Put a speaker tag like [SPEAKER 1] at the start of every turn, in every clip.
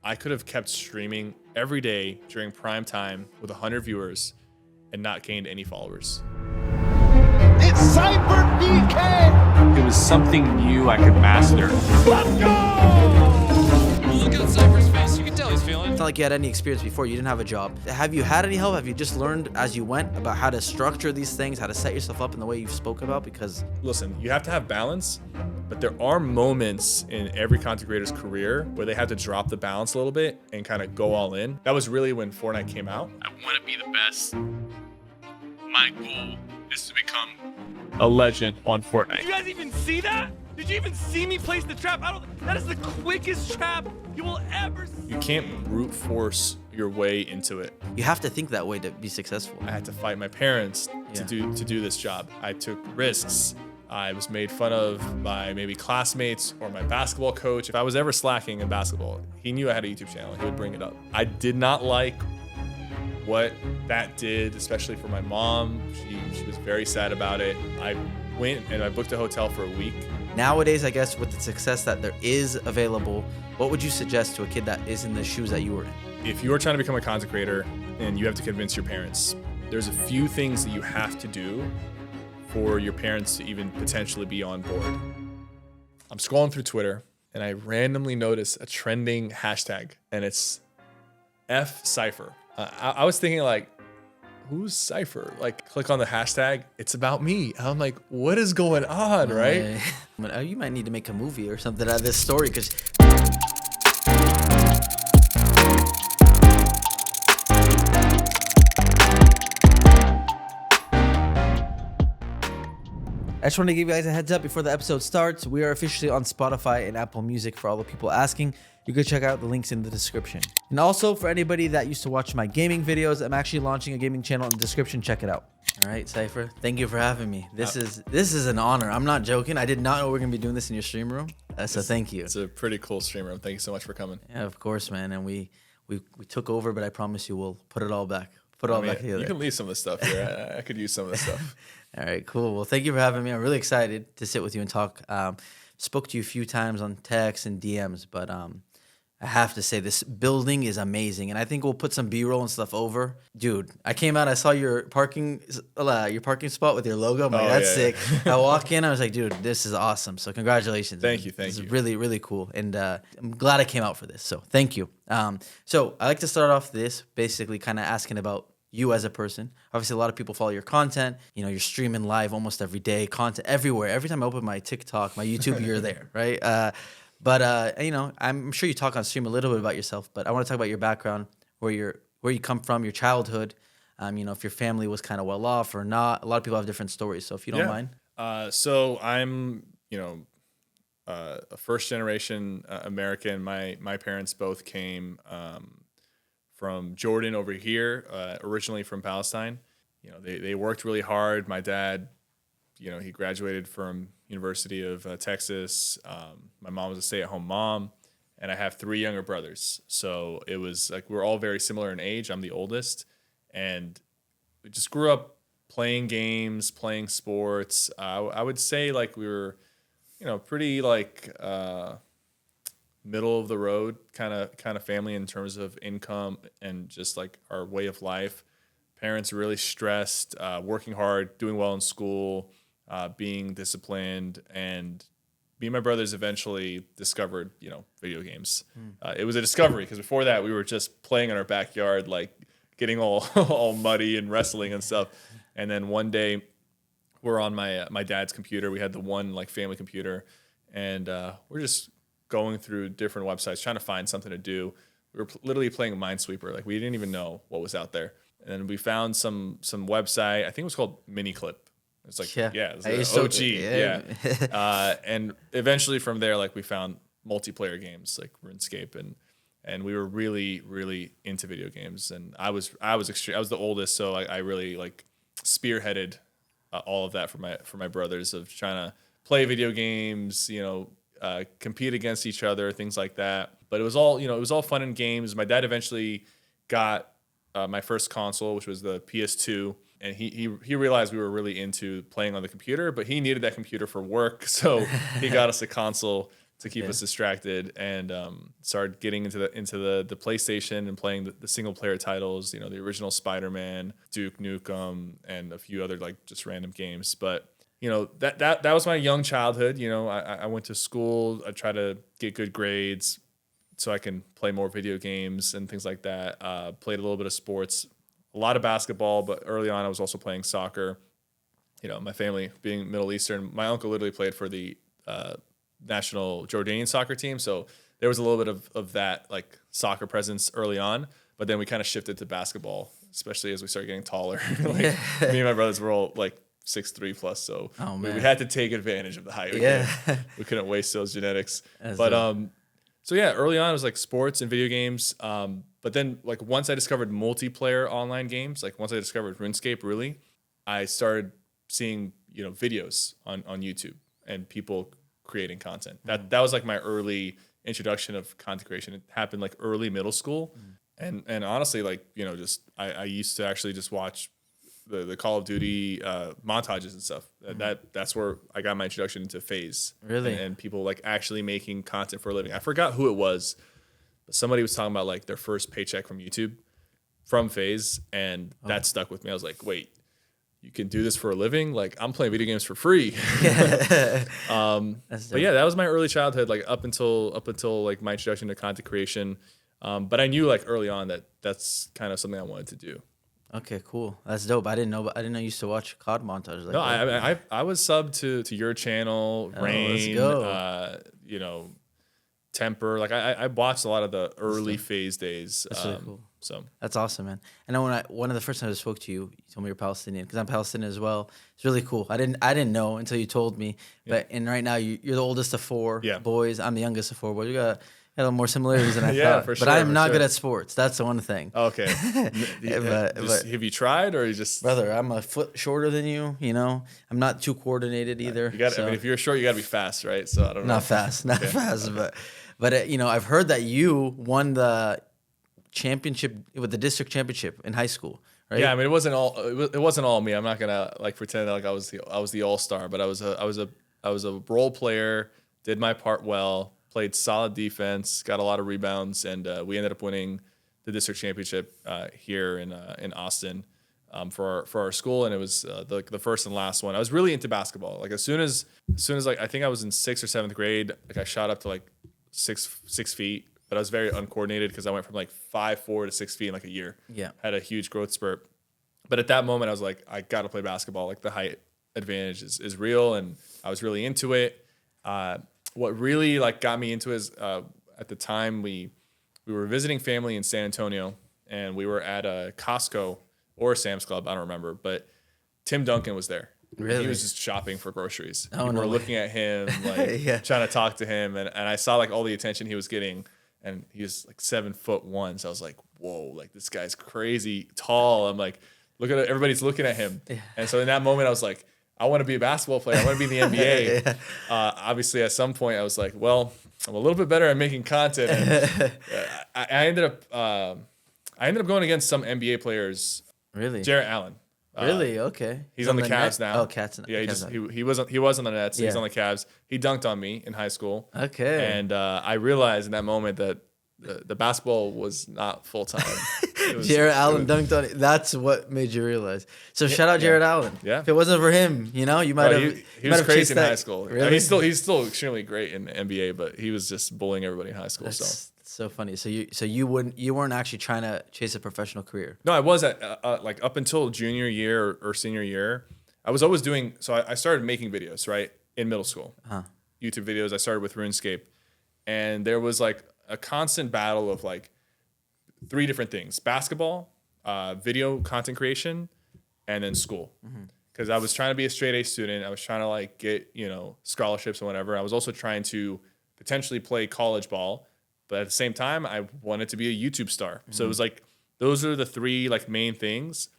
[SPEAKER 1] I could have kept streaming every day during prime time with 100 viewers and not gained any followers.
[SPEAKER 2] It's SypherPK!
[SPEAKER 3] It was something new I could master.
[SPEAKER 2] Let's go!
[SPEAKER 4] Look at Sypher's face. You can tell he's feeling.
[SPEAKER 5] It's not like you had any experience before. You didn't have a job. Have you had any help? Have you just learned as you went about how to structure these things, how to set yourself up in the way you've spoke about? Because
[SPEAKER 1] listen, you have to have balance, but there are moments in every content creator's career where they have to drop the balance a little bit and kind of go all in. That was really when Fortnite came out. I want to be the best. My goal is to become
[SPEAKER 3] A legend on Fortnite.
[SPEAKER 6] Did you guys even see that? Did you even see me place the trap? That is the quickest trap you will ever see.
[SPEAKER 1] You can't brute force your way into it.
[SPEAKER 5] you have to think that way to be successful.
[SPEAKER 1] I had to fight my parents to do this job. I took risks. I was made fun of by maybe classmates or my basketball coach. If I was ever slacking in basketball, he knew I had a YouTube channel. He would bring it up. I did not like what that did, especially for my mom. She was very sad about it. I went and I booked a hotel for a week.
[SPEAKER 5] Nowadays, I guess with the success that there is available, what would you suggest to a kid that is in the shoes that you were in?
[SPEAKER 1] If you are trying to become a content creator and you have to convince your parents, there's a few things that you have to do for your parents to even potentially be on board. I'm scrolling through Twitter and I randomly notice a trending hashtag and it's F_Sypher. I was thinking like, who's Sypher? Like, click on the hashtag, it's about me. I'm like, what is going on, right?
[SPEAKER 5] You might need to make a movie or something out of this story, because I just wanted to give you guys a heads up before the episode starts. We are officially on Spotify and Apple Music for all the people asking. You can check out the links in the description. And also for anybody that used to watch my gaming videos, I'm actually launching a gaming channel in the description. Check it out. All right, Sypher, thank you for having me. This is an honor. I'm not joking. I did not know we were gonna be doing this in your stream room. So thank you.
[SPEAKER 1] It's a pretty cool stream room. Thank you so much for coming.
[SPEAKER 5] Yeah, of course, man. And we took over, but I promise you we'll put it all back. Put it all back together.
[SPEAKER 1] You can leave some of the stuff here. I could use some of the stuff.
[SPEAKER 5] All right, cool. Well, thank you for having me. I'm really excited to sit with you and talk. Spoke to you a few times on text and DMs, but I have to say this building is amazing, and I think we'll put some B-roll and stuff over. Dude, I came out, I saw your parking spot with your logo. I'm like, that's sick. I walk in, I was like, dude, this is awesome. So congratulations.
[SPEAKER 1] Thank you.
[SPEAKER 5] This is really, really cool, and I'm glad I came out for this. So thank you. So I like to start off this basically kind of asking about you as a person. Obviously, a lot of people follow your content. You know, you're streaming live almost every day, content everywhere. Every time I open my TikTok, my YouTube, you're there, right? But you know, I'm sure you talk on stream a little bit about yourself, but I want to talk about your background, where you come from, your childhood. You know, if your family was kind of well off or not. A lot of people have different stories, so if you don't mind.
[SPEAKER 1] So I'm, a first generation American. My parents both came from Jordan over here, originally from Palestine. You know, they worked really hard. My dad, he graduated from University of Texas. My mom was a stay-at-home mom, and I have 3 younger brothers. So it was like we're all very similar in age. I'm the oldest, and we just grew up playing games, playing sports. I would say like we were, pretty like middle of the road kind of family in terms of income and just like our way of life. Parents really stressed, working hard, doing well in school, being disciplined, and me and my brothers eventually discovered, video games. It was a discovery because before that we were just playing in our backyard, like getting all muddy and wrestling and stuff. And then one day we're on my dad's computer. We had the one like family computer, and we're just going through different websites trying to find something to do. We were literally playing Minesweeper. Like we didn't even know what was out there. And we found some website. I think it was called Miniclip. It's like, it's OG. Yeah. And eventually from there, like we found multiplayer games like RuneScape, and we were really, really into video games. And I was the oldest, so I really like spearheaded all of that for my brothers of trying to play video games, compete against each other, things like that. But it was all fun and games. My dad eventually got my first console, which was the PS2. And he realized we were really into playing on the computer, but he needed that computer for work, so he got us a console. to keep
[SPEAKER 5] Yeah.
[SPEAKER 1] us distracted, and started getting into the PlayStation and playing the single player titles. You know, the original Spider-Man, Duke Nukem, and a few other like just random games. But you know, that was my young childhood. You know, I went to school. I tried to get good grades so I can play more video games and things like that. Played a little bit of sports, a lot of basketball, but early on I was also playing soccer. You know, my family being Middle Eastern, my uncle literally played for the national Jordanian soccer team. So there was a little bit of that like soccer presence early on, but then we kind of shifted to basketball, especially as we started getting taller. Like me and my brothers were all like 6'3" plus. So
[SPEAKER 5] Oh,
[SPEAKER 1] we
[SPEAKER 5] man.
[SPEAKER 1] had to take advantage of the height.
[SPEAKER 5] Yeah.
[SPEAKER 1] We couldn't waste those genetics.
[SPEAKER 5] That's
[SPEAKER 1] But
[SPEAKER 5] right.
[SPEAKER 1] so yeah, early on it was like sports and video games. But then like once I discovered multiplayer online games, like once I discovered RuneScape, really, I started seeing, you know, videos on YouTube and people creating content. That was like my early introduction of content creation. It happened like early middle school. And honestly, like, you know, just I used to actually just watch the Call of Duty montages and stuff. That's where I got my introduction into FaZe.
[SPEAKER 5] Really?
[SPEAKER 1] And people like actually making content for a living. I forgot who it was, but somebody was talking about like their first paycheck from YouTube from FaZe, and that stuck with me. I was like, wait, you can do this for a living? Like, I'm playing video games for free.
[SPEAKER 5] That's
[SPEAKER 1] But yeah, that was my early childhood, like up until like my introduction to content creation. But I knew like early on that that's kind of something I wanted to do.
[SPEAKER 5] Okay, cool. That's dope. I didn't know you used to watch COD montages like
[SPEAKER 1] No,
[SPEAKER 5] that.
[SPEAKER 1] I was subbed to your channel,
[SPEAKER 5] Oh,
[SPEAKER 1] Rain,
[SPEAKER 5] let's go.
[SPEAKER 1] you know, Temper. Like I watched a lot of the early phase days.
[SPEAKER 5] That's really cool.
[SPEAKER 1] So
[SPEAKER 5] That's awesome, man. I know one of the first times I spoke to you, you told me you're Palestinian because I'm Palestinian as well. It's really cool. I didn't know until you told me. But and right now you're the oldest of four boys. I'm the youngest of four boys. We got a little more similarities than I
[SPEAKER 1] Yeah,
[SPEAKER 5] thought.
[SPEAKER 1] for
[SPEAKER 5] But
[SPEAKER 1] sure,
[SPEAKER 5] I am
[SPEAKER 1] for
[SPEAKER 5] not
[SPEAKER 1] sure.
[SPEAKER 5] good at sports. That's the one thing.
[SPEAKER 1] okay.
[SPEAKER 5] But-
[SPEAKER 1] Have you tried, or you just
[SPEAKER 5] Brother, I'm a foot shorter than you. You know, I'm not too coordinated either.
[SPEAKER 1] you got? I
[SPEAKER 5] so-
[SPEAKER 1] mean, if you're short, you got to be fast, right? So I don't know.
[SPEAKER 5] Not fast, not fast, but you know, I've heard that you won the championship with the district championship in high school, right?
[SPEAKER 1] Yeah, I mean, it wasn't all me. I'm not gonna like pretend like I was the all-star, but I was a role player, did my part well, played solid defense, got a lot of rebounds, and we ended up winning the district championship here in Austin for our school, and it was the first and last one. I was really into basketball. Like as soon as like I think I was in 6th or 7th grade, like I shot up to like 6 feet, but I was very uncoordinated because I went from like 5'4" to 6 feet in like a year.
[SPEAKER 5] Yeah.
[SPEAKER 1] Had a huge growth spurt. But at that moment, I was like, I got to play basketball. Like the height advantage is real, and I was really into it. What really like got me into it is at the time we were visiting family in San Antonio, and we were at a Costco or a Sam's Club, I don't remember, but Tim Duncan was there.
[SPEAKER 5] Really?
[SPEAKER 1] He was just shopping for groceries.
[SPEAKER 5] Oh,
[SPEAKER 1] We
[SPEAKER 5] no
[SPEAKER 1] were
[SPEAKER 5] way.
[SPEAKER 1] looking at him, like
[SPEAKER 5] Yeah.
[SPEAKER 1] trying to talk to him, and I saw like all the attention he was getting, and he was like 7'1". So I was like, whoa, like this guy's crazy tall. I'm like, look at it, everybody's looking at him. And so in that moment, I was like, I want to be a basketball player. I want to be in the NBA. Obviously, at some point, I was like, well, I'm a little bit better at making content. And, I ended up going against some NBA players.
[SPEAKER 5] Really?
[SPEAKER 1] Jarrett Allen.
[SPEAKER 5] Really? Okay.
[SPEAKER 1] He's on the Cavs
[SPEAKER 5] net?
[SPEAKER 1] now.
[SPEAKER 5] Oh, Cats.
[SPEAKER 1] Yeah,
[SPEAKER 5] Cavs.
[SPEAKER 1] he was on the Nets. He's
[SPEAKER 5] Yeah.
[SPEAKER 1] on the Cavs. He dunked on me in high school.
[SPEAKER 5] Okay.
[SPEAKER 1] And I realized in that moment that the basketball was not full time.
[SPEAKER 5] Jared Allen dunked on it. That's what made you realize. So shout out Jared Allen.
[SPEAKER 1] Yeah.
[SPEAKER 5] If it wasn't for him, you know, you might have.
[SPEAKER 1] He
[SPEAKER 5] you might
[SPEAKER 1] was
[SPEAKER 5] have
[SPEAKER 1] crazy
[SPEAKER 5] chased
[SPEAKER 1] in
[SPEAKER 5] that-
[SPEAKER 1] high school.
[SPEAKER 5] Really?
[SPEAKER 1] He's still extremely great in the NBA, but he was just bullying everybody in high school. So
[SPEAKER 5] That's so funny. So you weren't actually trying to chase a professional career.
[SPEAKER 1] no, I was at like up until junior year or senior year, I was always doing. So I started making videos right in middle school. YouTube videos. I started with RuneScape, and there was like a constant battle of like 3 different things: basketball, video content creation, and then school. Because I was trying to be a straight A student. I was trying to like get, you know, scholarships and whatever. I was also trying to potentially play college ball, but at the same time, I wanted to be a YouTube star. So it was like those are the 3 like main things.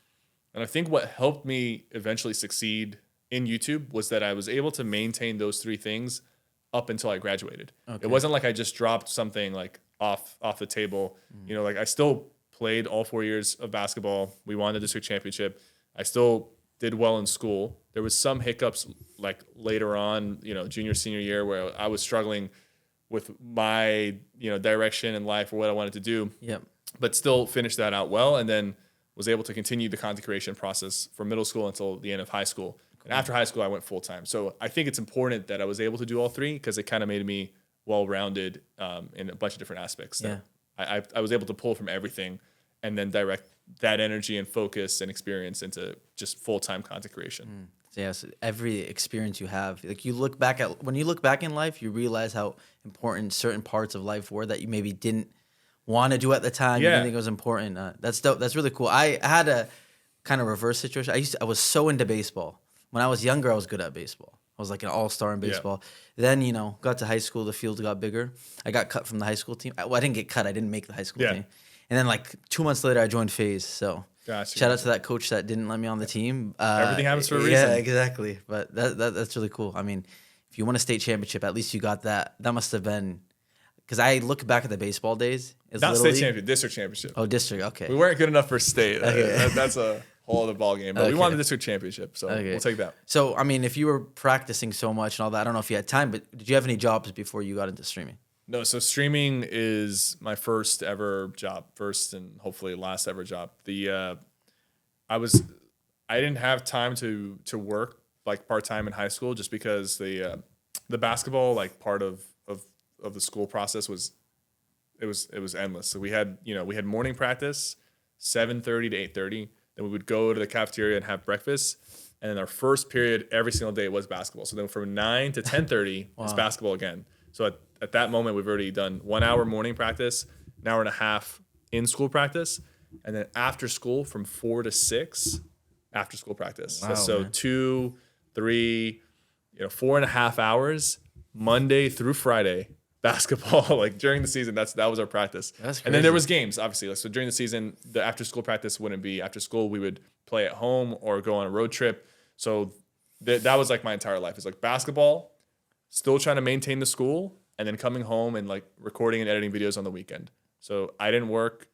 [SPEAKER 1] And I think what helped me eventually succeed in YouTube was that I was able to maintain those 3 things up until I graduated. It wasn't like I just dropped something like off the table. You know, like I still played all 4 years of basketball. We won the district championship. I still did well in school. There was some hiccups like later on, you know, junior, senior year where I was struggling with my, direction in life or what I wanted to do,
[SPEAKER 5] Yep.
[SPEAKER 1] but still finished that out well. And then was able to continue the content creation process from middle school until the end of high school. And after high school, I went full time. So I think it's important that I was able to do all three because it kind of made me well-rounded in a bunch of different aspects.
[SPEAKER 5] Yeah.
[SPEAKER 1] I was able to pull from everything and then direct that energy and focus and experience into just full-time content creation.
[SPEAKER 5] Yes, every experience you have, like when you look back in life, you realize how important certain parts of life were that you maybe didn't want to do at the time. You
[SPEAKER 1] Yeah.
[SPEAKER 5] didn't think it was important. That's dope. That's really cool. I had a kind of reverse situation. I was so into baseball. When I was younger, I was good at baseball. I was like an all-star in baseball. Then, got to high school, the field got bigger. I got cut from the high school team. Well, I didn't get cut. I didn't make the high school
[SPEAKER 1] Yeah.
[SPEAKER 5] team. And then like 2 months later, I joined FaZe. So
[SPEAKER 1] Gotcha.
[SPEAKER 5] shout out to that coach that didn't let me on the team.
[SPEAKER 1] Everything happens for a reason.
[SPEAKER 5] Yeah, exactly. But that's really cool. I mean, if you won a state championship, at least you got that. That must have been, because I look back at the baseball days. It's
[SPEAKER 1] Not
[SPEAKER 5] Little
[SPEAKER 1] state
[SPEAKER 5] League.
[SPEAKER 1] championship, district championship.
[SPEAKER 5] Oh, district. Okay.
[SPEAKER 1] We weren't good enough for state.
[SPEAKER 5] Okay.
[SPEAKER 1] That's a whole other ball game. But we won the district championship, so we'll take that.
[SPEAKER 5] So, I mean, if you were practicing so much and all that, I don't know if you had time, but did you have any jobs before you got into streaming?
[SPEAKER 1] No, so streaming is my first ever job, first and hopefully last ever job. I didn't have time to work like part time in high school just because the basketball like part of the school process was endless. So we had morning practice, 7:30 to 8:30. Then we would go to the cafeteria and have breakfast. And then our first period every single day was basketball. So then from 9 to 10:30 it's basketball again. So at that moment we've already done 1 hour morning practice, an hour and a half in school practice, and then after school from 4 to 6 after school practice.
[SPEAKER 5] Wow,
[SPEAKER 1] so
[SPEAKER 5] man.
[SPEAKER 1] 2, 3, 4.5 hours Monday through Friday basketball. Like during the season, that was our practice.
[SPEAKER 5] That's
[SPEAKER 1] And then there
[SPEAKER 5] crazy.
[SPEAKER 1] was games, obviously. Like, so during the season, the after school practice wouldn't be after school. We would play at home or go on a road trip. So that was like my entire life. It's like basketball, still trying to maintain the school, and then coming home and like recording and editing videos on the weekend. So I didn't work.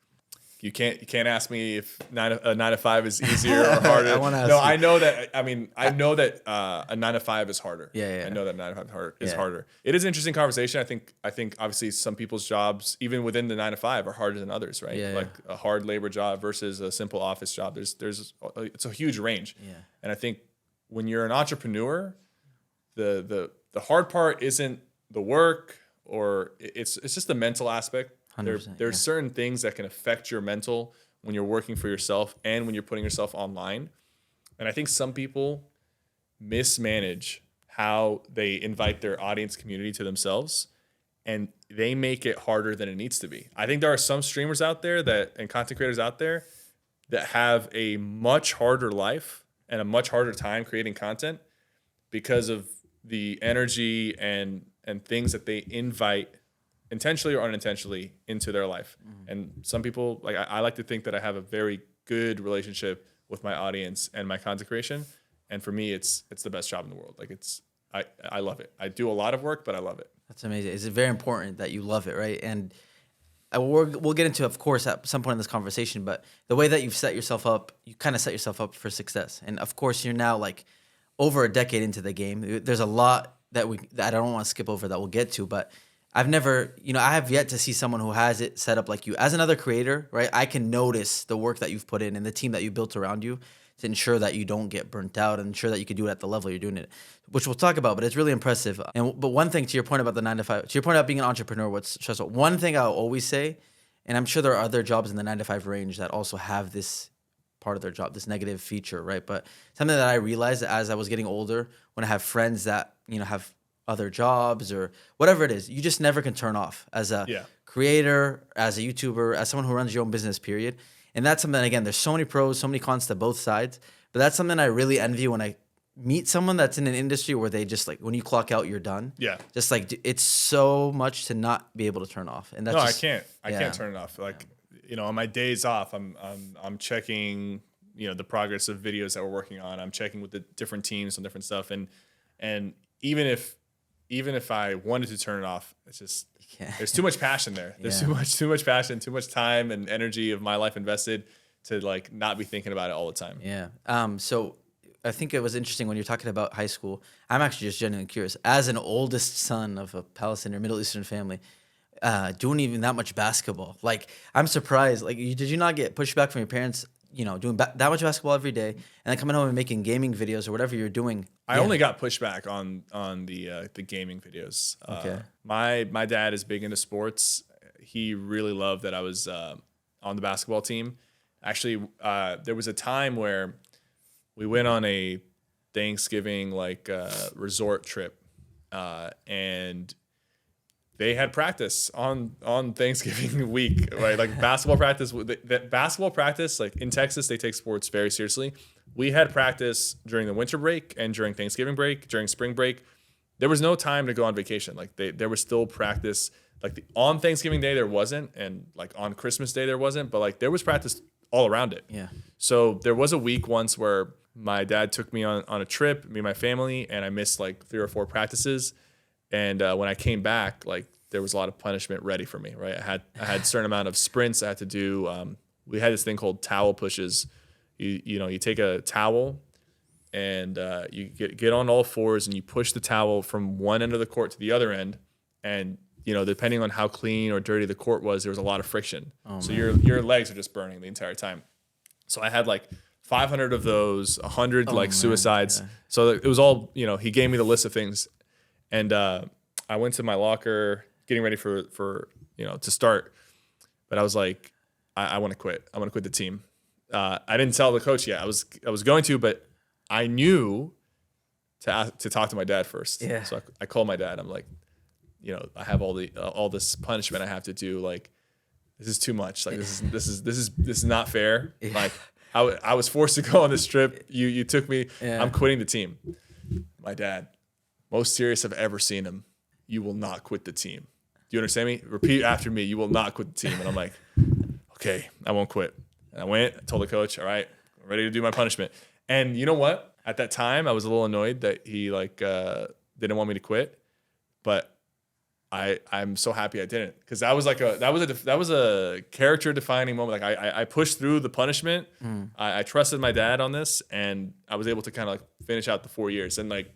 [SPEAKER 1] You can't ask me if 9 to 5 is easier or harder.
[SPEAKER 5] I wanna ask
[SPEAKER 1] no,
[SPEAKER 5] you.
[SPEAKER 1] I know that. I mean, I know that a 9 to 5 is harder.
[SPEAKER 5] Yeah.
[SPEAKER 1] I know that 9 to 5 is
[SPEAKER 5] Yeah.
[SPEAKER 1] harder. It is an interesting conversation. I think obviously some people's jobs, even within the 9 to 5, are harder than others, right?
[SPEAKER 5] Yeah,
[SPEAKER 1] like a hard labor job versus a simple office job. It's a huge range.
[SPEAKER 5] Yeah.
[SPEAKER 1] And I think when you're an entrepreneur, the hard part isn't the work or it's just the mental aspect.
[SPEAKER 5] 100%,
[SPEAKER 1] There's
[SPEAKER 5] yeah.
[SPEAKER 1] certain things that can affect your mental when you're working for yourself and when you're putting yourself online. And I think some people mismanage how they invite their audience community to themselves, and they make it harder than it needs to be. I think there are some streamers out there and content creators out there that have a much harder life and a much harder time creating content because of the energy and things that they invite intentionally or unintentionally into their life. And some people, like I like to think that I have a very good relationship with my audience and my content creation. And for me, it's the best job in the world. Like I love it. I do a lot of work, but I love it.
[SPEAKER 5] That's amazing. It's very important that you love it, right? And we'll get into, of course, at some point in this conversation, but the way that you've set yourself up, you kind of set yourself up for success. And of course, you're now like over a decade into the game. There's a lot that I don't want to skip over that we'll get to, but I have yet to see someone who has it set up like you. As another creator, right, I can notice the work that you've put in and the team that you built around you to ensure that you don't get burnt out and ensure that you can do it at the level you're doing it, which we'll talk about, but it's really impressive. But one thing, to your point about the 9 to 5, to your point about being an entrepreneur, what's stressful, one thing I'll always say, and I'm sure there are other jobs in the 9 to 5 range that also have this part of their job, this negative feature, right? But something that I realized as I was getting older, when I have friends that, have other jobs or whatever it is, you just never can turn off as a creator, as a YouTuber, as someone who runs your own business, period. And that's something, again, there's so many pros, so many cons to both sides, but that's something I really envy when I meet someone that's in an industry where they just like, when you clock out, you're done.
[SPEAKER 1] Yeah.
[SPEAKER 5] Just like, it's so much to not be able to turn off. And that's
[SPEAKER 1] No,
[SPEAKER 5] just,
[SPEAKER 1] I can't turn it off. Like, on my days off, I'm checking, the progress of videos that we're working on. I'm checking with the different teams on different stuff. And even if I wanted to turn it off, it's just there's too much passion there. There's too much passion, too much time and energy of my life invested to like not be thinking about it all the time.
[SPEAKER 5] Yeah. So I think it was interesting when you're talking about high school. I'm actually just genuinely curious. As an oldest son of a Palestinian or Middle Eastern family, doing even that much basketball, like I'm surprised. Like, did you not get pushback from your parents? You know, doing that much basketball every day, and then coming home and making gaming videos or whatever you're doing.
[SPEAKER 1] I only got pushback on the gaming videos.
[SPEAKER 5] Okay.
[SPEAKER 1] My dad is big into sports. He really loved that I was on the basketball team. Actually, there was a time where we went on a Thanksgiving resort trip, and they had practice on Thanksgiving week, right? Like basketball practice. That basketball practice, like in Texas, they take sports very seriously. We had practice during the winter break and during Thanksgiving break, during spring break. There was no time to go on vacation. Like there was still practice. Like on Thanksgiving Day there wasn't, and like on Christmas Day there wasn't, but like there was practice all around it.
[SPEAKER 5] Yeah.
[SPEAKER 1] So there was a week once where my dad took me on a trip, me and my family, and I missed like 3 or 4 practices. And when I came back, like there was a lot of punishment ready for me, right? I had a certain amount of sprints I had to do. We had this thing called towel pushes. You take a towel and you get on all fours and you push the towel from one end of the court to the other end. And depending on how clean or dirty the court was, there was a lot of friction. So your legs are just burning the entire time. So I had like 500 of those, 100 suicides. Yeah. So it was all, he gave me the list of things. And I went to my locker getting ready for to start. But I was like, I want to quit. I want to quit the team. I didn't tell the coach yet. I was going to, but I knew to talk to my dad first.
[SPEAKER 5] Yeah.
[SPEAKER 1] So I called my dad. I'm like, I have all this punishment I have to do. Like, this is too much. Like, this is not fair. Yeah. Like, I was forced to go on this trip. You took me. Yeah. I'm quitting the team. My dad, most serious I've ever seen him. You will not quit the team. Do you understand me? Repeat after me. You will not quit the team. And I'm like, okay, I won't quit. And I went. I told the coach, all right, I'm ready to do my punishment. And you know what? At that time, I was a little annoyed that he didn't want me to quit, but I'm so happy I didn't, because that was a character defining moment. Like I pushed through the punishment. I trusted my dad on this, and I was able to kind of like finish out the 4 years. And like,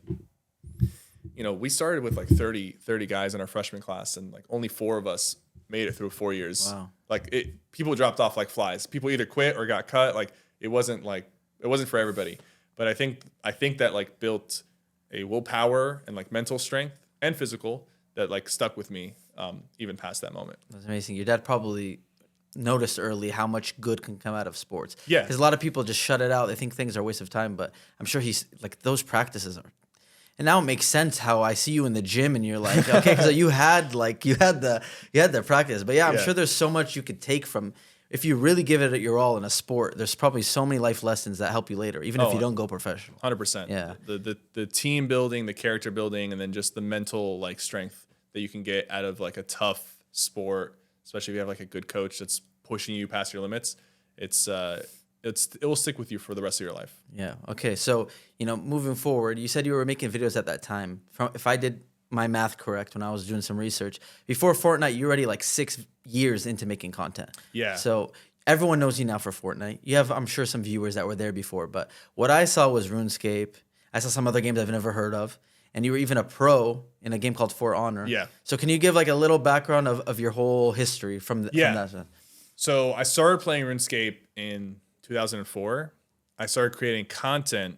[SPEAKER 1] we started with like 30 guys in our freshman class, and like only 4 of us made it through 4 years. Wow. Like people dropped off like flies. People either quit or got cut. Like it wasn't for everybody. But I think that like built a willpower and like mental strength and physical that like stuck with me even past that moment.
[SPEAKER 5] That's amazing. Your dad probably noticed early how much good can come out of sports.
[SPEAKER 1] Yeah.
[SPEAKER 5] Because a lot of people just shut it out. They think things are a waste of time, but I'm sure he's like, those practices are. And now it makes sense how I see you in the gym and you're like, okay, because you had the practice. But yeah, I'm sure there's so much you could take from, if you really give it your all in a sport, there's probably so many life lessons that help you later, even if you don't go professional.
[SPEAKER 1] 100%.
[SPEAKER 5] Yeah.
[SPEAKER 1] The team building, the character building, and then just the mental like strength that you can get out of like a tough sport, especially if you have like a good coach that's pushing you past your limits. It will stick with you for the rest of your life.
[SPEAKER 5] Yeah. Okay. So, moving forward, you said you were making videos at that time. If I did my math correct when I was doing some research, before Fortnite, you're already like 6 years into making content.
[SPEAKER 1] Yeah.
[SPEAKER 5] So everyone knows you now for Fortnite. You have, I'm sure, some viewers that were there before, but what I saw was RuneScape. I saw some other games I've never heard of. And you were even a pro in a game called For Honor.
[SPEAKER 1] Yeah.
[SPEAKER 5] So can you give like a little background of your whole history from that?
[SPEAKER 1] So I started playing RuneScape in 2004. I started creating content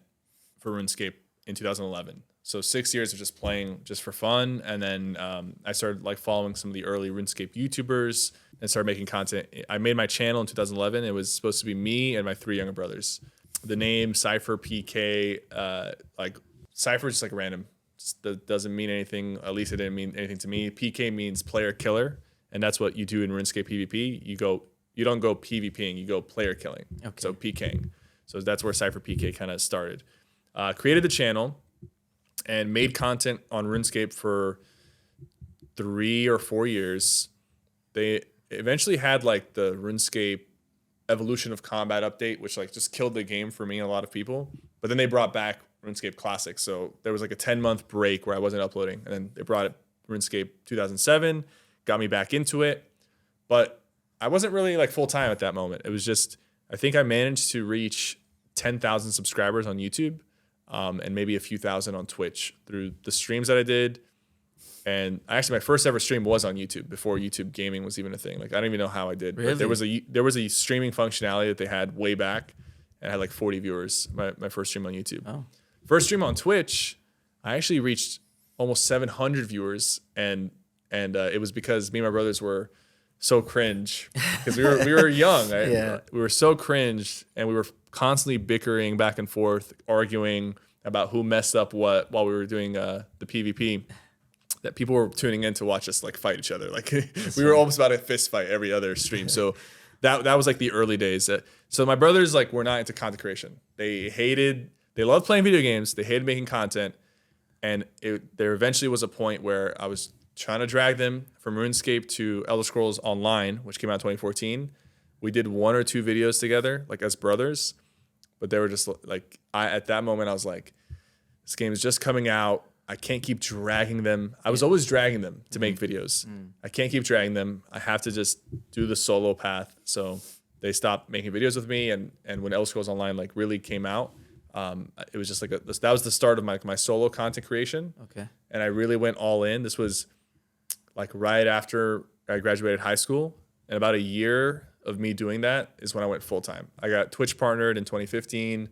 [SPEAKER 1] for RuneScape in 2011. So 6 years of just playing just for fun. And then I started like following some of the early RuneScape YouTubers and started making content. I made my channel in 2011. It was supposed to be me and my 3 younger brothers. The name SypherPK, like Sypher is just like random. That doesn't mean anything. At least it didn't mean anything to me. PK means player killer. And that's what you do in RuneScape PvP. You don't go PvPing, you go player killing. Okay. So PKing. So that's where SypherPK kind of started. Created the channel and made content on RuneScape for 3 or 4 years. They eventually had like the RuneScape Evolution of Combat update, which like just killed the game for me and a lot of people. But then they brought back RuneScape Classic. So there was like a 10-month break where I wasn't uploading. And then they brought it RuneScape 2007, got me back into it. But I wasn't really like full-time at that moment. It was just, I think I managed to reach 10,000 subscribers on YouTube. and maybe a few thousand on Twitch through the streams that I did. And actually, my first ever stream was on YouTube before YouTube gaming was even a thing. Like I don't even know how I did.
[SPEAKER 5] Really?
[SPEAKER 1] But there was a streaming functionality that they had way back, and I had like 40 viewers. My first stream on YouTube.
[SPEAKER 5] Oh.
[SPEAKER 1] First stream on Twitch, I actually reached almost 700 viewers, and it was because me and my brothers were so cringe because we were young.
[SPEAKER 5] Yeah.
[SPEAKER 1] We were so cringe, and we were constantly bickering back and forth, arguing about who messed up what while we were doing the PvP. That people were tuning in to watch us like fight each other. Like we were almost about a fist fight every other stream. So that was like the early days. So my brothers like were not into content creation. They loved playing video games. They hated making content. And there eventually was a point where I was trying to drag them from RuneScape to Elder Scrolls Online, which came out in 2014. We did 1 or 2 videos together, like as brothers. But they were just like, at that moment, I was like, this game is just coming out. I can't keep dragging them. I was always dragging them to make videos. I can't keep dragging them. I have to just do the solo path. So they stopped making videos with me. And when Elder Scrolls Online like really came out, it was just like that was the start of my solo content creation.
[SPEAKER 5] Okay.
[SPEAKER 1] And I really went all in. This was like right after I graduated high school, and about a year of me doing that is when I went full time. I got Twitch partnered in 2015.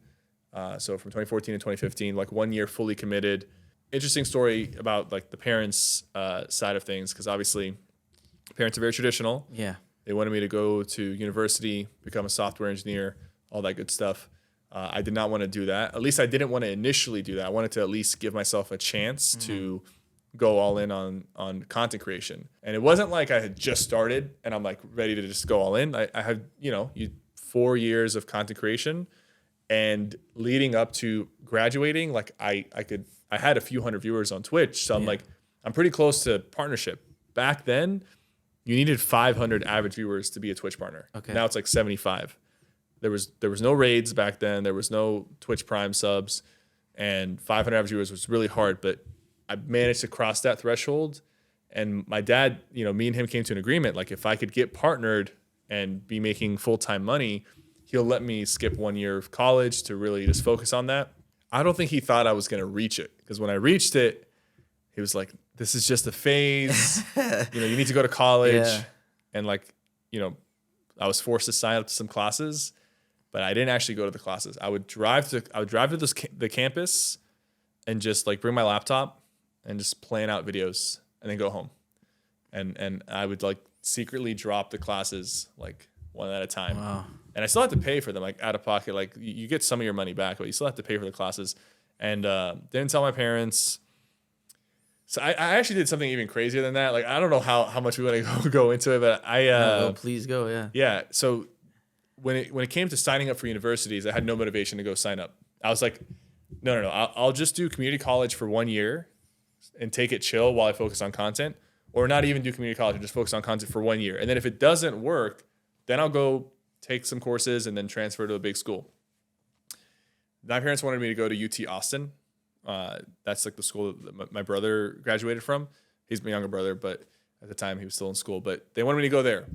[SPEAKER 1] So from 2014 to 2015, like 1 year fully committed. Interesting story about like the parents' side of things, because obviously parents are very traditional.
[SPEAKER 5] Yeah.
[SPEAKER 1] They wanted me to go to university, become a software engineer, all that good stuff. I did not want to do that. At least I didn't want to initially do that. I wanted to at least give myself a chance to go all in on content creation. And it wasn't like I had just started and I'm like ready to just go all in. I had 4 years of content creation, and leading up to graduating, like I had a few hundred viewers on Twitch. So I'm like, I'm pretty close to partnership. Back then, you needed 500 average viewers to be a Twitch partner.
[SPEAKER 5] Okay.
[SPEAKER 1] Now it's like 75. There was no raids back then. There was no Twitch Prime subs, and 500 average viewers was really hard. But I managed to cross that threshold. And my dad, me and him came to an agreement. Like if I could get partnered and be making full-time money, he'll let me skip 1 year of college to really just focus on that. I don't think he thought I was going to reach it, because when I reached it, he was like, this is just a phase. You need to go to college.
[SPEAKER 5] Yeah.
[SPEAKER 1] And I was forced to sign up to some classes, but I didn't actually go to the classes. I would drive to the campus and just like bring my laptop and just plan out videos and then go home. And I would like secretly drop the classes like one at a time.
[SPEAKER 5] Wow.
[SPEAKER 1] And I still have to pay for them, like out of pocket. Like you get some of your money back, but you still have to pay for the classes. And didn't tell my parents. So I actually did something even crazier than that. Like I don't know how much we want to go into it, but
[SPEAKER 5] Please go. Yeah.
[SPEAKER 1] yeah. So when it came to signing up for universities, I had no motivation to go sign up. I was like, no. I'll just do community college for 1 year and take it chill while I focus on content, or not even do community college and just focus on content for 1 year. And then if it doesn't work, then I'll go take some courses and then transfer to a big school. My parents wanted me to go to UT Austin. That's like the school that my brother graduated from. He's my younger brother, but at the time he was still in school. But they wanted me to go there,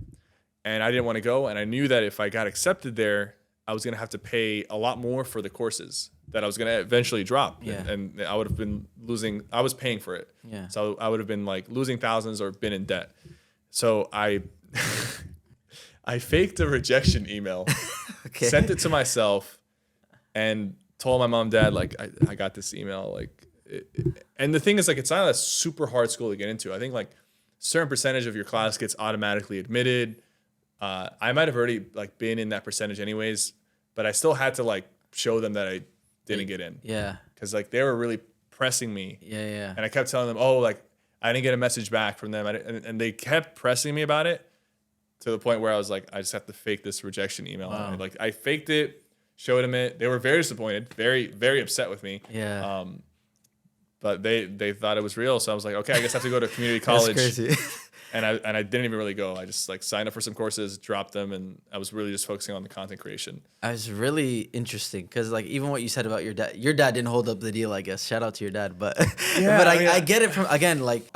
[SPEAKER 1] and I didn't want to go. And I knew that if I got accepted there, I was going to have to pay a lot more for the courses that I was going to eventually drop.
[SPEAKER 5] Yeah.
[SPEAKER 1] And I would have been losing. I was paying for it.
[SPEAKER 5] Yeah.
[SPEAKER 1] So I would have been like losing thousands or been in debt. So I faked a rejection email,
[SPEAKER 5] Okay.
[SPEAKER 1] sent it to myself, and told my mom, dad, like, I got this email. Like, and the thing is, like, it's not a super hard school to get into. I think like a certain percentage of your class gets automatically admitted. I might have already like been in that percentage anyways, but I still had to like show them that I didn't get in.
[SPEAKER 5] Yeah.
[SPEAKER 1] Cause like they were really pressing me.
[SPEAKER 5] Yeah.
[SPEAKER 1] And I kept telling them, oh, like I didn't get a message back from them. And they kept pressing me about it to the point where I was like, I just have to fake this rejection email.
[SPEAKER 5] Wow.
[SPEAKER 1] And like I faked it, showed them it. They were very disappointed, very, very upset with me.
[SPEAKER 5] Yeah.
[SPEAKER 1] But they thought it was real. So I was like, okay, I guess I have to go to community college.
[SPEAKER 5] That's crazy.
[SPEAKER 1] And I didn't even really go. I just like signed up for some courses, dropped them, and I was really just focusing on the content creation.
[SPEAKER 5] I was really interesting because like even what you said about your dad didn't hold up the deal, I guess. Shout out to your dad, but
[SPEAKER 1] Yeah,
[SPEAKER 5] but
[SPEAKER 1] I mean,
[SPEAKER 5] I get it from, again, like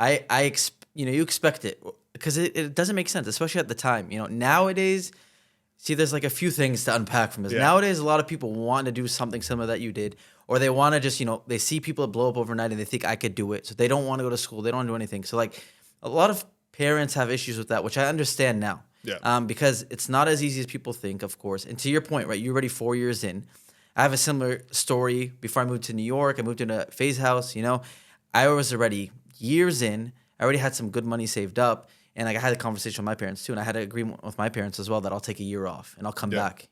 [SPEAKER 5] you expect it because it doesn't make sense, especially at the time. Nowadays See, there's like a few things to unpack from this.
[SPEAKER 1] Yeah.
[SPEAKER 5] Nowadays, a lot of people want to do something similar that you did, or they want to just, they see people blow up overnight and they think I could do it. So they don't want to go to school. They don't want to do anything. So like a lot of parents have issues with that, which I understand now.
[SPEAKER 1] Yeah.
[SPEAKER 5] Because it's not as easy as people think, of course. And to your point, right, you're already 4 years in. I have a similar story. Before I moved to New York, I moved into a FaZe house, I was already years in. I already had some good money saved up. And like I had a conversation with my parents too, and I had an agreement with my parents as well that I'll take a year off and I'll come back,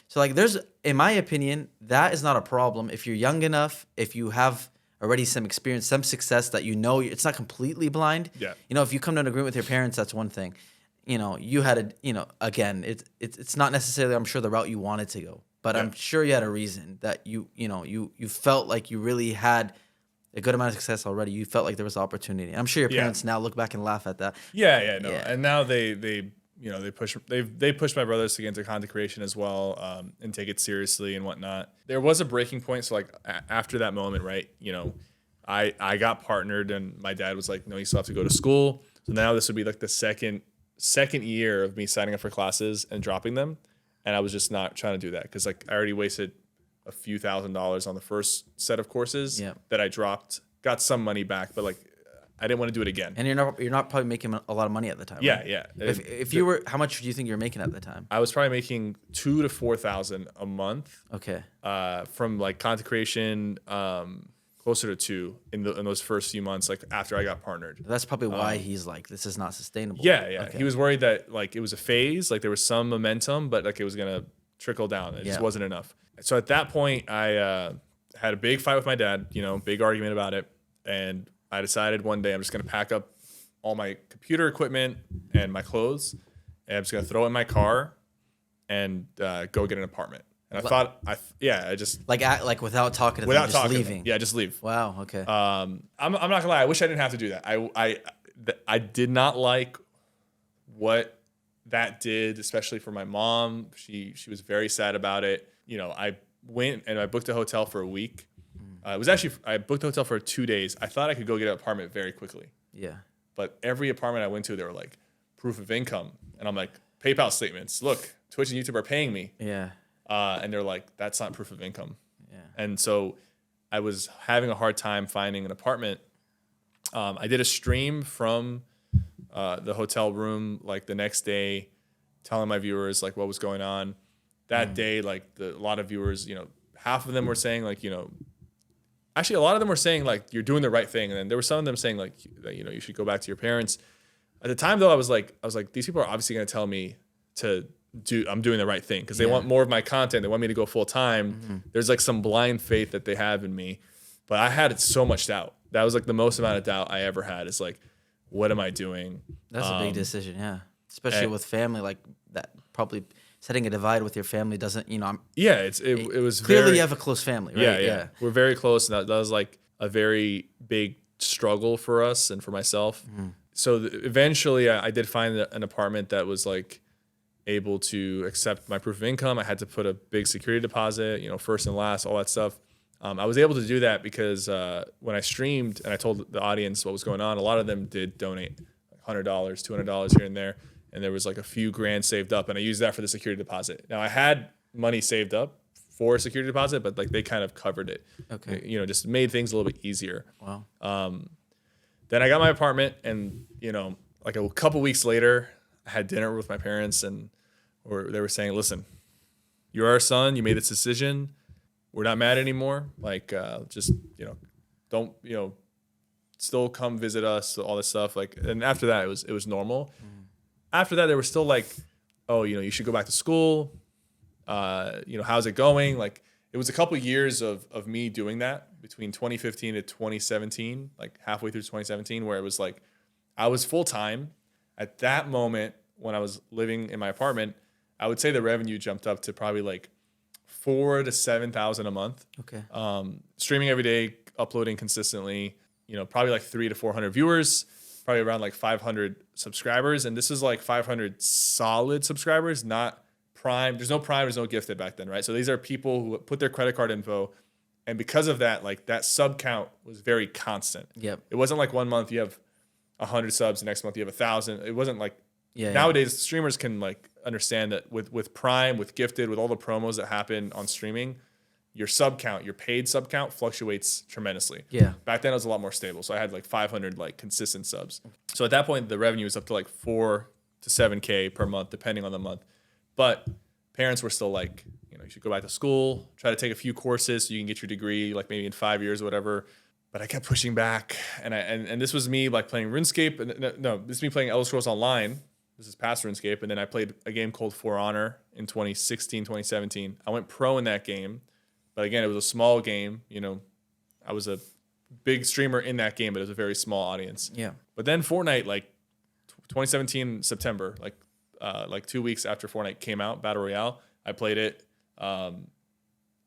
[SPEAKER 5] So like in my opinion, that is not a problem if you're young enough, if you have already some experience, some success that it's not completely blind.
[SPEAKER 1] Yeah.
[SPEAKER 5] If you come to an agreement with your parents, that's one thing. You had again, it's not necessarily, I'm sure, the route you wanted to go, but I'm sure you had a reason that you felt like you really had a good amount of success already. You felt like there was opportunity. I'm sure your parents now look back and laugh at that.
[SPEAKER 1] Yeah. And now they push my brothers to get into content creation as well, and take it seriously and whatnot. There was a breaking point. So like after that moment, right, I got partnered and my dad was like, no, you still have to go to school. So now this would be like the second year of me signing up for classes and dropping them. And I was just not trying to do that because like I already wasted a few $1,000s on the first set of courses that I dropped, got some money back, but like I didn't want to do it again.
[SPEAKER 5] And you're not probably making a lot of money at the time.
[SPEAKER 1] Yeah,
[SPEAKER 5] right?
[SPEAKER 1] yeah.
[SPEAKER 5] If you were, how much do you think you were making at the time?
[SPEAKER 1] I was probably making $2,000 to $4,000 a month.
[SPEAKER 5] Okay.
[SPEAKER 1] From like content creation, closer to $2,000 in those first few months, like after I got partnered.
[SPEAKER 5] That's probably why he's like, this is not sustainable.
[SPEAKER 1] Yeah.
[SPEAKER 5] Okay.
[SPEAKER 1] He was worried that like it was a phase, like there was some momentum, but like it was gonna trickle down. It just wasn't enough. So at that point, I had a big fight with my dad, big argument about it. And I decided one day I'm just going to pack up all my computer equipment and my clothes. And I'm just going to throw it in my car and go get an apartment. And I just
[SPEAKER 5] like without talking to them, just leaving.
[SPEAKER 1] Yeah, just leave.
[SPEAKER 5] Wow. Okay.
[SPEAKER 1] I'm not gonna lie. I wish I didn't have to do that. I did not like what that did, especially for my mom. She was very sad about it. I went and I booked a hotel for a week. I booked a hotel for 2 days. I thought I could go get an apartment very quickly.
[SPEAKER 5] Yeah.
[SPEAKER 1] But every apartment I went to, they were like proof of income, and I'm like, PayPal statements. Look, Twitch and YouTube are paying me.
[SPEAKER 5] Yeah.
[SPEAKER 1] And they're like, that's not proof of income.
[SPEAKER 5] Yeah.
[SPEAKER 1] And so I was having a hard time finding an apartment. I did a stream from the hotel room like the next day, telling my viewers like what was going on. That day, like a lot of viewers, half of them were saying like, actually a lot of them were saying like you're doing the right thing, and then there were some of them saying like that, you should go back to your parents. At the time though, I was like these people are obviously going to tell me I'm doing the right thing because they want more of my content. They want me to go full time.
[SPEAKER 5] Mm-hmm.
[SPEAKER 1] There's like some blind faith that they have in me, but I had so much doubt. That was like the most amount of doubt I ever had. Is like, what am I doing?
[SPEAKER 5] That's a big decision, yeah. Especially with family, like that. Probably setting a divide with your family doesn't, it
[SPEAKER 1] was
[SPEAKER 5] clearly
[SPEAKER 1] very,
[SPEAKER 5] you have a close family, right?
[SPEAKER 1] Yeah. We're very close, and that was like a very big struggle for us and for myself.
[SPEAKER 5] Mm-hmm.
[SPEAKER 1] So eventually, I did find an apartment that was like able to accept my proof of income. I had to put a big security deposit, first and last, all that stuff. I was able to do that because when I streamed and I told the audience what was going on, a lot of them did donate $100, $200 here and there. And there was like a few grand saved up, and I used that for the security deposit. Now I had money saved up for a security deposit, but like they kind of covered it.
[SPEAKER 5] Okay.
[SPEAKER 1] Just made things a little bit easier.
[SPEAKER 5] Wow.
[SPEAKER 1] Then I got my apartment, and like a couple weeks later, I had dinner with my parents, and they were saying, "Listen, you're our son. You made this decision. We're not mad anymore. Like, just don't still come visit us. All this stuff. Like, and after that, it was normal. After that, they were still like, oh, you should go back to school. How's it going? Like, it was a couple years of me doing that between 2015 to 2017, like halfway through 2017, where it was like, I was full time. At that moment, when I was living in my apartment, I would say the revenue jumped up to probably like $4,000 to $7,000 a month.
[SPEAKER 5] Okay.
[SPEAKER 1] Streaming every day, uploading consistently, probably like 300 to 400 viewers, probably around like 500 subscribers. And this is like 500 solid subscribers, not Prime. There's no Prime, there's no gifted back then, right? So these are people who put their credit card info. And because of that, like that sub count was very constant.
[SPEAKER 5] Yep.
[SPEAKER 1] It wasn't like 1 month you have 100 subs, the next month you have 1,000. It wasn't like
[SPEAKER 5] Yeah.
[SPEAKER 1] nowadays streamers can like understand that with Prime, with Gifted, with all the promos that happen on streaming, your sub count, your paid sub count fluctuates tremendously.
[SPEAKER 5] Yeah.
[SPEAKER 1] Back then it was a lot more stable. So I had like 500 like consistent subs. So at that point the revenue was up to like 4 to 7K per month, depending on the month. But parents were still like, you know, you should go back to school, try to take a few courses so you can get your degree, like maybe in 5 years or whatever. But I kept pushing back, and this was me like playing RuneScape. And no, this is me playing Elder Scrolls Online. This is past RuneScape, and then I played a game called For Honor in 2016, 2017. I went pro in that game, but again, it was a small game. You know, I was a big streamer in that game, but it was a very small audience.
[SPEAKER 5] Yeah.
[SPEAKER 1] But then Fortnite, like 2017 September, like 2 weeks after Fortnite came out, Battle Royale, I played it, and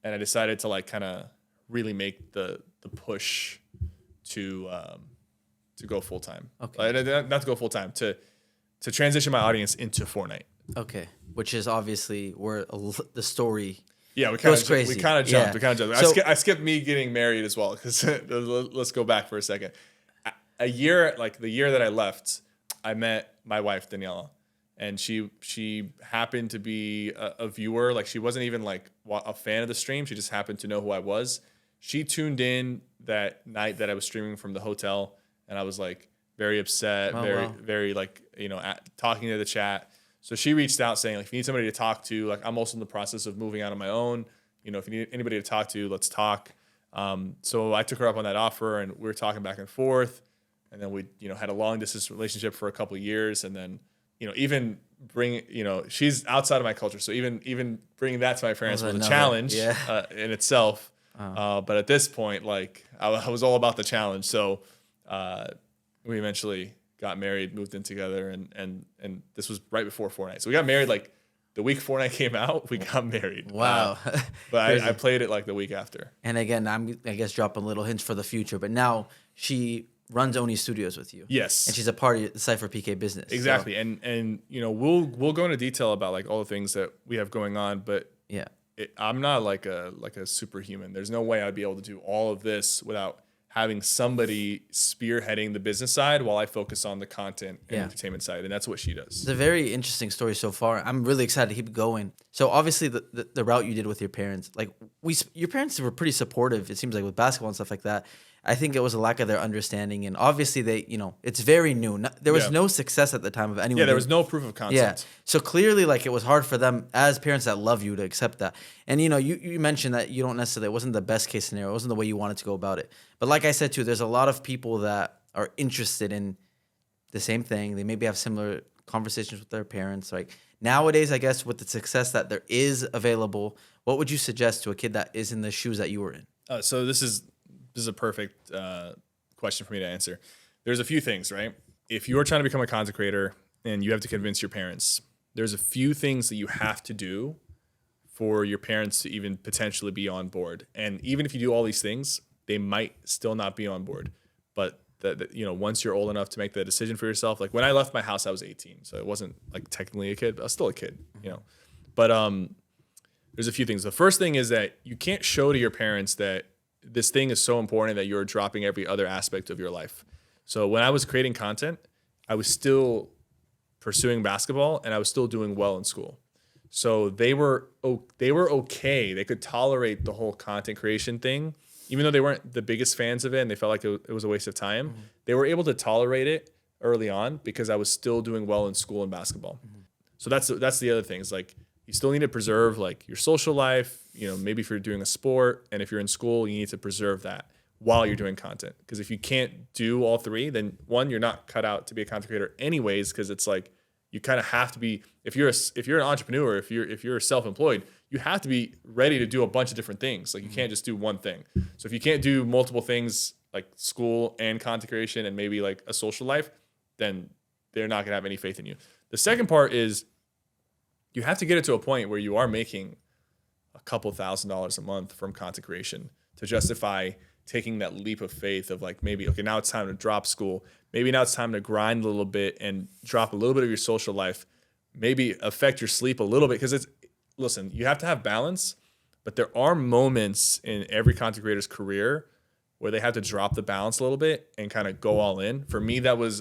[SPEAKER 1] I decided to like kind of really make the push to go full time.
[SPEAKER 5] Okay.
[SPEAKER 1] Not to go full time, to transition my audience into Fortnite.
[SPEAKER 5] Okay. Which is obviously where the story.
[SPEAKER 1] Yeah, we
[SPEAKER 5] Goes
[SPEAKER 1] kind
[SPEAKER 5] crazy.
[SPEAKER 1] of jumped.
[SPEAKER 5] Yeah.
[SPEAKER 1] We kind of jumped.
[SPEAKER 5] So-
[SPEAKER 1] I skipped me getting married as well because let's go back for a second. A year, like the year that I left, I met my wife Daniela, and she happened to be a viewer. Like she wasn't even like a fan of the stream. She just happened to know who I was. She tuned in that night that I was streaming from the hotel, and I was like very upset, very like, you know, talking to the chat. So she reached out saying like, if you need somebody to talk to, like I'm also in the process of moving out on my own. You know, if you need anybody to talk to, let's talk. So I took her up on that offer, and we were talking back and forth, and then we, you know, had a long distance relationship for a couple of years, and then, you know, even she's outside of my culture, so even bringing that to my parents was a challenge in itself. But at this point, like I was all about the challenge. So we eventually got married, moved in together, and this was right before Fortnite. So we got married like the week Fortnite came out. We got married.
[SPEAKER 5] Wow.
[SPEAKER 1] But I played it like the week after.
[SPEAKER 5] And again, I guess dropping little hints for the future, but now she runs Oni Studios with you.
[SPEAKER 1] Yes.
[SPEAKER 5] And she's a part of the SypherPK business.
[SPEAKER 1] Exactly.
[SPEAKER 5] So,
[SPEAKER 1] And you know, we'll go into detail about like all the things that we have going on, but
[SPEAKER 5] yeah.
[SPEAKER 1] I'm not like a superhuman. There's no way I'd be able to do all of this without having somebody spearheading the business side while I focus on the content and entertainment side. And that's what she does.
[SPEAKER 5] It's a very interesting story so far. I'm really excited to keep going. So obviously the route you did with your parents, like your parents were pretty supportive, it seems like, with basketball and stuff like that. I think it was a lack of their understanding, and obviously they, you know, it's very new. There was no success at the time of anyone.
[SPEAKER 1] Yeah, there was no proof of concept.
[SPEAKER 5] Yeah, so clearly, like, it was hard for them as parents that love you to accept that. And you know, you mentioned that you don't necessarily, it wasn't the best case scenario, it wasn't the way you wanted to go about it. But like I said too, there's a lot of people that are interested in the same thing. They maybe have similar conversations with their parents. Like nowadays, I guess with the success that there is available, what would you suggest to a kid that is in the shoes that you were in?
[SPEAKER 1] So this is a perfect question for me to answer. There's a few things, right? If you are trying to become a content creator and you have to convince your parents, there's a few things that you have to do for your parents to even potentially be on board. And even if you do all these things, they might still not be on board. But you know, once you're old enough to make the decision for yourself, like when I left my house, I was 18, so it wasn't like technically a kid, but I was still a kid, you know. But there's a few things. The first thing is that you can't show to your parents that this thing is so important that you're dropping every other aspect of your life. So when I was creating content, I was still pursuing basketball and I was still doing well in school. So they were okay. They could tolerate the whole content creation thing, even though they weren't the biggest fans of it and they felt like it was a waste of time. Mm-hmm. They were able to tolerate it early on because I was still doing well in school and basketball. Mm-hmm. So that's the other thing, is like you still need to preserve like your social life. You know, maybe if you're doing a sport and if you're in school, you need to preserve that while you're doing content. Because if you can't do all three, then one, you're not cut out to be a content creator anyways. Because it's like you kind of have to be, if you're an entrepreneur, if you're self-employed, you have to be ready to do a bunch of different things. Like you can't just do one thing. So if you can't do multiple things like school and content creation and maybe like a social life, then they're not gonna have any faith in you. The second part is you have to get it to a point where you are making a couple $1,000s a month from content creation to justify taking that leap of faith of like, maybe, okay, now it's time to drop school. Maybe now it's time to grind a little bit and drop a little bit of your social life, maybe affect your sleep a little bit. Because listen, you have to have balance, but there are moments in every content creator's career where they have to drop the balance a little bit and kind of go all in. For me, that was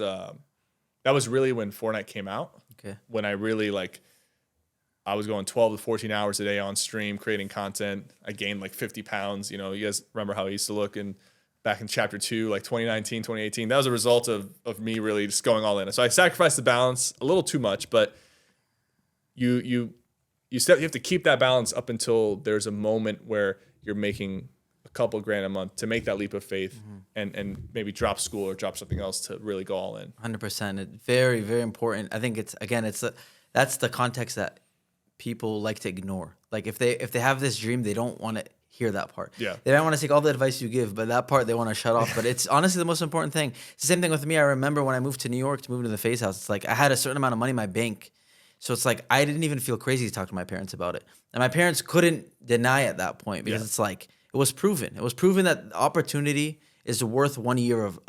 [SPEAKER 1] really when Fortnite came out.
[SPEAKER 5] Okay.
[SPEAKER 1] when I really like, I was going 12 to 14 hours a day on stream creating content. I gained like 50 pounds. You know, you guys remember how I used to look back in chapter 2, like 2019, 2018. That was a result of me really just going all in. And so I sacrificed the balance a little too much, but you have to keep that balance up until there's a moment where you're making a couple grand a month to make that leap of faith and maybe drop school or drop something else to really go all in.
[SPEAKER 5] 100%. Very, very important. I think that's the context that people like to ignore. Like if they have this dream, they don't want to hear that part.
[SPEAKER 1] Yeah.
[SPEAKER 5] They don't want to take all the advice you give, but that part they want to shut off. But it's honestly the most important thing. It's the same thing with me. I remember when I moved to New York to move into the FaZe house, it's like I had a certain amount of money in my bank. So it's like I didn't even feel crazy to talk to my parents about it. And my parents couldn't deny at that point because it's like it was proven. It was proven that opportunity is worth 1 year of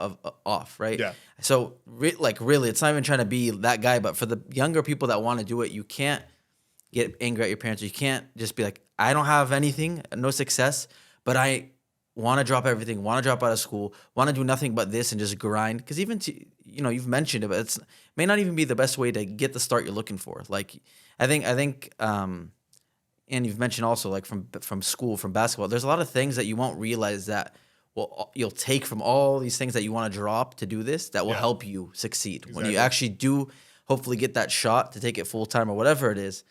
[SPEAKER 5] off, right?
[SPEAKER 1] Yeah.
[SPEAKER 5] So really, it's not even trying to be that guy, but for the younger people that want to do it, you can't get angry at your parents. You can't just be like, I don't have anything, no success, but I want to drop everything, want to drop out of school, want to do nothing but this and just grind. Because even you've mentioned it, but it may not even be the best way to get the start you're looking for. Like I think, and you've mentioned also like from school, from basketball, there's a lot of things that you won't realize that you'll take from all these things that you want to drop to do this that will help you succeed when you actually do hopefully get that shot to take it full time or whatever it is.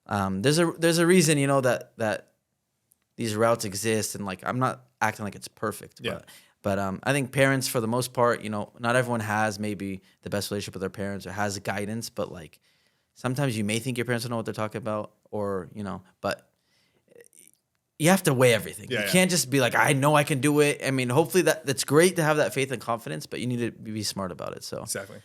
[SPEAKER 5] There's a reason, that these routes exist, and like I'm not acting like it's perfect, but I think parents for the most part, not everyone has maybe the best relationship with their parents or has guidance, but like sometimes you may think your parents don't know what they're talking about, or but you have to weigh everything. You can't just be like, I know I can do it. I mean, hopefully that's great to have that faith and confidence, but you need to be smart about it. So
[SPEAKER 1] Exactly.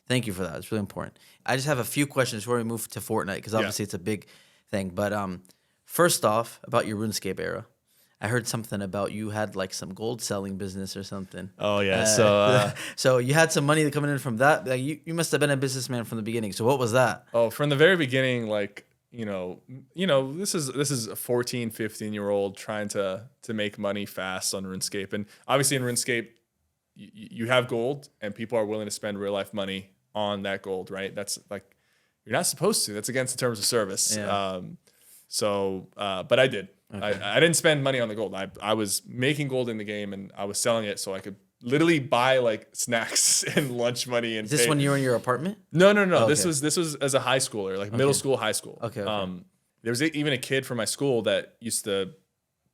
[SPEAKER 5] Thank you for that. It's really important. I just have a few questions before we move to Fortnite because obviously it's a big thing. But first off, about your RuneScape era, I heard something about you had like some gold selling business or something.
[SPEAKER 1] Oh yeah.
[SPEAKER 5] So you had some money coming in from that. Like you must have been a businessman from the beginning. So what was that?
[SPEAKER 1] Oh, from the very beginning, like, this is a 14, 15-year-old trying to make money fast on RuneScape. And obviously in RuneScape, you have gold and people are willing to spend real life money on that gold, right? That's like, you're not supposed to. That's against the terms of service.
[SPEAKER 5] Yeah.
[SPEAKER 1] But I did.
[SPEAKER 5] Okay.
[SPEAKER 1] I didn't spend money on the gold. I was making gold in the game and I was selling it so I could literally buy like snacks and lunch money. And
[SPEAKER 5] Is this when you were in your apartment?
[SPEAKER 1] No.
[SPEAKER 5] Oh,
[SPEAKER 1] This
[SPEAKER 5] okay.
[SPEAKER 1] was as a high schooler, like middle school, high school.
[SPEAKER 5] Okay.
[SPEAKER 1] There was even a kid from my school that used to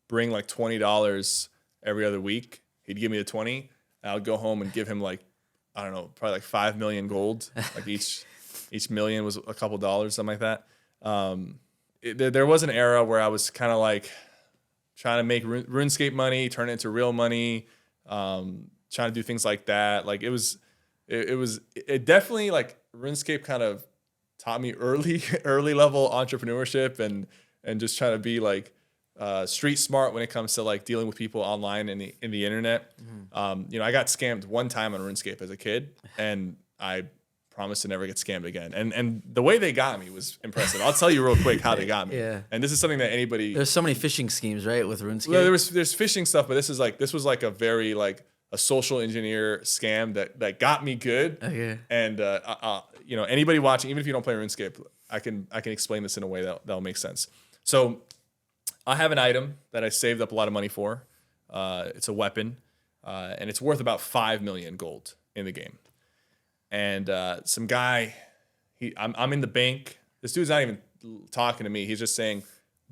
[SPEAKER 1] bring like $20 every other week. He'd give me the 20. I would go home and give him like, I don't know, probably like 5 million gold. Like each million was a couple dollars, something like that. There was an era where I was kind of like trying to make RuneScape money, turn it into real money, trying to do things like that. Like it definitely, like, RuneScape kind of taught me early level entrepreneurship and just trying to be like street smart when it comes to like dealing with people online in the internet. I got scammed one time on RuneScape as a kid, and I promised to never get scammed again. And the way they got me was impressive. I'll tell you real quick how they got me.
[SPEAKER 5] Yeah.
[SPEAKER 1] And this is something that anybody.
[SPEAKER 5] There's so many phishing schemes, right, with RuneScape?
[SPEAKER 1] Well, there's phishing stuff, but this was like a very like a social engineer scam that got me good.
[SPEAKER 5] Okay.
[SPEAKER 1] And anybody watching, even if you don't play RuneScape, I can explain this in a way that'll make sense. So I have an item that I saved up a lot of money for. It's a weapon, and it's worth about 5 million gold in the game. And some guy, I'm in the bank. This dude's not even talking to me. He's just saying,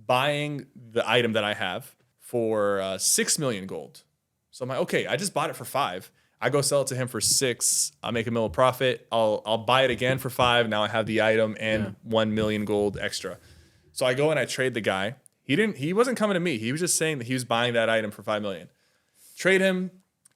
[SPEAKER 1] buying the item that I have for 6 million gold. So I'm like, okay, I just bought it for 5. I go sell it to him for 6. I'll make a little profit. I'll buy it again for 5. Now I have the item and 1 million gold extra. So I go and I trade the guy. He wasn't coming to me. He was just saying that he was buying that item for 5 million. Trade him,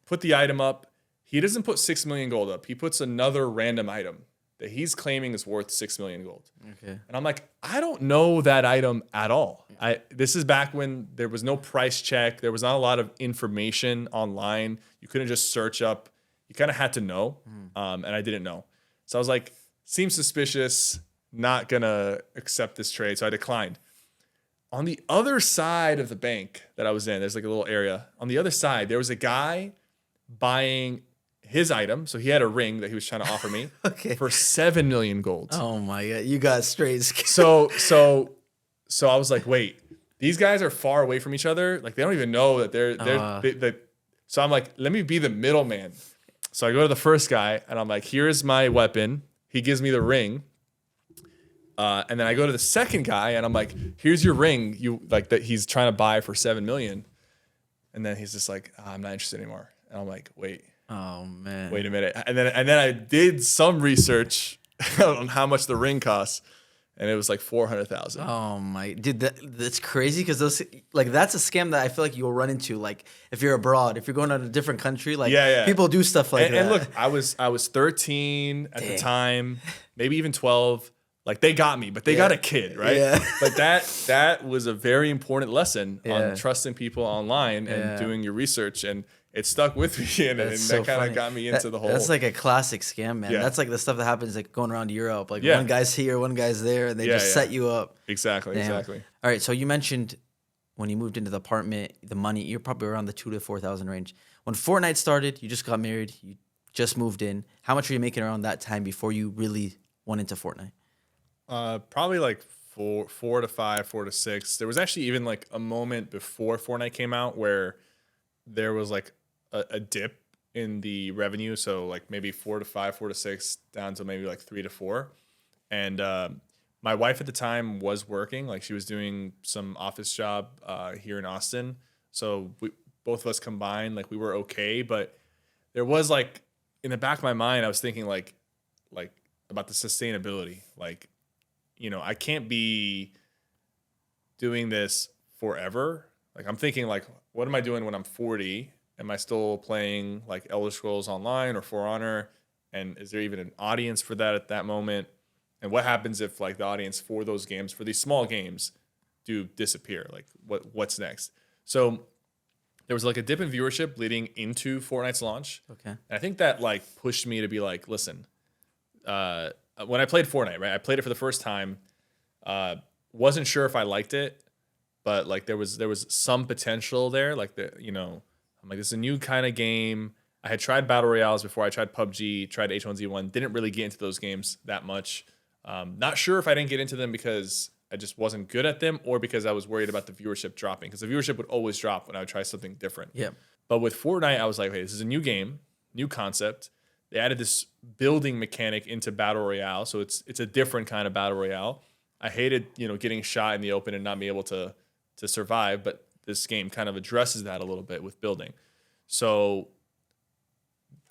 [SPEAKER 1] put the item up. He doesn't put 6 million gold up. He puts another random item that he's claiming is worth 6 million gold.
[SPEAKER 5] Okay.
[SPEAKER 1] And I'm like, I don't know that item at all. This is back when there was no price check. There was not a lot of information online. You couldn't just search up. You kind of had to know. And I didn't know. So I was like, seems suspicious. Not going to accept this trade. So I declined. On the other side of the bank that I was in, there's like a little area. On the other side, there was a guy buying his item. So he had a ring that he was trying to offer me
[SPEAKER 5] Okay.
[SPEAKER 1] for 7 million gold.
[SPEAKER 5] Oh my god, you got straight.
[SPEAKER 1] So I was like, wait, these guys are far away from each other. Like they don't even know that so I'm like, let me be the middleman. So I go to the first guy and I'm like, here's my weapon. He gives me the ring. And then I go to the second guy and I'm like, here's your ring. You like that he's trying to buy for 7 million. And then he's just like, I'm not interested anymore. And I'm like, wait.
[SPEAKER 5] Oh man.
[SPEAKER 1] Wait a minute. And then I did some research on how much the ring costs, and it was like 400,000.
[SPEAKER 5] Oh my, dude, that's crazy because those like that's a scam that I feel like you'll run into. Like if you're abroad, if you're going to a different country, like people do stuff like that.
[SPEAKER 1] And look, I was 13 at the time, maybe even 12. Like they got me, but they got a kid, right?
[SPEAKER 5] Yeah.
[SPEAKER 1] But that was a very important lesson on trusting people online and doing your research, and it stuck with me, and that kind of got me into the whole.
[SPEAKER 5] That's like a classic scam, man.
[SPEAKER 1] Yeah.
[SPEAKER 5] That's like the stuff that happens like going around Europe. Like one guy's here, one guy's there, and they just set you up.
[SPEAKER 1] Exactly.
[SPEAKER 5] All right, so you mentioned when you moved into the apartment, the money, you're probably around the 2,000 to 4,000 range. When Fortnite started, you just got married, you just moved in. How much were you making around that time before you really went into Fortnite?
[SPEAKER 1] Probably like four to five, 4 to 6. There was actually even like a moment before Fortnite came out where there was like a dip in the revenue. So like maybe 4 to 5, 4 to 6 down to maybe like 3 to 4. And my wife at the time was working, like she was doing some office job here in Austin. So both of us combined, like we were okay. But there was like in the back of my mind, I was thinking like about the sustainability. Like, you know, I can't be doing this forever. Like I'm thinking like, what am I doing when I'm 40? Am I still playing like Elder Scrolls Online or For Honor? And is there even an audience for that at that moment? And what happens if like the audience for those games, for these small games, do disappear? Like what's next? So there was like a dip in viewership leading into Fortnite's launch.
[SPEAKER 5] Okay.
[SPEAKER 1] And I think that like pushed me to be like, listen, when I played Fortnite, right? I played it for the first time. Wasn't sure if I liked it, but like there was some potential there. Like I'm like, this is a new kind of game. I had tried battle royales before. I tried PUBG, tried H1Z1. Didn't really get into those games that much. Not sure if I didn't get into them because I just wasn't good at them, or because I was worried about the viewership dropping. Because the viewership would always drop when I would try something different. Yeah. But with Fortnite, I was like, hey, this is a new game, new concept. They added this building mechanic into battle royale, so it's a different kind of battle royale. I hated getting shot in the open and not being able to survive, but this game kind of addresses that a little bit with building. So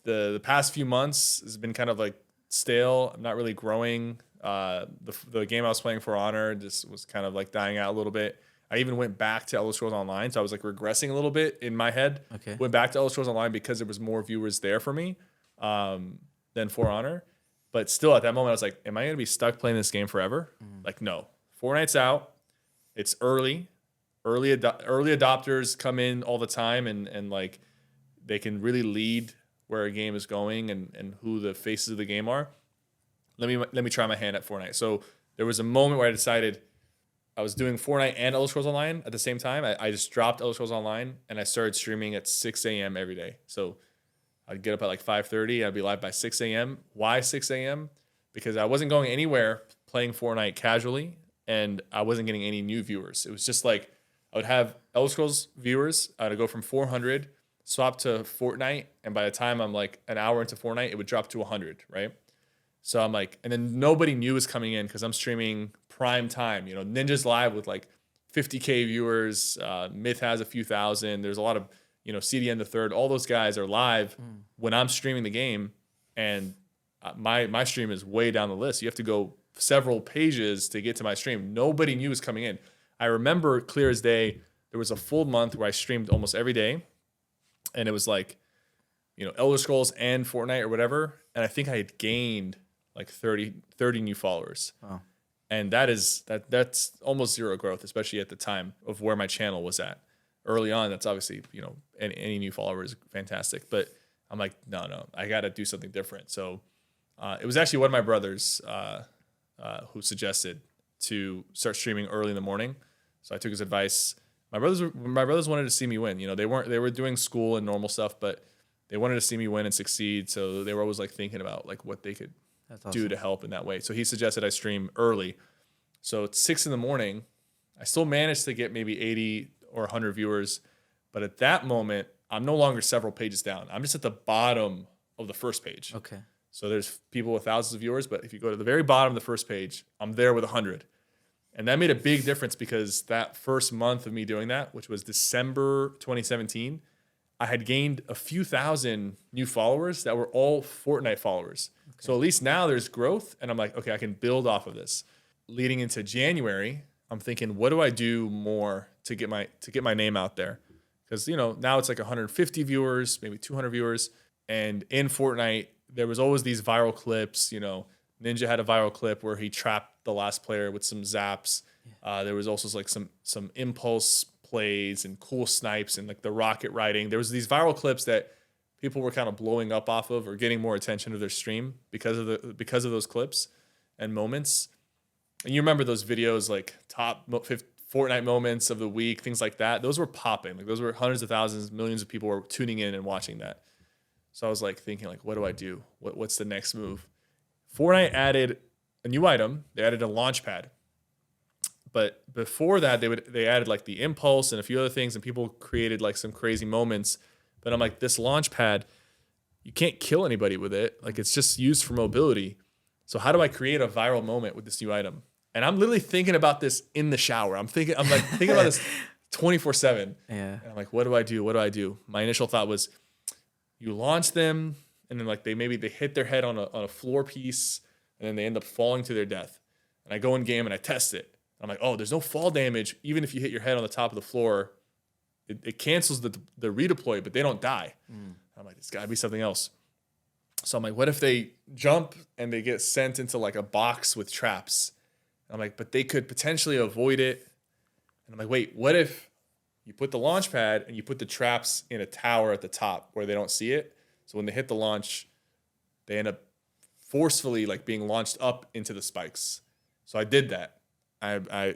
[SPEAKER 1] the past few months has been kind of like stale. I'm not really growing. The game I was playing For Honor just was kind of like dying out a little bit. I even went back to Elder Scrolls Online, so I was like regressing a little bit in my head. Okay. Went back to Elder Scrolls Online because there was more viewers there for me than For Honor. But still at that moment, I was like, am I going to be stuck playing this game forever? Like, no. Fortnite's out. It's early. Early adopters come in all the time and like they can really lead where a game is going and who the faces of the game are. Let me try my hand at Fortnite. So there was a moment where I decided I was doing Fortnite and Elder Scrolls Online at the same time. I just dropped Elder Scrolls Online and I started streaming at 6 a.m. every day. So I'd get up at like 5:30. I'd be live by 6 a.m. Why 6 a.m.? Because I wasn't going anywhere playing Fortnite casually and I wasn't getting any new viewers. It was just like I would have Elder Scrolls viewers. I'd go from 400, swap to Fortnite, and by the time I'm like an hour into Fortnite, it would drop to 100, right? So I'm like, and then nobody new is coming in because I'm streaming prime time. Ninja's live with like 50K viewers. Myth has a few thousand. There's a lot of, CDN the third. All those guys are live when I'm streaming the game, and my stream is way down the list. You have to go several pages to get to my stream. Nobody new is coming in. I remember clear as day, there was a full month where I streamed almost every day, and it was like, Elder Scrolls and Fortnite or whatever, and I think I had gained like 30 new followers. Wow. And that's almost zero growth, especially at the time of where my channel was at. Early on, that's obviously, any new follower is fantastic. But I'm like, no, I got to do something different. So it was actually one of my brothers who suggested to start streaming early in the morning. So I took his advice. My brothers wanted to see me win. They were doing school and normal stuff, but they wanted to see me win and succeed. So they were always like thinking about like what they could
[SPEAKER 5] That's
[SPEAKER 1] do to help in that way. So he suggested I stream early. So it's 6 a.m. I still managed to get maybe 80 or 100 viewers. But at that moment, I'm no longer several pages down. I'm just at the bottom of the first page.
[SPEAKER 5] Okay.
[SPEAKER 1] So there's people with thousands of viewers, but if you go to the very bottom of the first page, I'm there with 100. And that made a big difference because that first month of me doing that, which was December 2017, I had gained a few thousand new followers that were all Fortnite followers. Okay. So at least now there's growth, and I'm like, okay, I can build off of this. Leading into January, I'm thinking, what do I do more to get my name out there? Because now it's like 150 viewers, maybe 200 viewers, and in Fortnite there was always these viral clips. Ninja had a viral clip where he trapped the last player with some zaps. There was also like some impulse plays and cool snipes and like the rocket riding. There was these viral clips that people were kind of blowing up off of or getting more attention to their stream because of those clips and moments. And you remember those videos like top Fortnite moments of the week, things like that. Those were popping. Like those were hundreds of thousands, millions of people were tuning in and watching that. So I was like thinking like, what do I do? What's the next move? Fortnite added a new item. They added a launch pad. But before that, they added like the impulse and a few other things, and people created like some crazy moments. But I'm like, this launch pad, you can't kill anybody with it. Like it's just used for mobility. So how do I create a viral moment with this new item? And I'm literally thinking about this in the shower. I'm thinking about this 24/7.
[SPEAKER 5] Yeah.
[SPEAKER 1] And I'm like, what do I do? What do I do? My initial thought was, you launch them, and then like they hit their head on a floor piece, and then they end up falling to their death. And I go in game and I test it. I'm like, oh, there's no fall damage. Even if you hit your head on the top of the floor, it cancels the redeploy, but they don't die. I'm like, there's got to be something else. So I'm like, what if they jump and they get sent into like a box with traps? I'm like, but they could potentially avoid it. And I'm like, wait, what if you put the launch pad and you put the traps in a tower at the top where they don't see it? So when they hit the launch, they end up forcefully like being launched up into the spikes. So I did that. I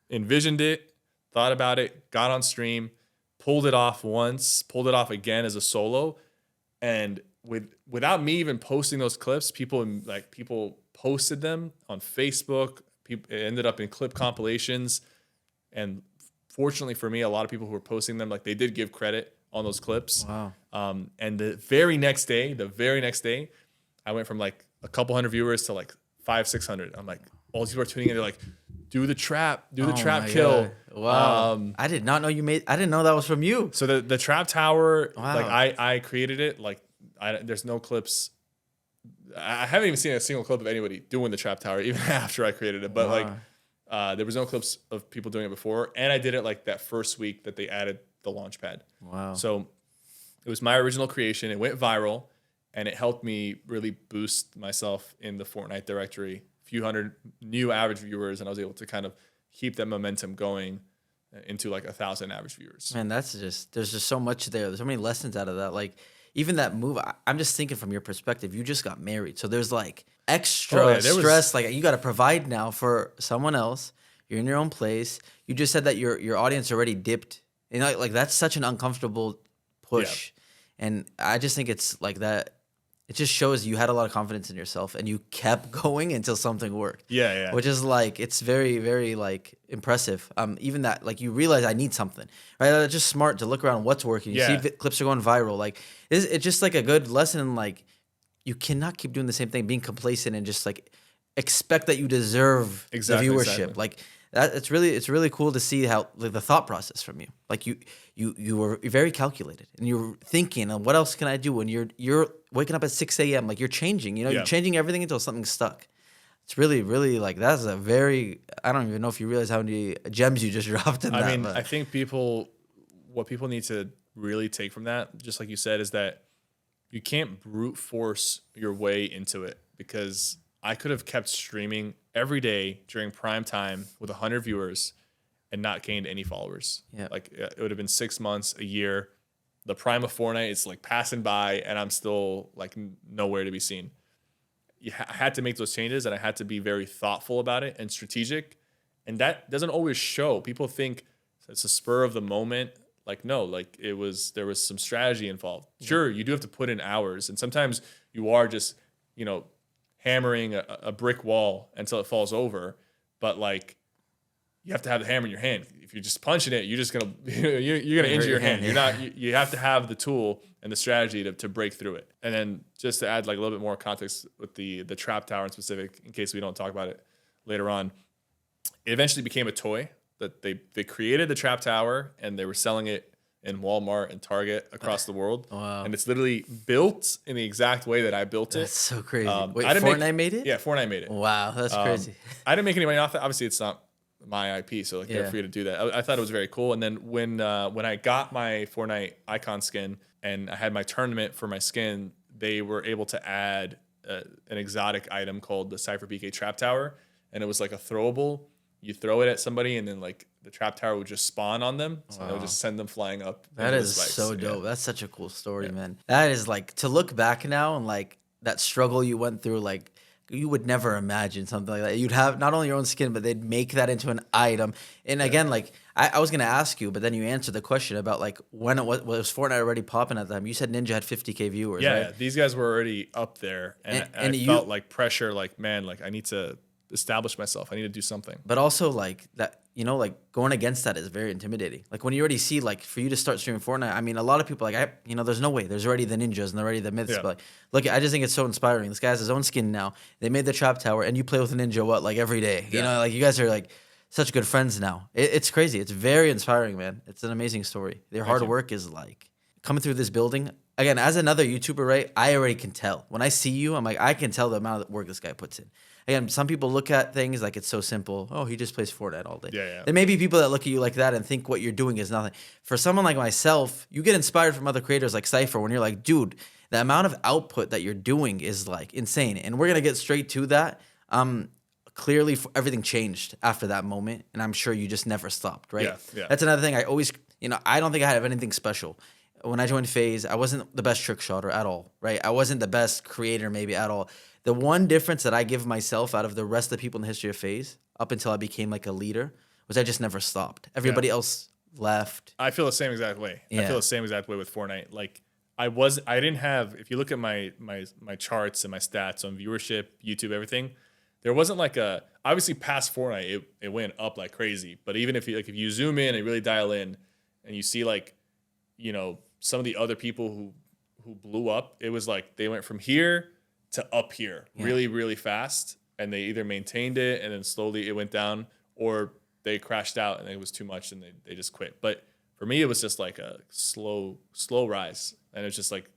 [SPEAKER 1] envisioned it, thought about it, got on stream, pulled it off once, pulled it off again as a solo. And without me even posting those clips, people posted them on Facebook. It ended up in clip compilations, and fortunately for me, a lot of people who were posting them, like they did give credit on those clips.
[SPEAKER 5] Wow.
[SPEAKER 1] And the very next day, I went from like a couple hundred viewers to like 500-600. I'm like, all these people are tuning in. They're like, do the trap kill.
[SPEAKER 5] God. Wow. I did not know I didn't know that was from you.
[SPEAKER 1] So the trap tower,
[SPEAKER 5] Wow.
[SPEAKER 1] like I created it. Like there's no clips. I haven't even seen a single clip of anybody doing the trap tower even after I created it. But like there was no clips of people doing it before. And I did it like that first week that they added the launch pad.
[SPEAKER 5] Wow.
[SPEAKER 1] So it was my original creation. It went viral, and it helped me really boost myself in the Fortnite directory. A few hundred new average viewers, and I was able to kind of keep that momentum going into like 1,000 average viewers.
[SPEAKER 5] Man, there's just so much there. There's so many lessons out of that. Like even that move, I'm just thinking from your perspective, you just got married. So there's like extra stress. Like you got to provide now for someone else. You're in your own place. You just said that your audience already dipped. Like that's such an uncomfortable push. Yeah. And I just think it's like that. It just shows you had a lot of confidence in yourself and you kept going until something worked.
[SPEAKER 1] Yeah.
[SPEAKER 5] Which is like, it's very, very like impressive. Even that, like you realize I need something, right? It's just smart to look around what's working. You see clips are going viral. Like it's just like a good lesson in like, you cannot keep doing the same thing, being complacent and just like expect that you deserve the viewership. Exactly. Like that, it's really cool to see how like, the thought process from you. Like you were very calculated and you're thinking, what else can I do? And you're waking up at 6 a.m. Like you're changing, you're changing everything until something's stuck. It's really, really like that's a very, I don't even know if you realize how many gems you just dropped in that.
[SPEAKER 1] I mean, I think what people need to really take from that, just like you said, is that you can't brute force your way into it, because I could have kept streaming every day during prime time with 100 viewers and not gained any followers.
[SPEAKER 5] Yeah.
[SPEAKER 1] Like it would have been 6 months, a year. The prime of Fortnite is like passing by and I'm still like nowhere to be seen. I had to make those changes, and I had to be very thoughtful about it and strategic. And that doesn't always show. People think it's a spur of the moment. Like, no, like there was some strategy involved. Sure, you do have to put in hours, and sometimes you are just, hammering a brick wall until it falls over. But like, you have to have the hammer in your hand. If you're just punching it, you're just gonna you're gonna injure your hand. You're not. You have to have the tool and the strategy to break through it. And then just to add like a little bit more context with the trap tower in specific, in case we don't talk about it later on, it eventually became a toy that they created the trap tower and they were selling it in Walmart and Target across the world.
[SPEAKER 5] Wow.
[SPEAKER 1] And it's literally built in the exact way that I built it.
[SPEAKER 5] That's so crazy. Wait,
[SPEAKER 1] I didn't
[SPEAKER 5] Fortnite made it?
[SPEAKER 1] Yeah, Fortnite made it.
[SPEAKER 5] Wow, that's crazy.
[SPEAKER 1] I didn't make any money off it. Obviously, it's not my IP, so like they're free to do that. I thought it was very cool. And then when I got my Fortnite icon skin and I had my tournament for my skin, they were able to add an exotic item called the SypherPK Trap Tower, and it was like a throwable. You throw it at somebody, and then like the trap tower would just spawn on them, so it would just send them flying up.
[SPEAKER 5] That is so dope. That's such a cool story, man. That is like, to look back now and like that struggle you went through, like you would never imagine something like that. You'd have not only your own skin, but they'd make that into an item. And again, like I was gonna ask you, but then you answered the question about like when it was Fortnite already popping at the time. You said Ninja had 50K viewers.
[SPEAKER 1] Yeah,
[SPEAKER 5] right?
[SPEAKER 1] yeah, these guys were already up there, and I felt like pressure. Like, man, like I need to establish myself. I need to do something.
[SPEAKER 5] But also like that, like going against that is very intimidating. Like when you already see, like for you to start streaming Fortnite, I mean, a lot of people like, there's no way. There's already the ninjas and already the myths.
[SPEAKER 1] Yeah.
[SPEAKER 5] But like, look, I just think it's so inspiring. This guy has his own skin now. They made the trap tower, and you play with a ninja like every day. You know, like you guys are like such good friends now. It's crazy. It's very inspiring, man. It's an amazing story. Their hard work is like coming through this building. Again, as another YouTuber, right? I already can tell. When I see you, I'm like, I can tell the amount of work this guy puts in. Again, some people look at things like it's so simple. Oh, he just plays Fortnite all day.
[SPEAKER 1] Yeah.
[SPEAKER 5] There may be people that look at you like that and think what you're doing is nothing. For someone like myself, you get inspired from other creators like Sypher when you're like, dude, the amount of output that you're doing is like insane. And we're going to get straight to that. Clearly, everything changed after that moment. And I'm sure you just never stopped, right?
[SPEAKER 1] Yeah.
[SPEAKER 5] That's another thing. I always, I don't think I have anything special. When I joined FaZe, I wasn't the best trick shotter at all, right? I wasn't the best creator maybe at all. The one difference that I give myself out of the rest of the people in the history of FaZe, up until I became like a leader, was I just never stopped. Everybody else left.
[SPEAKER 1] I feel the same exact way.
[SPEAKER 5] Yeah.
[SPEAKER 1] I feel the same exact way with Fortnite. Like I didn't have, if you look at my charts and my stats on viewership, YouTube, everything, there wasn't like obviously past Fortnite, it went up like crazy. But even if you zoom in and really dial in and you see like, some of the other people who blew up, it was like they went from here to up here really, really fast. And they either maintained it and then slowly it went down, or they crashed out and it was too much and they just quit. But for me, it was just like a slow rise. And it's just like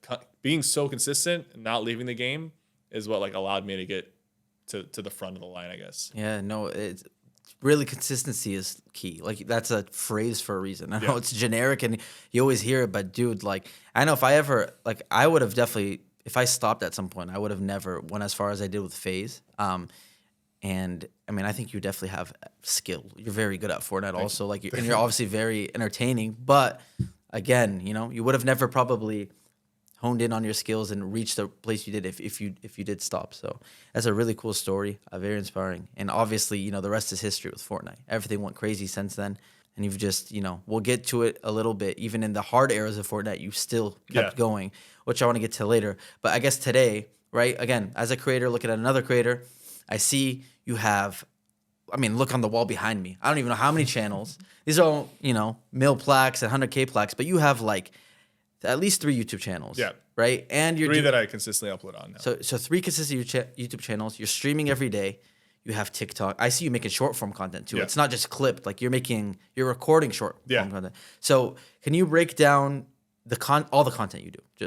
[SPEAKER 1] being so consistent and not leaving the game is what like allowed me to get to the front of the line, I guess.
[SPEAKER 5] Yeah, no, it's really, consistency is key. Like that's a phrase for a reason. I know it's generic and you always hear it, but dude, like I know if I ever, like I would have definitely, if I stopped at some point, I would have never went as far as I did with FaZe. And I mean, I think you definitely have skill. You're very good at Fortnite also. Like, and you're obviously very entertaining. But again, you would have never probably honed in on your skills and reached the place you did if you did stop. So that's a really cool story, very inspiring. And obviously, the rest is history with Fortnite. Everything went crazy since then. And you've just, we'll get to it a little bit. Even in the hard eras of Fortnite, you still kept going, which I want to get to later. But I guess today, right, again, as a creator, looking at another creator, I see you have, look on the wall behind me. I don't even know how many channels. These are all, mil plaques and 100K plaques, but you have like at least 3 YouTube channels. Yeah. Right? And you're
[SPEAKER 1] 3 that I consistently upload on now.
[SPEAKER 5] So 3 consistent YouTube channels. You're streaming every day. You have TikTok. I see you making short form content too. Yeah. It's not just clipped. Like you're recording short form content. So can you break down all the content you do?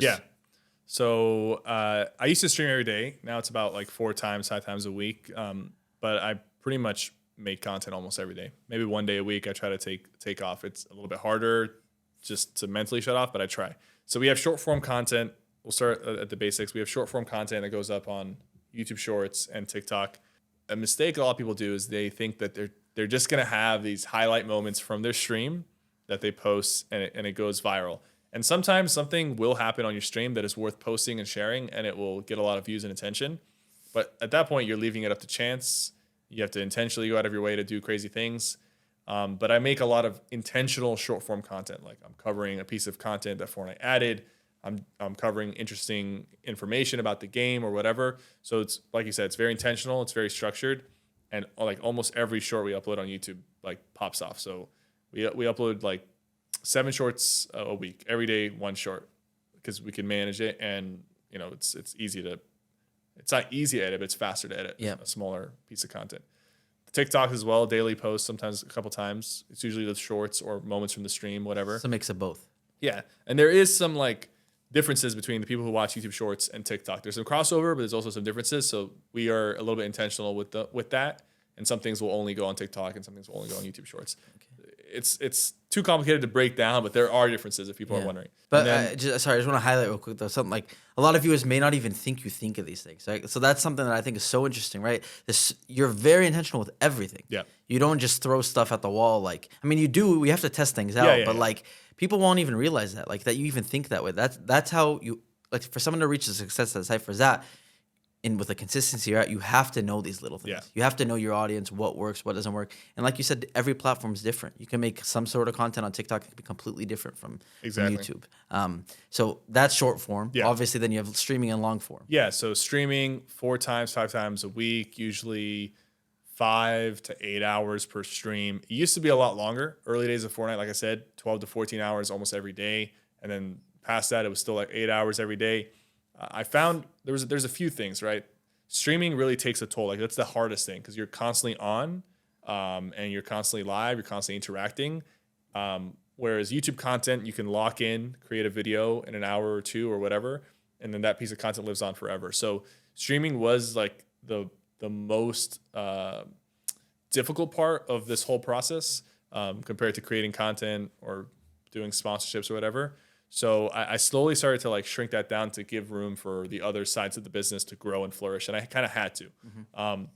[SPEAKER 1] So I used to stream every day. Now it's about like 5 times a week. But I pretty much make content almost every day. Maybe 1 day a week. I try to take off. It's a little bit harder just to mentally shut off, but I try. So we have short form content. We'll start at the basics. We have short form content that goes up on YouTube Shorts and TikTok. A mistake a lot of people do is they think that they're just gonna have these highlight moments from their stream that they post and it goes viral. And sometimes something will happen on your stream that is worth posting and sharing, and it will get a lot of views and attention. But at that point, you're leaving it up to chance. You have to intentionally go out of your way to do crazy things. But I make a lot of intentional short form content. Like I'm covering a piece of content that Fortnite added. I'm covering interesting information about the game or whatever. So it's like you said, it's very intentional. It's very structured, and like almost every short we upload on YouTube like pops off. So we upload like 7 shorts a week, every day 1 short, because we can manage it, and it's easy to. It's not easy to edit, but it's faster to edit a smaller piece of content. TikTok as well, daily posts, sometimes a couple times. It's usually the shorts or moments from the stream, whatever.
[SPEAKER 5] It's a mix of both.
[SPEAKER 1] Yeah, and there is some like differences between the people who watch YouTube Shorts and TikTok. There's some crossover, but there's also some differences. So we are a little bit intentional with that, and some things will only go on TikTok, and some things will only go on YouTube Shorts. Okay. It's too complicated to break down, but there are differences if people are wondering.
[SPEAKER 5] But I just want to highlight real quick though, something like a lot of viewers may not even think you think of these things, right? So that's something that I think is so interesting, right? You're very intentional with everything.
[SPEAKER 1] Yeah.
[SPEAKER 5] You don't just throw stuff at the wall. Like, I mean, you do. We have to test things out, but like people won't even realize that, like that you even think that way. That's how you like for someone to reach the success that Sypher's at. And with the consistency you're at, you have to know these little things.
[SPEAKER 1] Yeah.
[SPEAKER 5] You have to know your audience, what works, what doesn't work. And like you said, every platform is different. You can make some sort of content on TikTok that can be completely different from YouTube. So that's short form.
[SPEAKER 1] Yeah.
[SPEAKER 5] Obviously, then you have streaming and long form.
[SPEAKER 1] Yeah, so streaming 5 times a week, usually 5 to 8 hours per stream. It used to be a lot longer. Early days of Fortnite, like I said, 12 to 14 hours almost every day. And then past that, it was still like 8 hours every day. I found there's a few things, right? Streaming really takes a toll. Like that's the hardest thing because you're constantly on, and you're constantly live. You're constantly interacting. Whereas YouTube content, you can lock in, create a video in an hour or 2 or whatever, and then that piece of content lives on forever. So streaming was like the most difficult part of this whole process compared to creating content or doing sponsorships or whatever. So I slowly started to like shrink that down to give room for the other sides of the business to grow and flourish. And I kind of had to.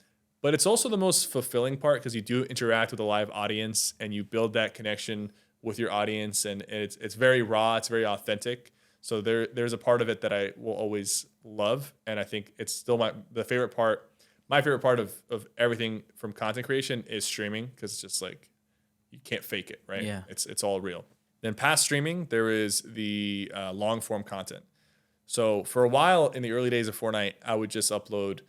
[SPEAKER 1] But it's also the most fulfilling part because you do interact with a live audience and you build that connection with your audience. And it's very raw. It's very authentic. So there's a part of it that I will always love. And I think it's still my favorite part of everything from content creation is streaming because it's just like you can't fake it, right?
[SPEAKER 5] Yeah.
[SPEAKER 1] It's all real. Then past streaming, there is the long form content. So for a while in the early days of Fortnite, I would just upload,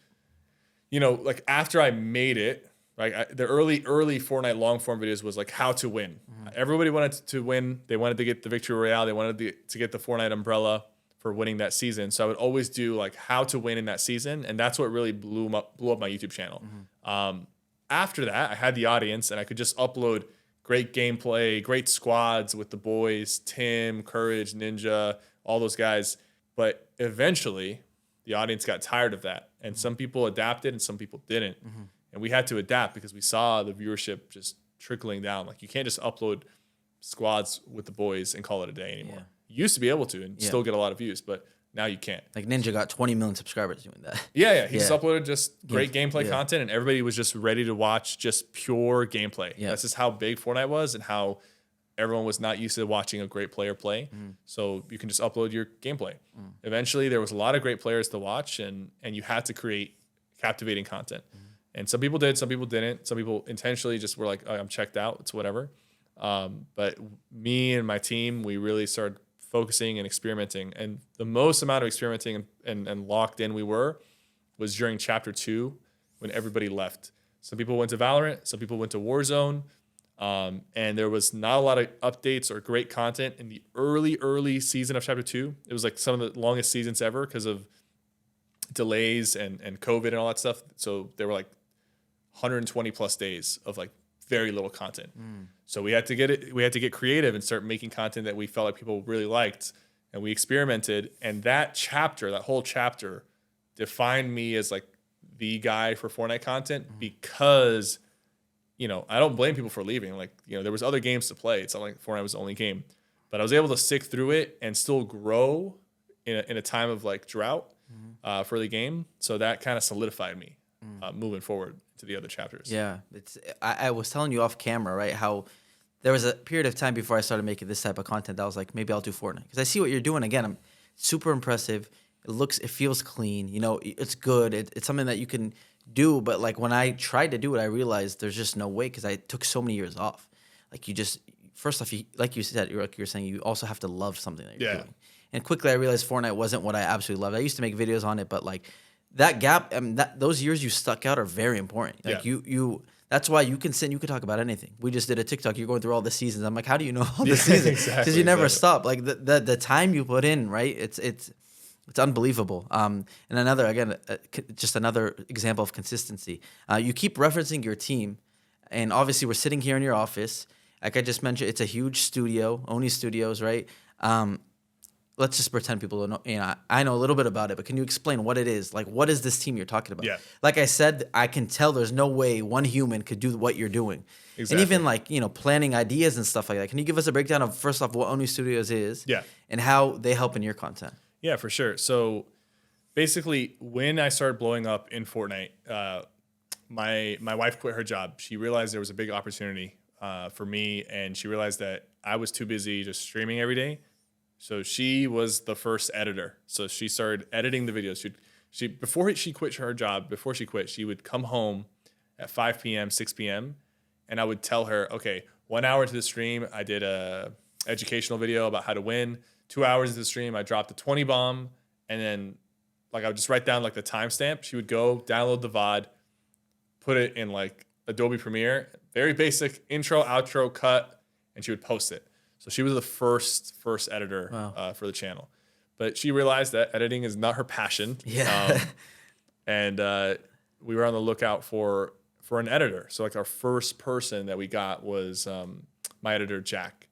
[SPEAKER 1] like after I made it, like the early Fortnite long form videos was like how to win. Everybody wanted to win. They wanted to get the victory royale. They wanted to get the Fortnite umbrella for winning that season. So I would always do like how to win in that season. And that's what really blew up my YouTube channel. After that, I had the audience and I could just upload great gameplay, great squads with the boys, Tim, Courage, Ninja, all those guys. But eventually, the audience got tired of that. And some people adapted and some people didn't. And we had to adapt because we saw the viewership just trickling down. Like you can't just upload squads with the boys and call it a day anymore.
[SPEAKER 5] Yeah.
[SPEAKER 1] You used to be able to and still get a lot of views, but now you can't.
[SPEAKER 5] Like Ninja got 20 million subscribers doing that.
[SPEAKER 1] Yeah. He just uploaded just great gameplay
[SPEAKER 5] Yeah.
[SPEAKER 1] content and everybody was just ready to watch just pure gameplay.
[SPEAKER 5] Yeah.
[SPEAKER 1] That's just how big Fortnite was and how everyone was not used to watching a great player play. So you can just upload your gameplay. Eventually there was a lot of great players to watch and you had to create captivating content. And some people did, some people didn't. Some people intentionally just were like, oh, I'm checked out. It's whatever. But me and my team, we really started focusing and experimenting. And the most amount of experimenting and locked in we was during Chapter 2 when everybody left. Some people went to Valorant. Some people went to Warzone. And there was not a lot of updates or great content in the early season of Chapter 2. It was like some of the longest seasons ever because of delays and COVID and all that stuff. So there were like 120 plus days of like very little content. So we had to get creative and start making content that we felt like people really liked. And we experimented. And that whole chapter defined me as like the guy for Fortnite content because, I don't blame people for leaving. Like, there was other games to play. It's not like Fortnite was the only game, but I was able to stick through it and still grow in a time of like drought for the game. So that kind of solidified me moving forward to the other chapters.
[SPEAKER 5] Yeah, I was telling you off camera, right, how there was a period of time before I started making this type of content that I was like, maybe I'll do Fortnite because I see what you're doing. Again, I'm super impressive. It feels clean. It's good. It's something that you can do. But like when I tried to do it, I realized there's just no way because I took so many years off. like you just first off, you like you said, you're saying you also have to love something that you're
[SPEAKER 1] Yeah.
[SPEAKER 5] doing. And quickly I realized Fortnite wasn't what I absolutely loved. I used to make videos on it, but like that gap, those years you stuck out are very important. Like
[SPEAKER 1] Yeah.
[SPEAKER 5] you that's why you can sit, you can talk about anything. We just did a TikTok. You're going through all the seasons. I'm like, how do you know all the seasons? Because
[SPEAKER 1] exactly,
[SPEAKER 5] you never
[SPEAKER 1] exactly.
[SPEAKER 5] stop. Like the time you put in, right? It's unbelievable. And another again, just another example of consistency. You keep referencing your team, and obviously we're sitting here in your office. Like I just mentioned, it's a huge studio, Oni Studios, right? Let's just pretend people don't know. You know, I know a little bit about it, but can you explain what it is? Like, what is this team you're talking about?
[SPEAKER 1] Yeah.
[SPEAKER 5] Like I said, I can tell there's no way one human could do what you're doing.
[SPEAKER 1] Exactly.
[SPEAKER 5] And even like, planning ideas and stuff like that. Can you give us a breakdown of, first off, what Oni Studios is?
[SPEAKER 1] Yeah.
[SPEAKER 5] And how they help in your content?
[SPEAKER 1] Yeah, for sure. So basically, when I started blowing up in Fortnite, my wife quit her job. She realized there was a big opportunity for me, and she realized that I was too busy just streaming every day. So she was the first editor. So she started editing the videos. Before she quit her job, she would come home at 5 p.m., 6 p.m., and I would tell her, okay, 1 hour into the stream, I did a educational video about how to win. 2 hours into the stream, I dropped a 20 bomb, and then like I would just write down like the timestamp. She would go download the VOD, put it in like Adobe Premiere, very basic intro, outro, cut, and she would post it. So she was the first editor for the channel. But she realized that editing is not her passion.
[SPEAKER 5] Yeah.
[SPEAKER 1] And we were on the lookout for an editor. So like our first person that we got was my editor, Jack.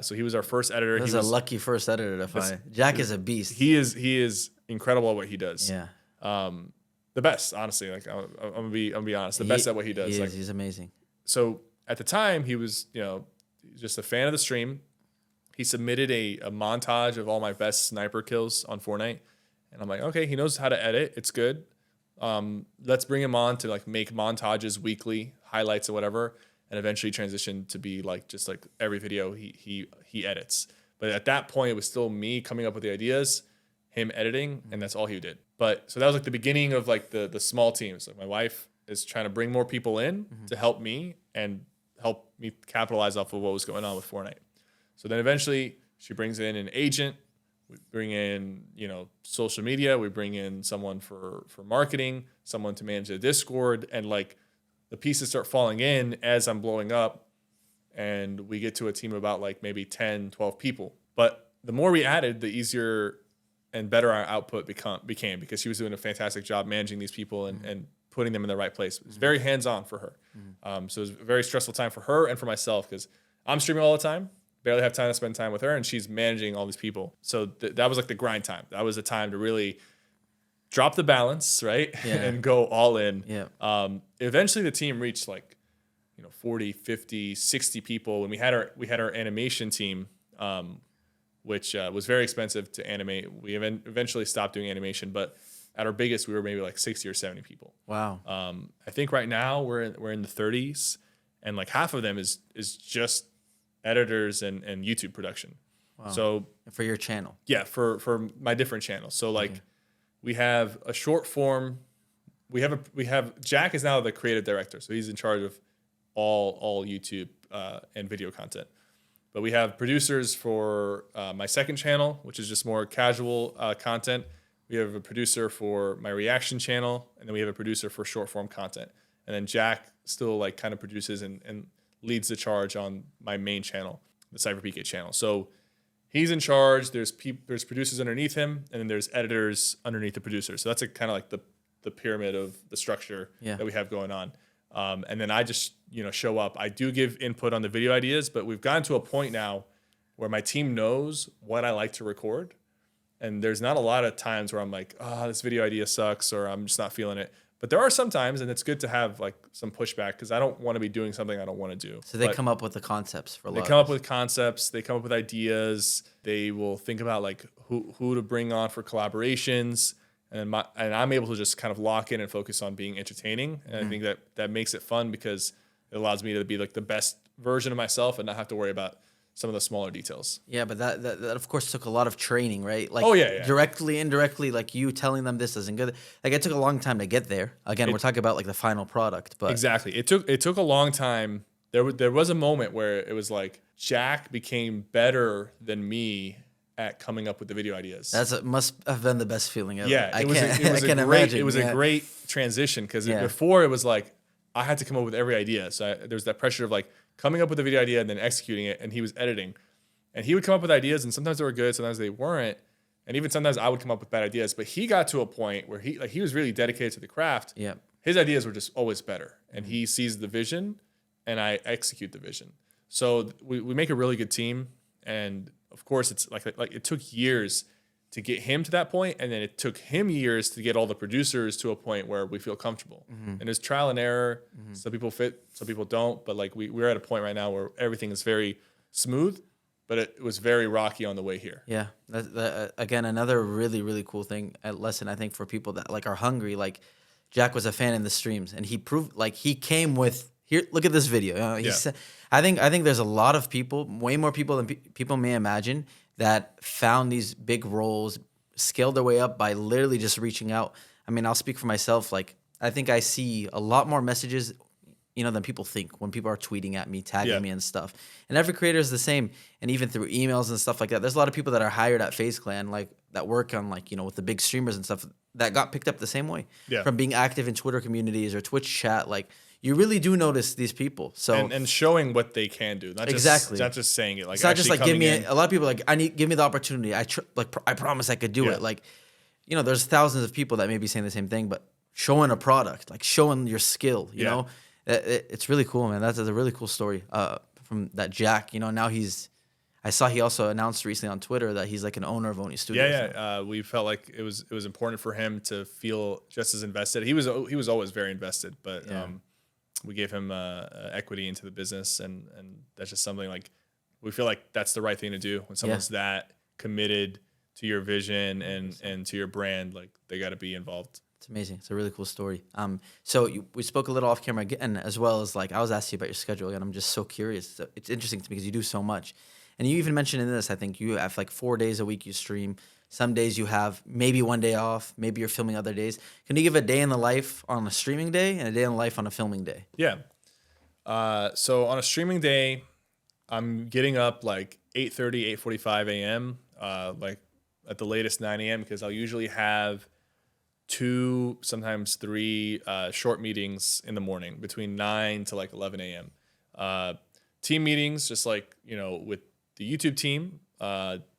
[SPEAKER 1] So he was our first editor.
[SPEAKER 5] That was a lucky first editor to find. Jack is a beast.
[SPEAKER 1] He is incredible at what he does.
[SPEAKER 5] Yeah.
[SPEAKER 1] The best, honestly. Like I'm gonna be honest. The best at what he does.
[SPEAKER 5] He's amazing.
[SPEAKER 1] So at the time, he was just a fan of the stream. He submitted a montage of all my best sniper kills on Fortnite, and I'm like, okay, he knows how to edit. It's good. Let's bring him on to like make montages weekly, highlights or whatever, and eventually transition to be like just like every video he edits. But at that point, it was still me coming up with the ideas, him editing, and that's all he did. But so that was like the beginning of like the small teams. Like my wife is trying to bring more people in to help me and help me capitalize off of what was going on with Fortnite. So then eventually she brings in an agent. We bring in, social media. We bring in someone for marketing, someone to manage the Discord, and like the pieces start falling in as I'm blowing up, and we get to a team of about like maybe 10, 12 people. But the more we added, the easier and better our output became because she was doing a fantastic job managing these people and putting them in the right place. It was very hands-on for her. So it was a very stressful time for her and for myself because I'm streaming all the time, barely have time to spend time with her, and she's managing all these people. So that was like the grind time. That was the time to really drop the balance, right?
[SPEAKER 5] Yeah.
[SPEAKER 1] And go all in.
[SPEAKER 5] Yeah.
[SPEAKER 1] Eventually the team reached like, 40, 50, 60 people. And we had our animation team, which was very expensive to animate. We eventually stopped doing animation, but at our biggest, we were maybe like 60 or 70 people.
[SPEAKER 5] Wow.
[SPEAKER 1] I think right now we're in the 30s, and like half of them is just editors and YouTube production.
[SPEAKER 5] Wow.
[SPEAKER 1] So
[SPEAKER 5] For your channel.
[SPEAKER 1] yeah, for my different channels. So like we have a short form. We have Jack is now the creative director, so he's in charge of all YouTube and video content. But we have producers for my second channel, which is just more casual content. We have a producer for my reaction channel, and then we have a producer for short form content. And then Jack still like kind of produces and leads the charge on my main channel, the SypherPK channel. So he's in charge. There's producers underneath him, and then there's editors underneath the producers. So that's kind of like the pyramid of the structure that we have going on. And then I just show up. I do give input on the video ideas, but we've gotten to a point now where my team knows what I like to record. And there's not a lot of times where I'm like, oh, this video idea sucks, or I'm just not feeling it. But there are some times, and it's good to have like some pushback because I don't want to be doing something I don't want to do.
[SPEAKER 5] So they come up with the concepts for a lot.
[SPEAKER 1] They come up with concepts. They come up with ideas. They will think about like who to bring on for collaborations. And I'm able to just kind of lock in and focus on being entertaining. And I think that makes it fun because it allows me to be like the best version of myself and not have to worry about some of the smaller details.
[SPEAKER 5] Yeah, but that of course took a lot of training, right? Like,
[SPEAKER 1] yeah.
[SPEAKER 5] Directly, indirectly, like you telling them this isn't good. Like it took a long time to get there. Again, we're talking about like the final product, but
[SPEAKER 1] Exactly. It took a long time there was a moment where it was like Jack became better than me at coming up with the video ideas.
[SPEAKER 5] Must have been the best feeling ever.
[SPEAKER 1] Yeah,
[SPEAKER 5] I
[SPEAKER 1] it was
[SPEAKER 5] can't
[SPEAKER 1] a great
[SPEAKER 5] imagine.
[SPEAKER 1] it was
[SPEAKER 5] Yeah.
[SPEAKER 1] a great transition because
[SPEAKER 5] Yeah.
[SPEAKER 1] before it was like I had to come up with every idea. So there was that pressure of like coming up with a video idea and then executing it, and he was editing. And he would come up with ideas, and sometimes they were good, sometimes they weren't. And even sometimes I would come up with bad ideas. But he got to a point where he was really dedicated to the craft.
[SPEAKER 5] Yeah.
[SPEAKER 1] His ideas were just always better. And he sees the vision, and I execute the vision. So we make a really good team. And of course, it's like it took years to get him to that point, and then it took him years to get all the producers to a point where we feel comfortable. And there's trial and error. Some people fit, some people don't. But like we're at a point right now where everything is very smooth, but it was very rocky on the way here.
[SPEAKER 5] Yeah. Again, another really, really cool thing, a lesson, I think, for people that like are hungry. Like Jack was a fan in the streams, and he proved like he came with here. Look at this video. He said, I think there's a lot of people, way more people than people may imagine, that found these big roles, scaled their way up by literally just reaching out. I mean, I'll speak for myself. Like I think I see a lot more messages, than people think when people are tweeting at me, tagging me and stuff. And every creator is the same. And even through emails and stuff like that, there's a lot of people that are hired at FaZe Clan, like that work on with the big streamers and stuff that got picked up the same way from being active in Twitter communities or Twitch chat. Like you really do notice these people. So
[SPEAKER 1] and showing what they can do, not just saying it. Like
[SPEAKER 5] it's not just like give me
[SPEAKER 1] in.
[SPEAKER 5] a lot of people like give me the opportunity. I promise I could do it. Like there's thousands of people that may be saying the same thing, but showing a product, like showing your skill, you know. It's really cool, man. That's a really cool story from that Jack. Now I saw he also announced recently on Twitter that he's like an owner of Oni Studios.
[SPEAKER 1] Yeah. We felt like it was important for him to feel just as invested. He was always very invested, but we gave him equity into the business, and that's just something like we feel like that's the right thing to do when someone's that committed to your vision and to your brand. Like they got to be involved.
[SPEAKER 5] It's amazing. It's a really cool story. So we spoke a little off camera again, as well as like I was asking you about your schedule, and I'm just so curious. So it's interesting to me because you do so much, and you even mentioned in this, I think you have like 4 days a week you stream. Some days you have maybe one day off. Maybe you're filming other days. Can you give a day in the life on a streaming day and a day in the life on a filming day?
[SPEAKER 1] Yeah. So on a streaming day, I'm getting up like 8:30, 8:45 a.m. Like at the latest 9 a.m. because I'll usually have 2, sometimes 3 short meetings in the morning between 9 to like 11 a.m. Team meetings, just like, with the YouTube team,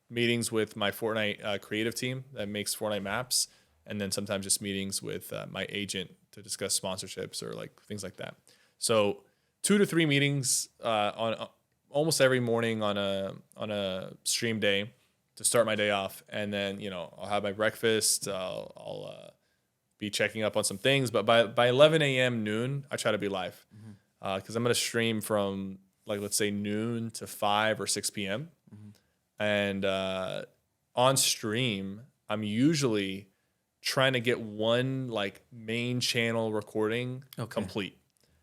[SPEAKER 1] meetings with my Fortnite creative team that makes Fortnite maps, and then sometimes just meetings with my agent to discuss sponsorships or like things like that. So 2 to 3 meetings on almost every morning on a stream day to start my day off, and then I'll have my breakfast. I'll be checking up on some things, but by 11 a.m. noon, I try to be live because I'm gonna stream from like let's say noon to 5 or 6 p.m. And on stream, I'm usually trying to get one like main channel recording complete,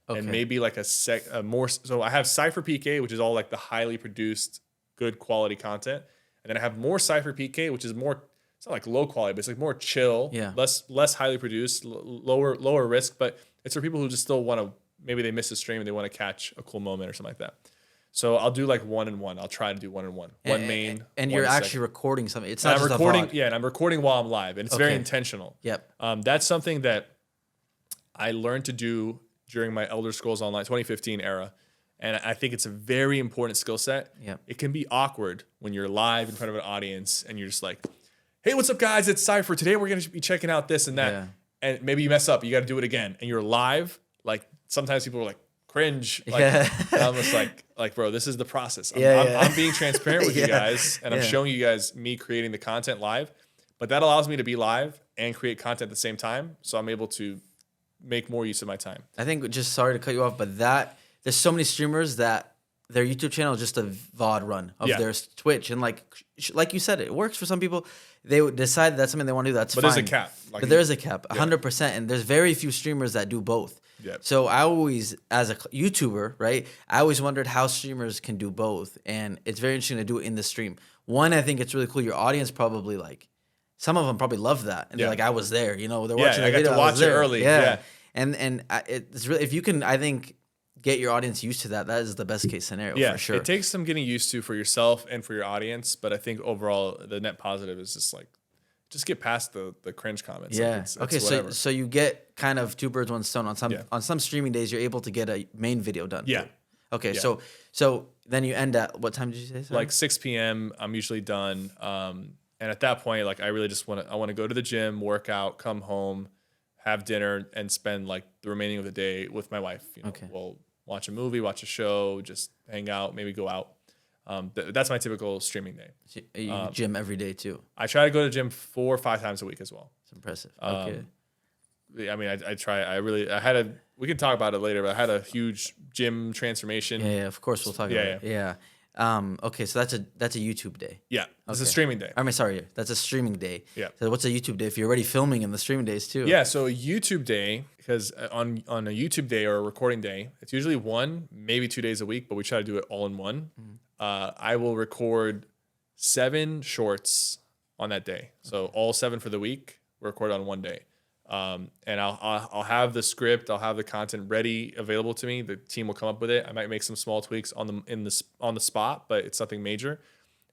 [SPEAKER 1] and maybe like a more. So I have SypherPK, which is all like the highly produced, good quality content, and then I have more SypherPK, which is more. It's not like low quality, but it's like more chill, less highly produced, lower risk. But it's for people who just still want to. Maybe they miss a stream and they want to catch a cool moment or something like that. So I'll do like 1 and 1. I'll try to do 1 and 1. One main.
[SPEAKER 5] And you're actually recording something. It's
[SPEAKER 1] not
[SPEAKER 5] just
[SPEAKER 1] recording.
[SPEAKER 5] a VOD.
[SPEAKER 1] Yeah, and I'm recording while I'm live, and it's very intentional.
[SPEAKER 5] Yep.
[SPEAKER 1] That's something that I learned to do during my Elder Scrolls Online 2015 era, and I think it's a very important skill set.
[SPEAKER 5] Yep.
[SPEAKER 1] It can be awkward when you're live in front of an audience and you're just like, "Hey, what's up, guys? It's Sypher. Today we're gonna be checking out this and that." And maybe you mess up. You got to do it again, and you're live. Like sometimes people are like cringe. Like, and I'm just like, bro, this is the process. I'm being transparent with you guys, and I'm showing you guys me creating the content live. But that allows me to be live and create content at the same time, so I'm able to make more use of my time.
[SPEAKER 5] I think, just sorry to cut you off, but there's so many streamers that their YouTube channel is just a VOD run of their Twitch, and like you said, it works for some people. They would decide that's something they want to do. That's fine.
[SPEAKER 1] But there's a cap.
[SPEAKER 5] But there is a cap, 100%, and there's very few streamers that do both.
[SPEAKER 1] Yep.
[SPEAKER 5] So I always, as a YouTuber, right, I always wondered how streamers can do both, and it's very interesting to do it in the stream. One, I think it's really cool. Your audience probably like, some of them probably love that, and they're like, I was there, they're watching the video.
[SPEAKER 1] I got to watch it early.
[SPEAKER 5] And it's really, if you can, I think, get your audience used to that, that is the best case scenario
[SPEAKER 1] Yeah,
[SPEAKER 5] for sure.
[SPEAKER 1] it takes some getting used to for yourself and for your audience, but I think overall the net positive is just like just get past the cringe comments.
[SPEAKER 5] Yeah.
[SPEAKER 1] Like it's
[SPEAKER 5] Okay. So
[SPEAKER 1] whatever.
[SPEAKER 5] so you get kind of two birds, one stone.
[SPEAKER 1] Yeah.
[SPEAKER 5] On some streaming days, you're able to get a main video done.
[SPEAKER 1] Yeah.
[SPEAKER 5] too. Okay.
[SPEAKER 1] Yeah.
[SPEAKER 5] So then you end at what time did you say? Sorry?
[SPEAKER 1] Like 6 p.m. I'm usually done. And at that point, like I really just want to go to the gym, work out, come home, have dinner, and spend like the remaining of the day with my wife. You know,
[SPEAKER 5] Okay.
[SPEAKER 1] we'll watch a movie, watch a show, just hang out, maybe go out. That's my typical streaming day.
[SPEAKER 5] So you gym every day too.
[SPEAKER 1] I try to go to the gym 4 or 5 times a week as well.
[SPEAKER 5] It's impressive. Okay.
[SPEAKER 1] I mean, I try. I had a. We can talk about it later, but I had a huge gym transformation.
[SPEAKER 5] Yeah. Of course, we'll talk about it. Yeah. Okay. So that's a YouTube day.
[SPEAKER 1] Yeah, it's a
[SPEAKER 5] Okay.
[SPEAKER 1] streaming day.
[SPEAKER 5] I mean, sorry, that's a streaming day.
[SPEAKER 1] Yeah.
[SPEAKER 5] So what's a YouTube day if you're already filming in the streaming days too?
[SPEAKER 1] Yeah, so a YouTube day, because on a YouTube day or a recording day, it's usually 1, maybe 2 days a week, but we try to do it all in one. I will record 7 shorts on that day. So all 7 for the week, record on one day. And I'll have the script, I'll have the content ready, available to me. The team will come up with it. I might make some small tweaks on the spot, but it's nothing major.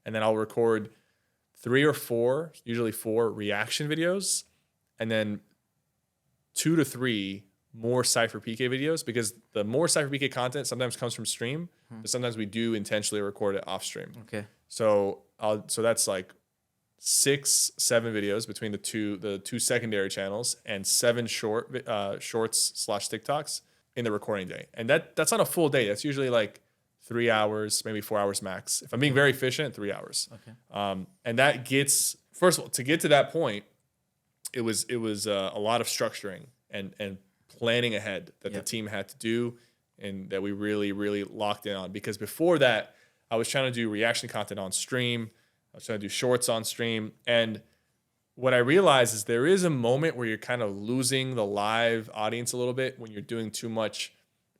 [SPEAKER 1] And then I'll record 3 or 4, usually 4 reaction videos, and then 2 to 3 more SypherPK videos, because the more SypherPK content sometimes comes from stream, but sometimes we do intentionally record it off stream.
[SPEAKER 5] Okay.
[SPEAKER 1] So that's like 6, 7 videos between the two secondary channels, and 7 shorts / TikToks in the recording day. And that's on a full day. That's usually like 3 hours, maybe 4 hours max. If I'm being very efficient, 3 hours.
[SPEAKER 5] Okay.
[SPEAKER 1] And that gets, first of all, to get to that point, it was a lot of structuring and planning ahead that the team had to do, and that we really, really locked in on. Because before that, I was trying to do reaction content on stream. I was trying to do shorts on stream. And what I realized is there is a moment where you're kind of losing the live audience a little bit when you're doing too much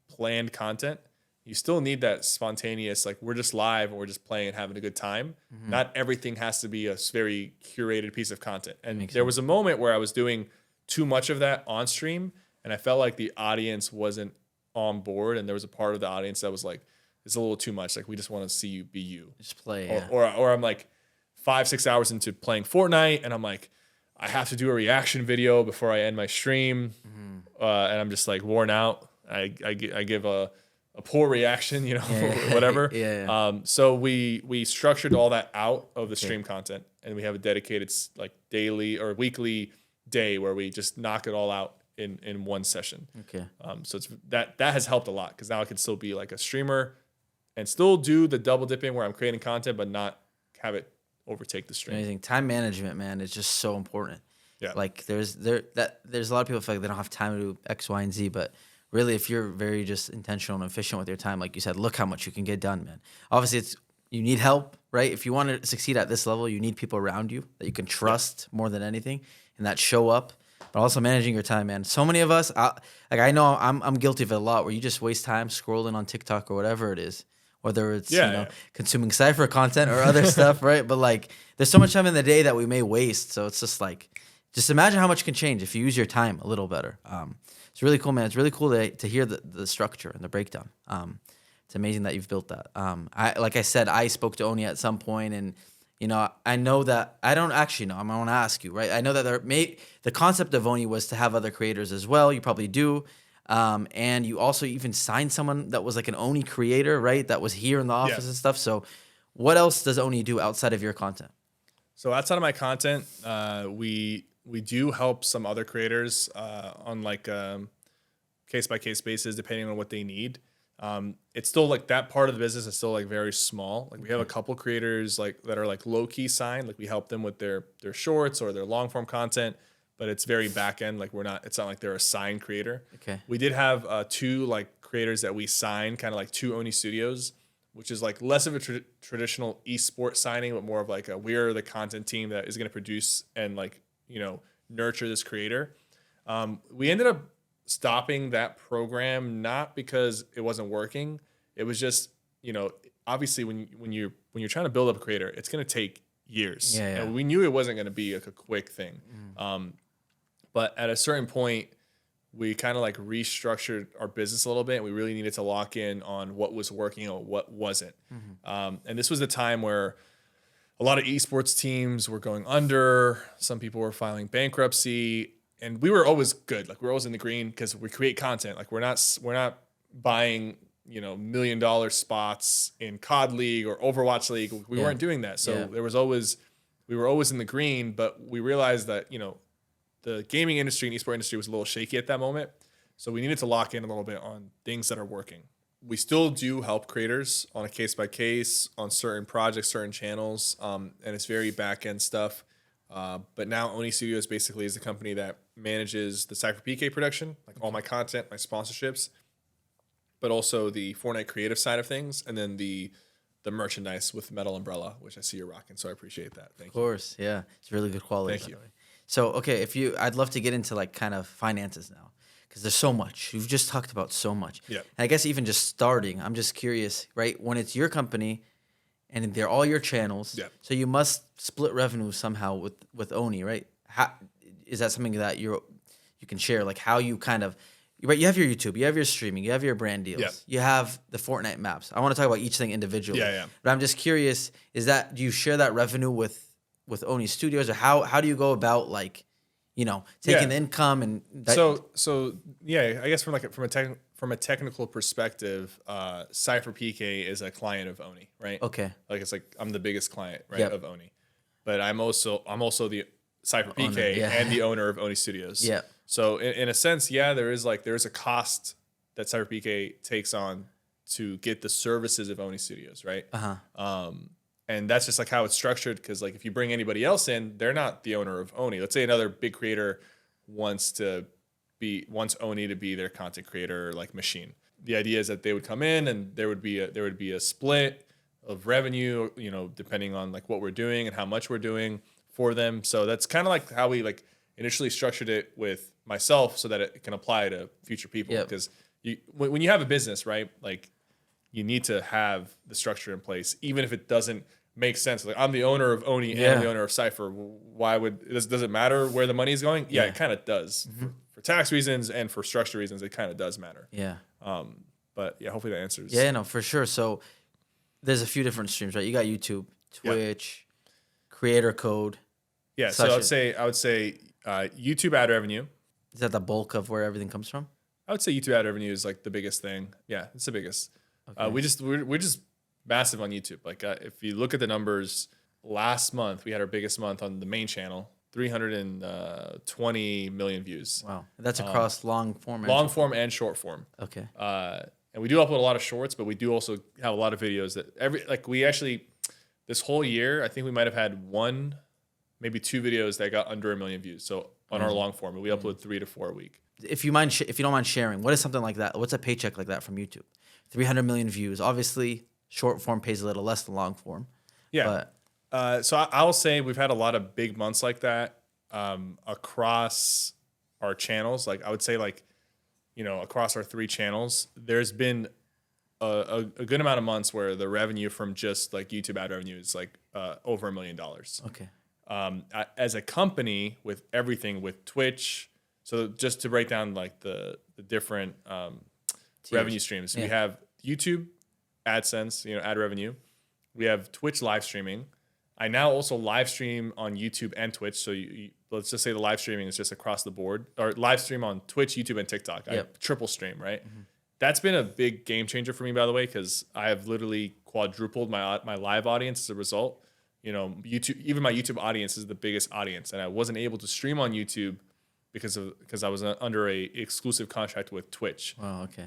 [SPEAKER 1] planned content. You still need that spontaneous, like we're just live and we're just playing and having a good time. Not everything has to be a very curated piece of content. And there was a moment where I was doing too much of that on stream, and I felt like the audience wasn't on board. And there was a part of the audience that was like, it's a little too much. Like, we just want to see you be you.
[SPEAKER 5] Just play.
[SPEAKER 1] Or I'm like 5-6 hours into playing Fortnite, and I'm like, I have to do a reaction video before I end my stream. And I'm just like worn out. I give a poor reaction, you know, whatever. So we structured all that out of the stream content, and we have a dedicated like daily or weekly day where we just knock it all out in one session.
[SPEAKER 5] Okay.
[SPEAKER 1] So it's that has helped a lot, because now I can still be like a streamer and still do the double dipping where I'm creating content, but not have it overtake the stream.
[SPEAKER 5] Amazing. Time management, man, is just so important.
[SPEAKER 1] Yeah.
[SPEAKER 5] Like there's a lot of people feel like they don't have time to do X, Y, and Z, but really, if you're very just intentional and efficient with your time, like you said, look how much you can get done, man. Obviously, you need help, right? If you want to succeed at this level, you need people around you that you can trust more than anything, and that show up. But also managing your time, man. So many of us, I know I'm guilty of it a lot, where you just waste time scrolling on TikTok or whatever it is, whether it's consuming Sypher content or other stuff, right? But like, there's so much time in the day that we may waste. So it's just like, just imagine how much can change if you use your time a little better. It's really cool, man. It's really cool to hear the structure and the breakdown. It's amazing that you've built that. Like I said, I spoke to Oni at some point, and you know, I know that I don't actually know. I'm going to ask you, right? I know that the concept of Oni was to have other creators as well. You probably do. And you also even signed someone that was like an Oni creator, right? That was here in the office and stuff. So what else does Oni do outside of your content?
[SPEAKER 1] So outside of my content, we do help some other creators on like case-by-case basis, depending on what they need. It's still like that part of the business is still like very small. Like we have a couple creators like that are like low-key signed. Like we help them with their shorts or their long-form content, but it's very back-end. Like it's not like they're a signed creator.
[SPEAKER 5] Okay.
[SPEAKER 1] We did have 2 like creators that we signed, kind of like 2 Oni studios, which is like less of a traditional esports signing, but more of like we're the content team that is going to produce and like, you know, nurture this creator. We ended up stopping that program, not because it wasn't working. It was just, you know, obviously when you're trying to build up a creator, it's going to take years. And we knew it wasn't going to be like a quick thing. But at a certain point, we kind of like restructured our business a little bit. And we really needed to lock in on what was working and what wasn't. And this was the time where a lot of esports teams were going under. Some people were filing bankruptcy, and we were always good. Like we're always in the green because we create content. Like we're not buying, you know, $1 million spots in COD League or Overwatch League. We weren't doing that. So we were always in the green, but we realized that, you know, the gaming industry and esports industry was a little shaky at that moment. So we needed to lock in a little bit on things that are working. We still do help creators on a case by case on certain projects, certain channels, and it's very back end stuff. But now Oni Studios basically is the company that manages the SypherPK production, like all my content, my sponsorships, but also the Fortnite creative side of things, and then the merchandise with Metal Umbrella, which I see you're rocking. So I appreciate that. Thank you.
[SPEAKER 5] Of course, yeah, it's really good quality.
[SPEAKER 1] Thank you.
[SPEAKER 5] By the way. So okay, I'd love to get into like kind of finances now. Because there's so much. You've just talked about so much.
[SPEAKER 1] Yeah.
[SPEAKER 5] And I guess even just starting, I'm just curious, right? When it's your company and they're all your channels,
[SPEAKER 1] Yeah.
[SPEAKER 5] so you must split revenue somehow with Oni, right? How is that something that you can share? Like how you kind of, right? You have your YouTube, you have your streaming, you have your brand deals,
[SPEAKER 1] Yeah.
[SPEAKER 5] you have the Fortnite maps. I want to talk about each thing individually.
[SPEAKER 1] Yeah.
[SPEAKER 5] But I'm just curious, do you share that revenue with Oni Studios, or how do you go about like, you know, taking the income and
[SPEAKER 1] so yeah, I guess from a technical perspective, SypherPK is a client of Oni, right?
[SPEAKER 5] Okay.
[SPEAKER 1] Like it's like I'm the biggest client, right,
[SPEAKER 5] Yep.
[SPEAKER 1] of Oni, but I'm also the SypherPK
[SPEAKER 5] Owner, yeah.
[SPEAKER 1] and the owner of Oni Studios.
[SPEAKER 5] Yeah.
[SPEAKER 1] So in a sense, yeah, there is a cost that SypherPK takes on to get the services of Oni Studios, right? And that's just like how it's structured. Because like if you bring anybody else in, they're not the owner of Oni. Let's say another big creator wants Oni to be their content creator like machine. The idea is that they would come in and there would be a split of revenue, you know, depending on like what we're doing and how much we're doing for them. So that's kind of like how we like initially structured it with myself so that it can apply to future people.
[SPEAKER 5] Yep.
[SPEAKER 1] Because when you have a business, right, like you need to have the structure in place, even if it doesn't make sense. Like I'm the owner of Oni and I'm the owner of Sypher. Why does it matter where the money is going? Yeah, it kind of does. For tax reasons and for structure reasons, it kind of does matter.
[SPEAKER 5] Yeah.
[SPEAKER 1] But yeah, hopefully that answers.
[SPEAKER 5] Yeah, no, for sure. So there's a few different streams, right? You got YouTube, Twitch, Creator Code.
[SPEAKER 1] Yeah, so I would say YouTube ad revenue.
[SPEAKER 5] Is that the bulk of where everything comes from?
[SPEAKER 1] I would say YouTube ad revenue is like the biggest thing. Yeah, it's the biggest.
[SPEAKER 5] Okay.
[SPEAKER 1] We're just massive on YouTube. Like if you look at the numbers, last month we had our biggest month on the main channel, 320 million views.
[SPEAKER 5] Wow, that's across long form.
[SPEAKER 1] And short form.
[SPEAKER 5] Okay.
[SPEAKER 1] And we do upload a lot of shorts, but we do also have a lot of videos that we actually this whole year I think we might have had one, maybe two videos that got under 1 million views. So on our long form, we upload 3 to 4 a week.
[SPEAKER 5] If you don't mind sharing, what is something like that? What's a paycheck like that from YouTube? 300 million views. Obviously, short form pays a little less than long form.
[SPEAKER 1] Yeah.
[SPEAKER 5] But
[SPEAKER 1] So I will say we've had a lot of big months like that across our channels. Like I would say like, you know, across our 3 channels, there's been a good amount of months where the revenue from just like YouTube ad revenue is like over $1 million.
[SPEAKER 5] okay.
[SPEAKER 1] As a company with everything with Twitch, so just to break down like the different revenue streams, we have YouTube AdSense, you know, ad revenue. We have Twitch live streaming. I now also live stream on YouTube and Twitch. So let's just say the live streaming is just across the board, or live stream on Twitch, YouTube, and TikTok. I triple stream, right? That's been a big game changer for me, by the way, because I have literally quadrupled my live audience as a result. You know, YouTube, even my YouTube audience is the biggest audience, and I wasn't able to stream on YouTube because I was under a exclusive contract with Twitch.
[SPEAKER 5] Wow. Okay.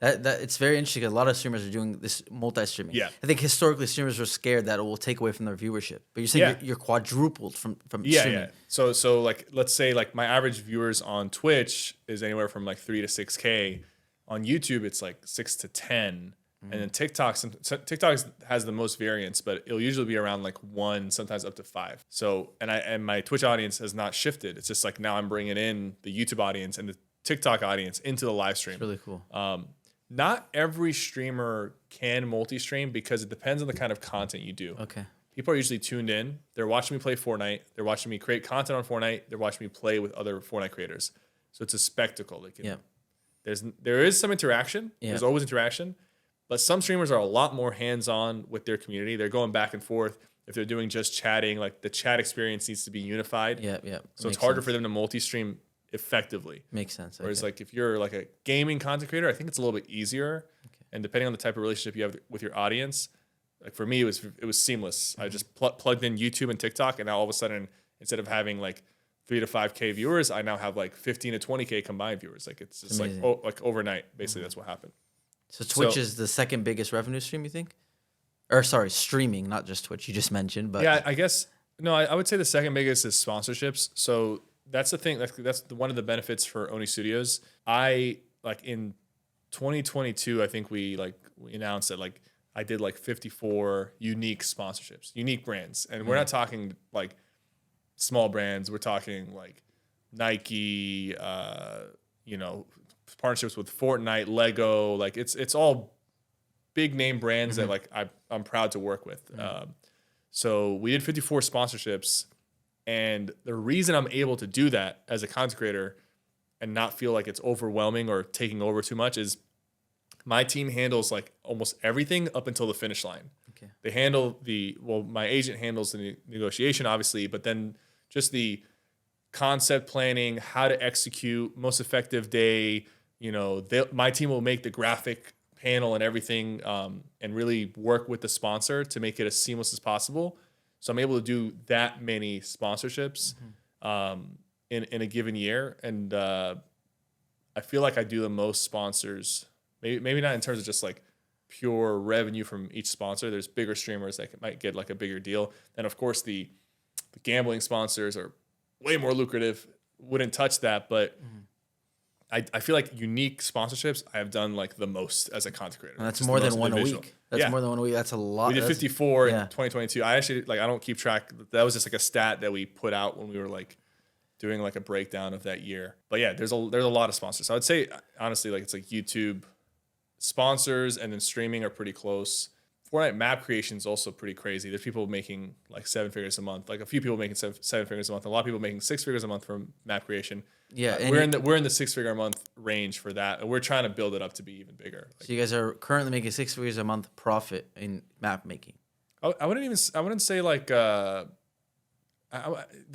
[SPEAKER 5] That it's very interesting because a lot of streamers are doing this multi-streaming. Yeah. I think historically streamers were scared that it will take away from their viewership. But you're saying you're quadrupled from streaming.
[SPEAKER 1] Yeah. So like let's say like my average viewers on Twitch is anywhere from like 3 to 6K. On YouTube it's like 6 to 10. And then TikTok has the most variance, but it'll usually be around like 1, sometimes up to 5. So and my Twitch audience has not shifted. It's just like now I'm bringing in the YouTube audience and the TikTok audience into the live stream.
[SPEAKER 5] It's really cool.
[SPEAKER 1] Not every streamer can multi-stream because it depends on the kind of content you do.
[SPEAKER 5] Okay.
[SPEAKER 1] People are usually tuned in. They're watching me play Fortnite. They're watching me create content on Fortnite. They're watching me play with other Fortnite creators. So it's a spectacle. They can,
[SPEAKER 5] Yeah.
[SPEAKER 1] there is some interaction.
[SPEAKER 5] Yeah.
[SPEAKER 1] There's always interaction, but some streamers are a lot more hands-on with their community. They're going back and forth. If they're doing just chatting, like the chat experience needs to be unified.
[SPEAKER 5] Yeah, yeah.
[SPEAKER 1] So it's
[SPEAKER 5] Makes
[SPEAKER 1] harder
[SPEAKER 5] sense.
[SPEAKER 1] for them to multi-stream effectively.
[SPEAKER 5] Makes sense.
[SPEAKER 1] Whereas
[SPEAKER 5] okay.
[SPEAKER 1] like if you're like a gaming content creator, I think it's a little bit easier. And depending on the type of relationship you have with your audience, like for me, it was seamless. I just plugged in YouTube and TikTok, and now all of a sudden, instead of having like 3 to 5K viewers, I now have like 15 to 20K combined viewers. Like it's just
[SPEAKER 5] amazing.
[SPEAKER 1] like overnight. Basically, that's what happened.
[SPEAKER 5] So Twitch
[SPEAKER 1] So-
[SPEAKER 5] is the second biggest revenue stream, you think? Or sorry, streaming, not just Twitch. You just mentioned, but
[SPEAKER 1] Yeah, I guess no. I would say the second biggest is sponsorships. So that's the thing. That's one of the benefits for Oni Studios. I like in 2022. I think we announced that like I did like 54 unique sponsorships, unique brands, and we're not talking like small brands. We're talking like Nike. Partnerships with Fortnite, Lego. Like it's all big name brands that like I'm proud to work with. So we did 54 sponsorships, and the reason I'm able to do that as a content creator and not feel like it's overwhelming or taking over too much is my team handles like almost everything up until the finish line.
[SPEAKER 5] Okay.
[SPEAKER 1] They handle my agent handles the negotiation, obviously, but then just the concept planning, how to execute, most effective day. My team will make the graphic panel and everything, and really work with the sponsor to make it as seamless as possible. So I'm able to do that many sponsorships in a given year, and I feel like I do the most sponsors. Maybe not in terms of just like pure revenue from each sponsor. There's bigger streamers that might get like a bigger deal, and of course the gambling sponsors are way more lucrative. Wouldn't touch that, but I feel like unique sponsorships I have done like the most as a content creator.
[SPEAKER 5] and that's
[SPEAKER 1] Just
[SPEAKER 5] more
[SPEAKER 1] the
[SPEAKER 5] than
[SPEAKER 1] most
[SPEAKER 5] one a
[SPEAKER 1] individual.
[SPEAKER 5] week. That's
[SPEAKER 1] Yeah.
[SPEAKER 5] more than one a week. That's a lot.
[SPEAKER 1] We did
[SPEAKER 5] That's-
[SPEAKER 1] 54
[SPEAKER 5] yeah.
[SPEAKER 1] in 2022. I actually I don't keep track. That was just like a stat that we put out when we were like doing like a breakdown of that year. But yeah, there's a lot of sponsors. So I would say honestly, like it's like YouTube sponsors and then streaming are pretty close. Fortnite map creation is also pretty crazy. There's people making like 7 figures a month. Like a few people making seven figures a month. A lot of people making 6 figures a month from map creation.
[SPEAKER 5] Yeah, and
[SPEAKER 1] we're in the 6 figure a month range for that, and we're trying to build it up to be even bigger. Like,
[SPEAKER 5] So you guys are currently making 6 figures a month profit in map making.
[SPEAKER 1] I wouldn't say like the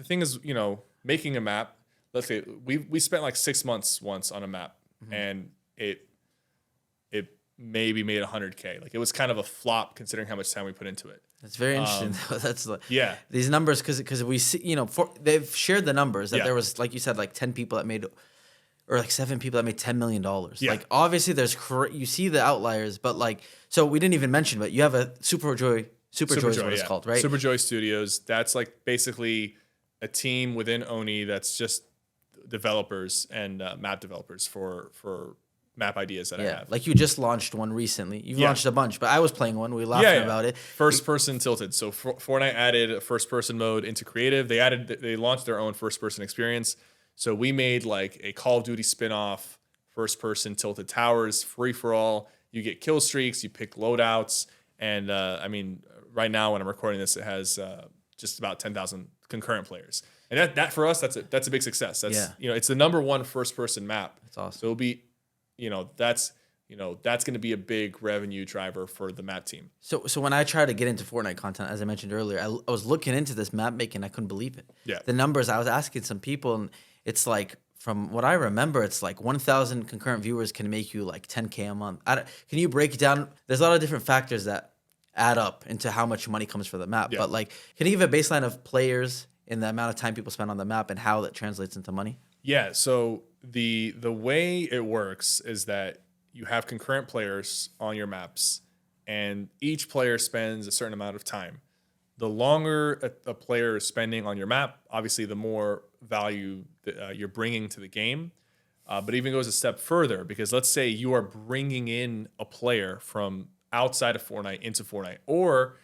[SPEAKER 1] thing is, making a map. Let's say we spent like 6 months once on a map, and it maybe made 100K. Like it was kind of a flop considering how much time we put into it.
[SPEAKER 5] That's very interesting. That's like
[SPEAKER 1] Yeah.
[SPEAKER 5] these numbers because we see they've shared the numbers that
[SPEAKER 1] Yeah.
[SPEAKER 5] there was, like you said, like 10 people that made, or like 7 people that made $10 million.
[SPEAKER 1] Yeah.
[SPEAKER 5] Like obviously there's you see the outliers, but like, so we didn't even mention, but you have a Superjoy is what it's called, right?
[SPEAKER 1] Superjoy Studios. That's like basically a team within Oni that's just developers and map developers for map ideas that I
[SPEAKER 5] Yeah,
[SPEAKER 1] have.
[SPEAKER 5] like you just launched one recently. You've
[SPEAKER 1] Yeah.
[SPEAKER 5] launched a bunch, but I was playing one. We were laughing about it.
[SPEAKER 1] First person tilted. So Fortnite added a first person mode into creative. They launched their own first person experience. So we made like a Call of Duty spin-off, first person tilted towers, free for all. You get kill streaks, you pick loadouts, and right now when I'm recording this, it has just about 10,000 concurrent players. And that for us, that's a big success. That's it's the number one first person map.
[SPEAKER 5] That's awesome.
[SPEAKER 1] So it'll be that's going to be a big revenue driver for the map team.
[SPEAKER 5] So when I tried to get into Fortnite content, as I mentioned earlier, I was looking into this map making. I couldn't believe it.
[SPEAKER 1] Yeah.
[SPEAKER 5] The numbers, I was asking some people, and it's like, from what I remember, it's like 1,000 concurrent viewers can make you like 10K a month. Can you break it down? There's a lot of different factors that add up into how much money comes for the map.
[SPEAKER 1] Yeah.
[SPEAKER 5] But like, can you give a baseline of players and the amount of time people spend on the map and how that translates into money?
[SPEAKER 1] Yeah, so the way it works is that you have concurrent players on your maps, and each player spends a certain amount of time. The longer a player is spending on your map, obviously the more value that, you're bringing to the game. But it even goes a step further, because let's say you are bringing in a player from outside of Fortnite into Fortnite, or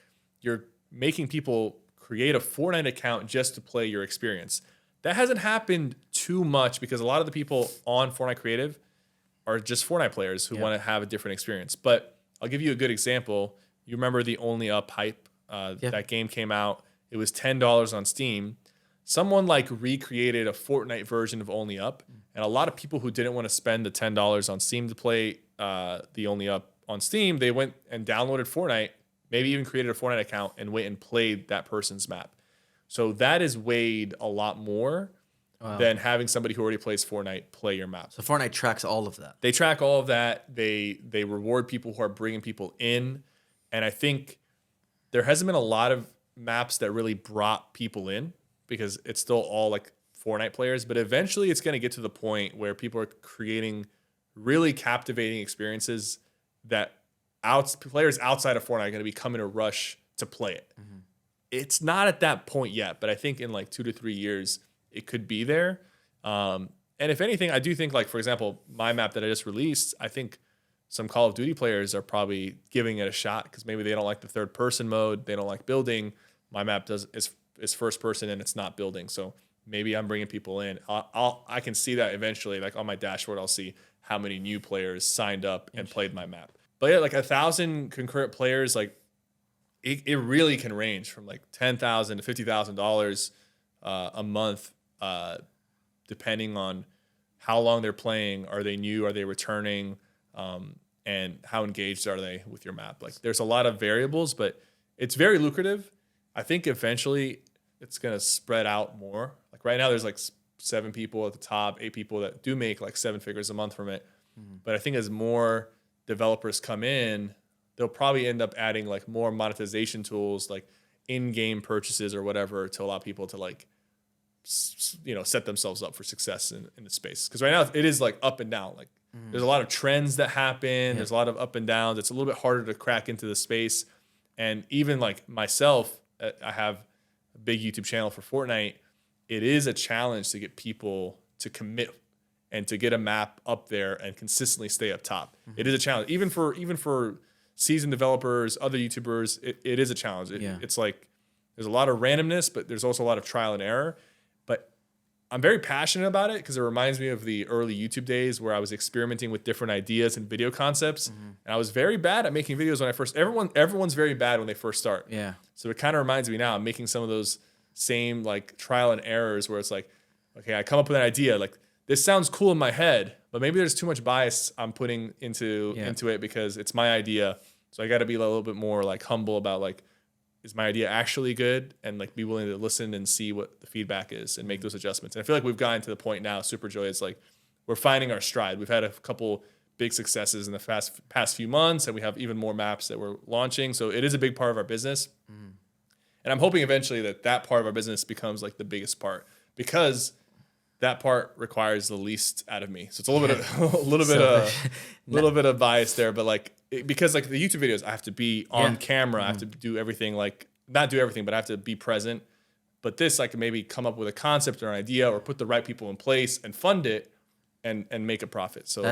[SPEAKER 1] you're making people create a Fortnite account just to play your experience. That hasn't happened too much because a lot of the people on Fortnite Creative are just Fortnite players who want to have a different experience. But I'll give you a good example. You remember the Only Up hype? That game came out. It was $10 on Steam. Someone like recreated a Fortnite version of Only Up, And a lot of people who didn't want to spend the $10 on Steam to play the Only Up on Steam, they went and downloaded Fortnite, maybe even created a Fortnite account and went and played that person's map. So that is weighed a lot more than having somebody who already plays Fortnite play your map.
[SPEAKER 5] So Fortnite tracks all of that.
[SPEAKER 1] They track all of that. They reward people who are bringing people in. And I think there hasn't been a lot of maps that really brought people in because it's still all like Fortnite players. But eventually it's going to get to the point where people are creating really captivating experiences that players outside of Fortnite are going to be coming to rush to play it. Mm-hmm. It's not at that point yet, but I think in like 2 to 3 years, it could be there. And if anything, I do think, like, for example, my map that I just released, I think some Call of Duty players are probably giving it a shot because maybe they don't like the third person mode. They don't like building. My map is first person and it's not building. So maybe I'm bringing people in. I can see that eventually, like on my dashboard, I'll see how many new players signed up and played my map. But yeah, like 1,000 concurrent players, like it really can range from like $10,000 to $50,000 a month, depending on how long they're playing. Are they new? Are they returning? And how engaged are they with your map? Like, there's a lot of variables, but it's very lucrative. I think eventually it's going to spread out more. Like right now, there's like 7 people at the top, 8 people that do make like 7 figures a month from it. Mm-hmm. But I think as more developers come in, they'll probably end up adding like more monetization tools, like in-game purchases or whatever, to allow people to like, set themselves up for success in the space. Because right now it is like up and down. Like there's a lot of trends that happen. Yeah. There's a lot of up and downs. It's a little bit harder to crack into the space. And even like myself, I have a big YouTube channel for Fortnite. It is a challenge to get people to commit and to get a map up there and consistently stay up top. Mm-hmm. It is a challenge. Even for seasoned developers, other YouTubers, it is a challenge. It's like there's a lot of randomness, but there's also a lot of trial and error. But I'm very passionate about it because it reminds me of the early YouTube days where I was experimenting with different ideas and video concepts. Mm-hmm. And I was very bad at making videos when I first. Everyone's very bad when they first start. Yeah. So it kind of reminds me now. I'm making some of those same like trial and errors where it's like, okay, I come up with an idea, like this sounds cool in my head, but maybe there's too much bias I'm putting into it because it's my idea. So I got to be a little bit more like humble about like, is my idea actually good, and like be willing to listen and see what the feedback is and make those adjustments. And I feel like we've gotten to the point now, Superjoy, is like we're finding our stride. We've had a couple big successes in the past few months, and we have even more maps that we're launching. So it is a big part of our business. Mm. And I'm hoping eventually that part of our business becomes like the biggest part, because that part requires the least out of me. So it's a little bit of bias there, but like because like the YouTube videos, I have to be on camera. I have to do everything, like not do everything, but I have to be present. But this, I can maybe come up with a concept or an idea or put the right people in place and fund it and make a profit. So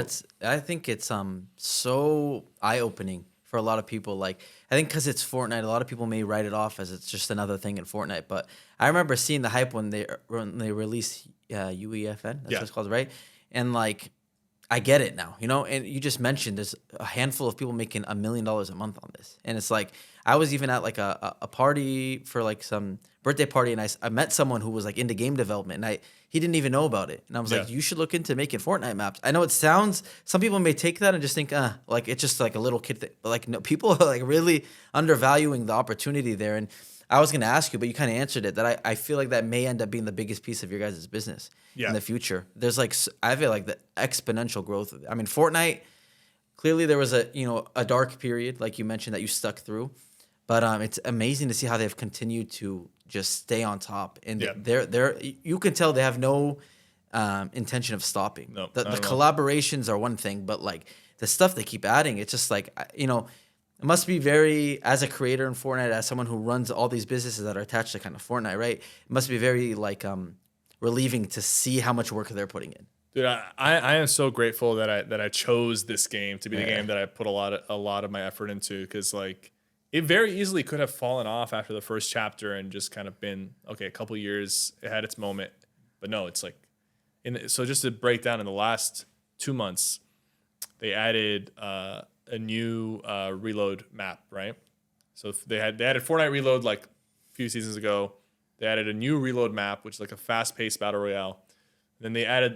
[SPEAKER 5] I think it's so eye-opening for a lot of people. Like, I think because it's Fortnite, a lot of people may write it off as it's just another thing in Fortnite. But I remember seeing the hype when they released UEFN. That's what it's called, right? And like, I get it now, And you just mentioned there's a handful of people making $1 million a month on this, and it's like I was even at like a party for like some birthday party, and I met someone who was like into game development, and he didn't even know about it, and I was like, you should look into making Fortnite maps. I know it sounds, some people may take that and just think, like it's just like a little kid thing, but like no, people are like really undervaluing the opportunity there. And I was going to ask you, but you kind of answered it, that I feel like that may end up being the biggest piece of your guys' business in the future. There's like, I feel like the exponential growth. I mean, Fortnite, clearly there was a dark period, like you mentioned, that you stuck through, but it's amazing to see how they've continued to just stay on top. And they're you can tell they have no intention of stopping. No, the collaborations are one thing, but like the stuff they keep adding, it's just like, it must be very, as a creator in Fortnite, as someone who runs all these businesses that are attached to kind of Fortnite, right? It must be very like relieving to see how much work they're putting in.
[SPEAKER 1] Dude, I am so grateful that I chose this game to be the game that I put a lot of my effort into, because like it very easily could have fallen off after the first chapter and just kind of been okay. A couple years, it had its moment, but no, it's like so just to break down, in the last 2 months, they added a new reload map, right? So they added Fortnite Reload like a few seasons ago. They added a new reload map, which is like a fast-paced battle royale. Then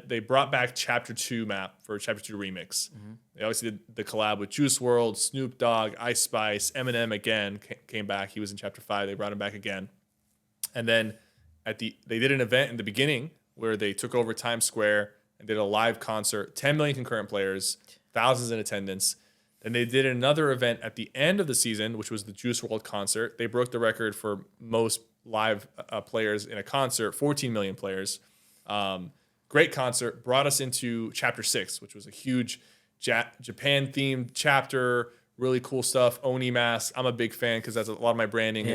[SPEAKER 1] they brought back Chapter 2 map for Chapter 2 Remix. They obviously did the collab with Juice WRLD, Snoop Dogg, Ice Spice, Eminem again came back. He was in Chapter 5. They brought him back again. And then they did an event in the beginning where they took over Times Square and did a live concert, 10 million concurrent players, thousands in attendance. Then they did another event at the end of the season, which was the Juice WRLD concert. They broke the record for most live players in a concert, 14 million players. Great concert, brought us into Chapter 6, which was a huge Japan-themed chapter, really cool stuff, Oni mask. I'm a big fan because that's a lot of my branding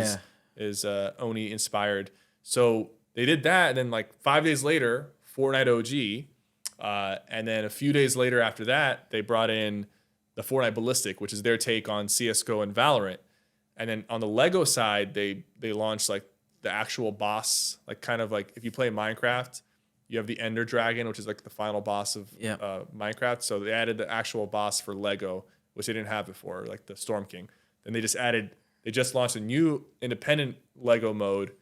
[SPEAKER 1] is Oni-inspired. So they did that, and then like 5 days later, Fortnite OG, and then a few days later after that, they brought in the Fortnite Ballistic, which is their take on CSGO and Valorant. And then on the Lego side, they launched like the actual boss, like kind of like if you play Minecraft, you have the Ender Dragon, which is like the final boss of Minecraft. So they added the actual boss for Lego, which they didn't have before, like the Storm King. Then they just launched a new independent Lego mode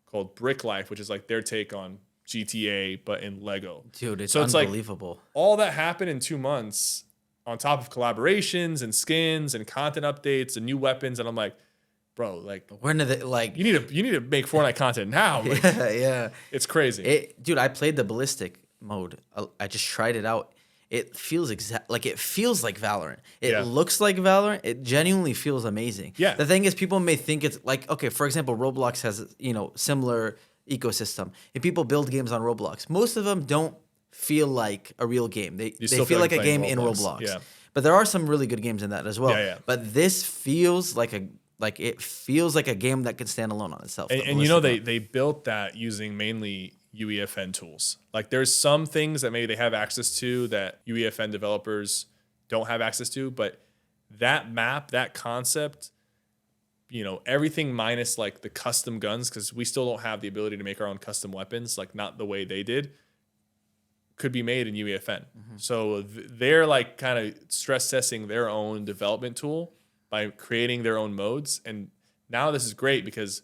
[SPEAKER 1] called Brick Life, which is like their take on GTA, but in Lego.
[SPEAKER 5] Dude, it's
[SPEAKER 1] so
[SPEAKER 5] unbelievable.
[SPEAKER 1] Like all that happened in 2 months on top of collaborations and skins and content updates and new weapons. And I'm like, bro, like
[SPEAKER 5] when did it like
[SPEAKER 1] you need to make Fortnite content now. Like,
[SPEAKER 5] yeah.
[SPEAKER 1] It's crazy.
[SPEAKER 5] Dude, I played the ballistic mode. I just tried it out. It feels like Valorant. It looks like Valorant. It genuinely feels amazing.
[SPEAKER 1] Yeah.
[SPEAKER 5] The thing is, people may think it's like, okay, for example, Roblox has, similar ecosystem. If people build games on Roblox, most of them don't feel like a real game. They feel like a game in Roblox.
[SPEAKER 1] Yeah.
[SPEAKER 5] But there are some really good games in that as well.
[SPEAKER 1] Yeah.
[SPEAKER 5] But this feels like it feels like a game that can stand alone on itself.
[SPEAKER 1] And they built that using mainly UEFN tools. Like there's some things that maybe they have access to that UEFN developers don't have access to, but that map, that concept, everything minus like the custom guns, because we still don't have the ability to make our own custom weapons, like not the way they did, could be made in UEFN. So they're like kind of stress testing their own development tool by creating their own modes. And now this is great because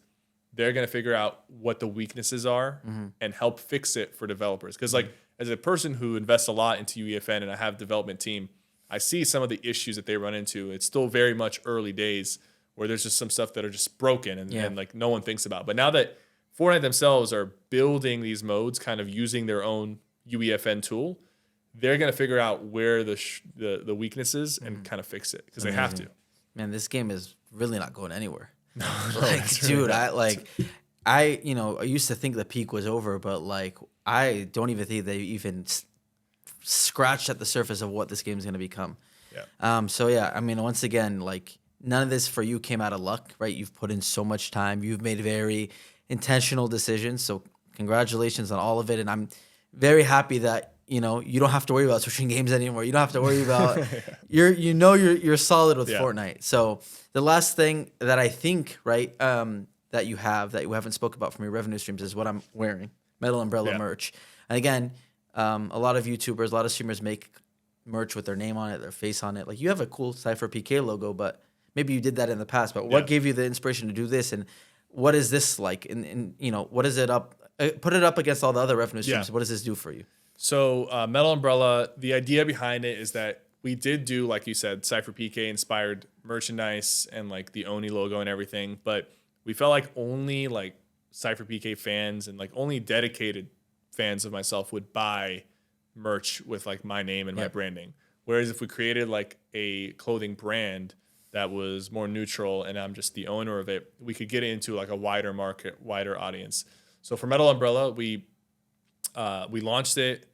[SPEAKER 1] they're going to figure out what the weaknesses are and help fix it for developers. Because like as a person who invests a lot into UEFN and I have a development team, I see some of the issues that they run into. It's still very much early days where there's just some stuff that are just broken and like no one thinks about. But now that Fortnite themselves are building these modes, kind of using their own UEFN tool, they're going to figure out where the weaknesses and kind of fix it because they have to.
[SPEAKER 5] Man, this game is really not going anywhere.
[SPEAKER 1] No,
[SPEAKER 5] dude, I used to think the peak was over, but like I don't even think they even scratched at the surface of what this game is going to become.
[SPEAKER 1] Yeah.
[SPEAKER 5] So yeah, I mean, once again, like none of this for you came out of luck, right? You've put in so much time. You've made very intentional decisions. So congratulations on all of it, and I'm very happy that you don't have to worry about switching games anymore. You don't have to worry about you're solid with Fortnite. So the last thing that I think that you haven't spoke about from your revenue streams is what I'm wearing, Metal Umbrella merch. And again, a lot of YouTubers, a lot of streamers make merch with their name on it, their face on it. Like you have a cool SypherPK logo, but maybe you did that in the past. But what gave you the inspiration to do this, and what is this like? And what is it up? Put it up against all the other revenue streams. What does this do for you?
[SPEAKER 1] So Metal Umbrella, the idea behind it is that we did do, like you said, SypherPK inspired merchandise and like the Oni logo and everything, but we felt like only like SypherPK fans and like only dedicated fans of myself would buy merch with like my name and my branding. Whereas if we created like a clothing brand that was more neutral and I'm just the owner of it, we could get into like a wider market, wider audience. So for Metal Umbrella, we launched it.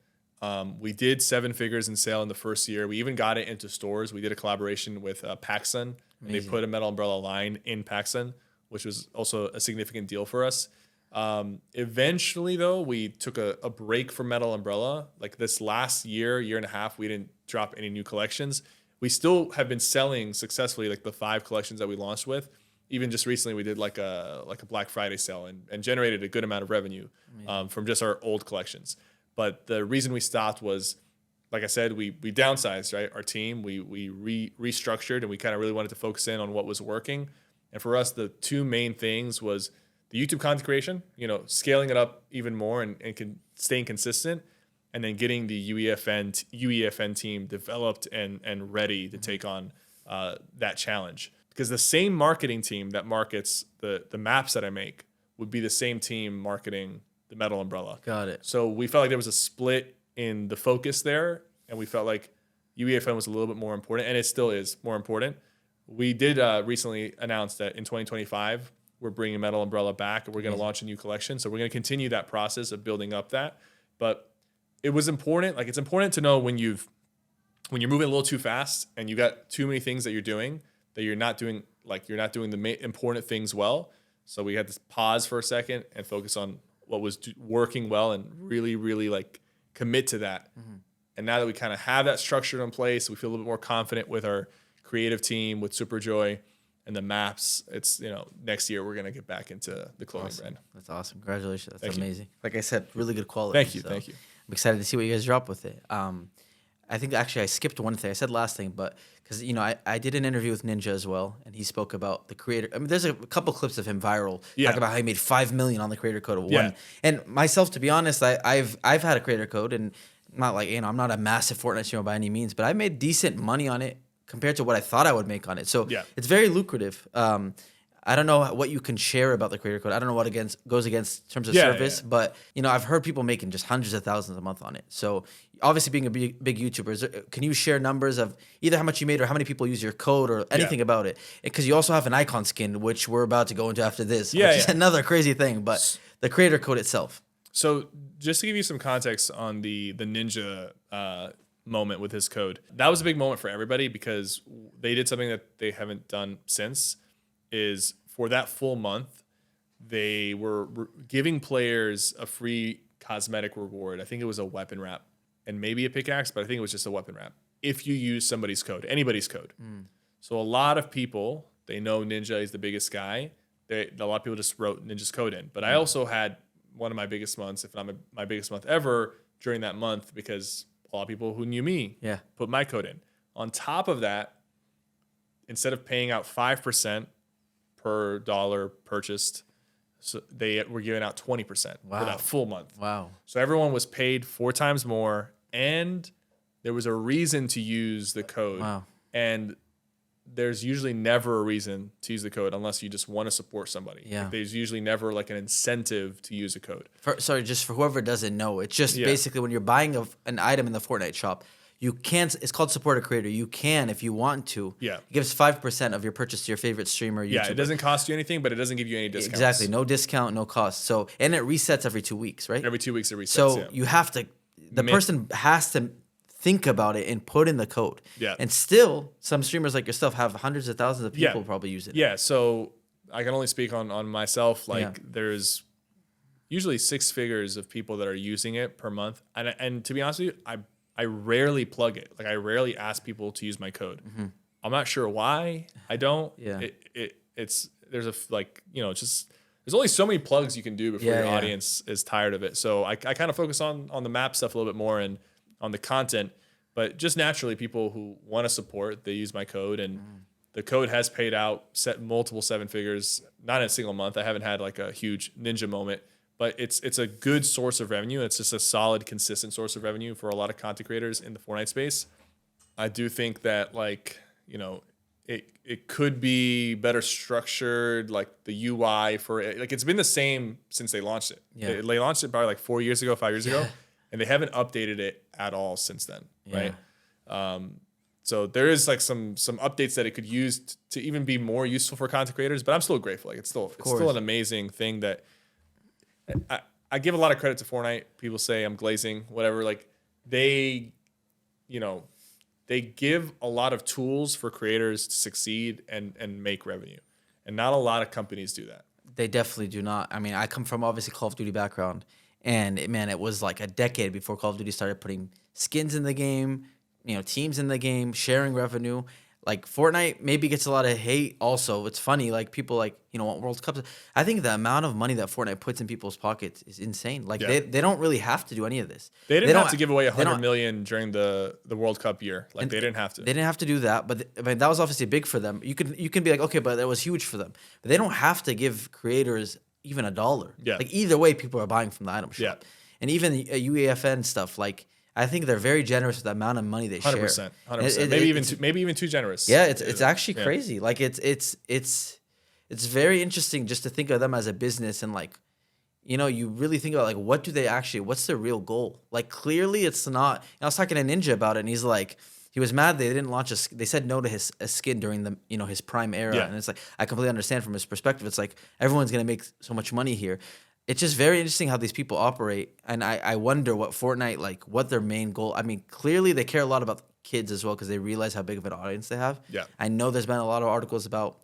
[SPEAKER 1] We did 7 figures in sale in the first year. We even got it into stores. We did a collaboration with PacSun, and they put a Metal Umbrella line in PacSun, which was also a significant deal for us. Eventually, though, we took a break from Metal Umbrella. Like this last year and a half, we didn't drop any new collections. We still have been selling successfully like the 5 collections that we launched with. Even just recently, we did like a Black Friday sale and generated a good amount of revenue from just our old collections. But the reason we stopped was, like I said, we downsized, right? Our team, we restructured, and we kind of really wanted to focus in on what was working. And for us, the 2 main things was the YouTube content creation, scaling it up even more and staying consistent, and then getting the UEFN team developed and ready to take on that challenge. Because the same marketing team that markets the maps that I make would be the same team marketing the Metal Umbrella.
[SPEAKER 5] Got it.
[SPEAKER 1] So we felt like there was a split in the focus there, and we felt like UEFN was a little bit more important, and it still is more important. We did recently announce that in 2025, we're bringing Metal Umbrella back, and we're going to launch a new collection. So we're going to continue that process of building up that. But it was important. Like, it's important to know when you're moving a little too fast and you got too many things that you're doing that you're not doing the important things well. So we had to pause for a second and focus on what was working well and really, really like commit to that. And now that we kind of have that structure in place, we feel a little bit more confident with our creative team, with Superjoy and the maps. It's, next year we're going to get back into the clothing brand.
[SPEAKER 5] That's awesome. Congratulations. That's
[SPEAKER 1] Thank you.
[SPEAKER 5] amazing. Like I said, really good quality.
[SPEAKER 1] Thank you.
[SPEAKER 5] So
[SPEAKER 1] Thank you.
[SPEAKER 5] I'm excited to see what you guys drop with it. I think actually I skipped one thing. I said last thing, but because I did an interview with Ninja as well, and he spoke about the creator. I mean, there's a couple clips of him viral talking about how he made $5 million on the creator code of one.
[SPEAKER 1] Yeah.
[SPEAKER 5] And myself, to be honest, I've had a creator code, and not like I'm not a massive Fortnite streamer by any means, but I made decent money on it compared to what I thought I would make on it. So it's very lucrative. I don't know what you can share about the creator code. I don't know what goes against in terms of service, but I've heard people making just hundreds of thousands a month on it. So obviously, being a big YouTuber, can you share numbers of either how much you made or how many people use your code or anything about it? Because you also have an icon skin, which we're about to go into after this, which is another crazy thing. But the creator code itself.
[SPEAKER 1] So just to give you some context on the Ninja moment with his code, that was a big moment for everybody because they did something that they haven't done since. Is for that full month, they were giving players a free cosmetic reward. I think it was a weapon wrap and maybe a pickaxe, but I think it was just a weapon wrap if you use somebody's code, anybody's code. So a lot of people, they know Ninja is the biggest guy. A lot of people just wrote Ninja's code in. But I also had one of my biggest months, if not my biggest month ever, during that month because a lot of people who knew me put my code in. On top of that, instead of paying out 5% per dollar purchased, so they were giving out 20% for that full month.
[SPEAKER 5] Wow.
[SPEAKER 1] So everyone was paid 4 times more, and there was a reason to use the code.
[SPEAKER 5] Wow.
[SPEAKER 1] And there's usually never a reason to use the code unless you just want to support somebody.
[SPEAKER 5] Yeah.
[SPEAKER 1] Like, there's usually never like an incentive to use a code.
[SPEAKER 5] Just for whoever doesn't know, it's just basically when you're buying an item in the Fortnite shop, you can't. It's called support a creator. You can, if you want to.
[SPEAKER 1] Yeah.
[SPEAKER 5] It gives 5% of your purchase to your favorite streamer. YouTuber.
[SPEAKER 1] Yeah, it doesn't cost you anything, but it doesn't give you any discounts.
[SPEAKER 5] Exactly. No discount, no cost. So, and it resets every 2 weeks, right?
[SPEAKER 1] Every 2 weeks it resets.
[SPEAKER 5] So you have to, the person has to think about it and put in the code.
[SPEAKER 1] Yeah.
[SPEAKER 5] And still, some streamers like yourself have hundreds of thousands of people probably using it.
[SPEAKER 1] Yeah. So I can only speak on myself. Like there's usually 6 figures of people that are using it per month. And to be honest with you, I rarely plug it. Like I rarely ask people to use my code. I'm not sure why I don't. It's there's there's only so many plugs you can do before your audience is tired of it. So I kind of focus on the map stuff a little bit more and on the content, but just naturally people who want to support, they use my code, and the code has paid out multiple 7 figures, not in a single month. I haven't had like a huge Ninja moment, but it's a good source of revenue. It's just a solid, consistent source of revenue for a lot of content creators in the Fortnite space. I do think that it could be better structured, like the UI for it. Like it's been the same since they launched it.
[SPEAKER 5] Yeah.
[SPEAKER 1] They launched it probably like 4 years ago, 5 years ago, and they haven't updated it at all since then, right? So there is like some updates that it could use to even be more useful for content creators. But I'm still grateful. Like it's still an amazing thing that. I give a lot of credit to Fortnite. People say I'm glazing, whatever. Like they give a lot of tools for creators to succeed and make revenue. And not a lot of companies do that.
[SPEAKER 5] They definitely do not. I mean, I come from obviously Call of Duty background, and it was like a decade before Call of Duty started putting skins in the game, teams in the game, sharing revenue. Like Fortnite maybe gets a lot of hate also. It's funny, like people want World Cups. I think the amount of money that Fortnite puts in people's pockets is insane. Like they don't really have to do any of this.
[SPEAKER 1] They didn't have to give away $100 million during the World Cup year. Like they didn't have to.
[SPEAKER 5] They didn't have to do that, but that was obviously big for them. You can be like, okay, but that was huge for them. But they don't have to give creators even $1.
[SPEAKER 1] Yeah.
[SPEAKER 5] Like either way, people are buying from the item shop.
[SPEAKER 1] Yeah.
[SPEAKER 5] and even UEFN stuff. Like I think they're very generous with the amount of money they share.
[SPEAKER 1] 100%, 100%.
[SPEAKER 5] It-
[SPEAKER 1] Maybe even too generous.
[SPEAKER 5] Yeah, it's actually
[SPEAKER 1] Yeah.
[SPEAKER 5] crazy. Like it's very interesting just to think of them as a business and like, you really think about like what's their real goal? Like clearly it's not. I was talking to Ninja about it, and he's like, he was mad they didn't launch they said no to his a skin during the his prime era,
[SPEAKER 1] Yeah.
[SPEAKER 5] and it's like I completely understand from his perspective. It's like everyone's gonna make so much money here. It's just very interesting how these people operate, and I wonder what Fortnite like what their main goal. I mean, clearly they care a lot about kids as well because they realize how big of an audience they have.
[SPEAKER 1] Yeah.
[SPEAKER 5] I know there's been a lot of articles about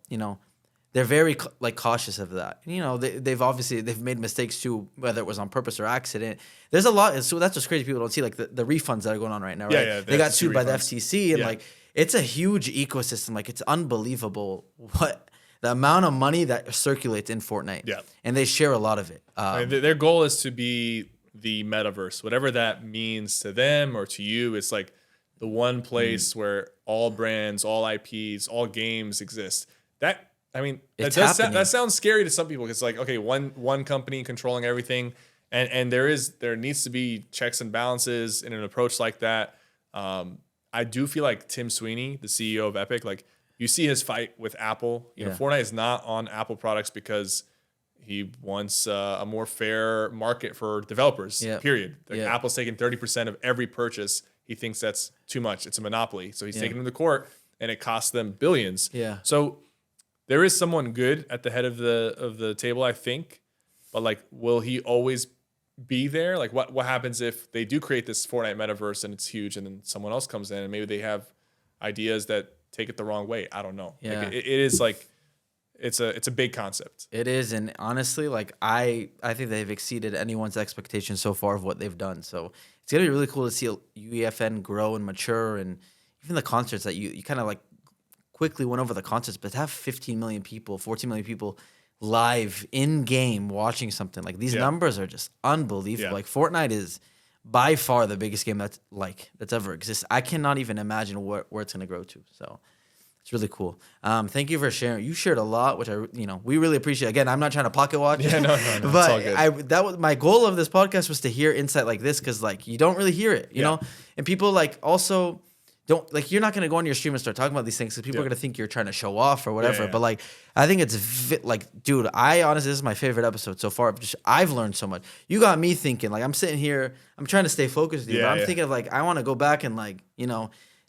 [SPEAKER 5] they're very cautious of that. They've made mistakes too, whether it was on purpose or accident. There's a lot. So that's what's crazy. People don't see like the refunds that are going on right now. Right?
[SPEAKER 1] Yeah,
[SPEAKER 5] They got
[SPEAKER 1] FTC
[SPEAKER 5] sued by the
[SPEAKER 1] refunds.
[SPEAKER 5] FTC, and
[SPEAKER 1] Yeah.
[SPEAKER 5] like it's a huge ecosystem. Like it's unbelievable what the amount of money that circulates in Fortnite.
[SPEAKER 1] Yeah.
[SPEAKER 5] And they share a lot of it.
[SPEAKER 1] I mean, their goal is to be the metaverse, whatever that means to them or to you. It's like the one place where all brands, all IPs, all games exist. That
[SPEAKER 5] It's
[SPEAKER 1] that
[SPEAKER 5] happening.
[SPEAKER 1] sounds scary to some people. It's like, okay, one company controlling everything, and there needs to be checks and balances in an approach like that. I do feel like Tim Sweeney, the CEO of Epic, like you see his fight with Apple. You know, Fortnite is not on Apple products because he wants a more fair market for developers.
[SPEAKER 5] Yeah.
[SPEAKER 1] Period. Like
[SPEAKER 5] Yeah.
[SPEAKER 1] Apple's taking 30% of every purchase. He thinks that's too much. It's a monopoly. So he's taking them to court, and it costs them billions.
[SPEAKER 5] Yeah.
[SPEAKER 1] So there is someone good at the head of the table, I think. But like, will he always be there? Like, what happens if they do create this Fortnite metaverse and it's huge, and then someone else comes in and maybe they have ideas that take it the wrong way? I don't know.
[SPEAKER 5] Yeah.
[SPEAKER 1] Like, it is like it's a big concept.
[SPEAKER 5] It is, and honestly, like I think they've exceeded anyone's expectations so far of what they've done. So it's gonna be really cool to see UEFN grow and mature, and even the concerts that you kind of like quickly went over the concerts, but to have 15 million people, 14 million people live in game watching something like these numbers are just unbelievable.
[SPEAKER 1] Yeah.
[SPEAKER 5] Like Fortnite is by far the biggest game that's ever existed. I cannot even imagine where it's gonna grow to. So. It's really cool. Thank you for sharing. You shared a lot, which we really appreciate. Again, I'm not trying to pocket watch.
[SPEAKER 1] Yeah, no,
[SPEAKER 5] but
[SPEAKER 1] it's all good.
[SPEAKER 5] that was my goal of this podcast was to hear insight like this because like you don't really hear it, you know, and people like also don't like you're not gonna go on your stream and start talking about these things because people are gonna think you're trying to show off or whatever.
[SPEAKER 1] Yeah.
[SPEAKER 5] But like I think it's like, dude, I honestly this is my favorite episode so far. I've learned so much. You got me thinking like I'm sitting here, I'm trying to stay focused with you, but I'm thinking of like I want to go back and like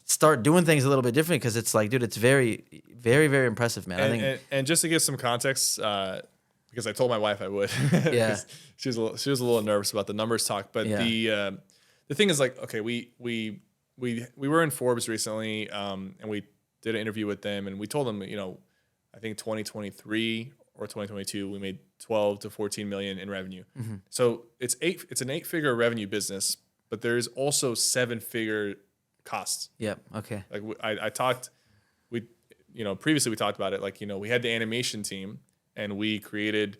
[SPEAKER 5] start doing things a little bit different because it's like, dude, it's very, very, very impressive, man. I think,
[SPEAKER 1] And just to give some context, because I told my wife I would.
[SPEAKER 5] Yeah.
[SPEAKER 1] 'Cause she was a little nervous about the numbers talk, but the thing is like, okay, we were in Forbes recently, and we did an interview with them, and we told them, I think 2023 or 2022 we made 12 to 14 million in revenue.
[SPEAKER 5] Mm-hmm.
[SPEAKER 1] So it's an 8-figure revenue business, but there's also 7-figure costs.
[SPEAKER 5] yeah, okay.
[SPEAKER 1] Like I talked, previously we talked about it. Like, we had the animation team and we created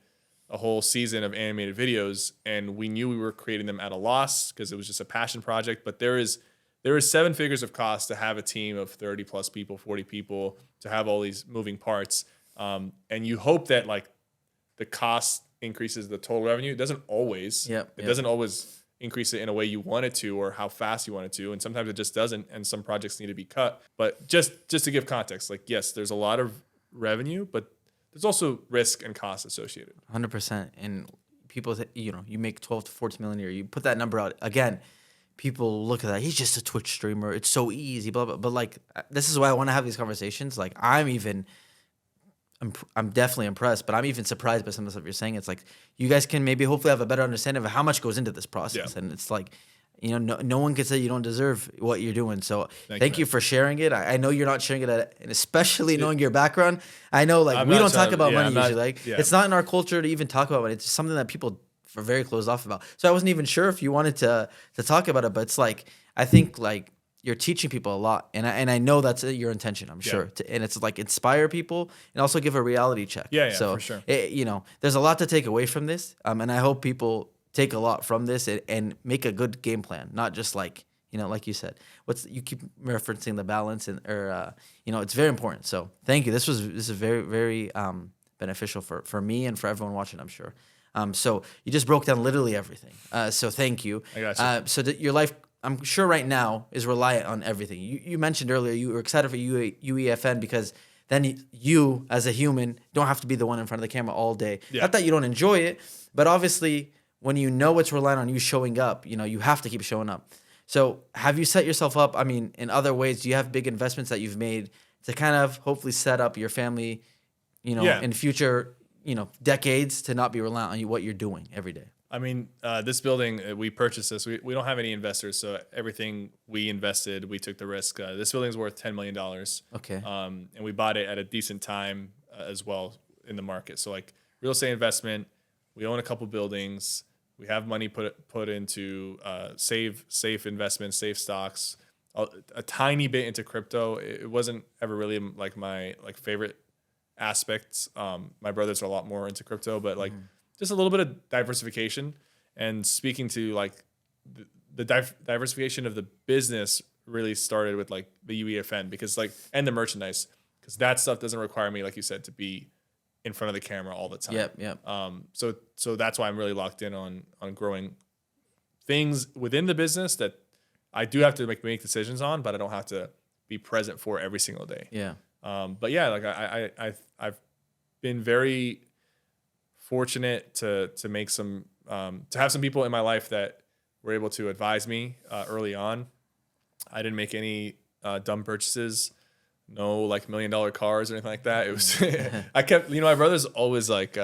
[SPEAKER 1] a whole season of animated videos, and we knew we were creating them at a loss because it was just a passion project. But there is 7 figures of cost to have a team of 30 plus people, 40 people, to have all these moving parts. And you hope that like the cost increases the total revenue. It doesn't always. It doesn't always increase it in a way you want it to or how fast you want it to, and sometimes it just doesn't, and some projects need to be cut. But just to give context, like yes, there's a lot of revenue, but there's also risk and costs associated.
[SPEAKER 5] 100%. And people, you make 12 to 14 million a year. You put that number out again. People look at that. He's just a Twitch streamer. It's so easy, blah blah. But like, this is why I want to have these conversations. Like, I'm definitely impressed, but I'm even surprised by some of the stuff you're saying. It's like you guys can maybe hopefully have a better understanding of how much goes into this process, and it's like, no one can say you don't deserve what you're doing. So thank you for sharing it. I know you're not sharing it, and especially knowing your background. I know like we don't talk about money usually. Like it's not in our culture to even talk about money. It's something that people are very closed off about. So I wasn't even sure if you wanted to talk about it, but it's like I think like you're teaching people a lot, and I know that's your intention. I'm sure, and it's like inspire people and also give a reality check. So
[SPEAKER 1] for sure.
[SPEAKER 5] There's a lot to take away from this, and I hope people take a lot from this and make a good game plan, not just like like you said. You keep referencing the balance it's very important. So thank you. This is very very beneficial for me and for everyone watching, I'm sure. So you just broke down literally everything. So thank you.
[SPEAKER 1] I got you.
[SPEAKER 5] So that your life, I'm sure right now, is reliant on everything. You mentioned earlier you were excited for UEFN because then you, as a human, don't have to be the one in front of the camera all day.
[SPEAKER 1] Yeah.
[SPEAKER 5] Not that you don't enjoy it, but obviously when you know it's relying on you showing up, you have to keep showing up. So have you set yourself up, in other ways? Do you have big investments that you've made to kind of hopefully set up your family,
[SPEAKER 1] Yeah.
[SPEAKER 5] in future, decades to not be reliant on what you're doing every day?
[SPEAKER 1] This building, we purchased this. We don't have any investors, so everything we invested, we took the risk. This building is worth $10 million.
[SPEAKER 5] Okay.
[SPEAKER 1] And we bought it at a decent time as well in the market. So like real estate investment, we own a couple buildings. We have money put into safe investments, safe stocks, a tiny bit into crypto. It wasn't ever really like my favorite aspects. My brothers are a lot more into crypto, but like just a little bit of diversification. And speaking to like the diversification of the business really started with like the UEFN because and the merchandise, because that stuff doesn't require me, like you said, to be in front of the camera all the time.
[SPEAKER 5] Yep.
[SPEAKER 1] So that's why I'm really locked in on growing things within the business that I do have to make decisions on, but I don't have to be present for every single day.
[SPEAKER 5] Yeah.
[SPEAKER 1] But yeah, like I've been very fortunate to make some to have some people in my life that were able to advise me early on. I didn't make any dumb purchases, no like $1 million cars or anything like that. It was I kept my brothers always like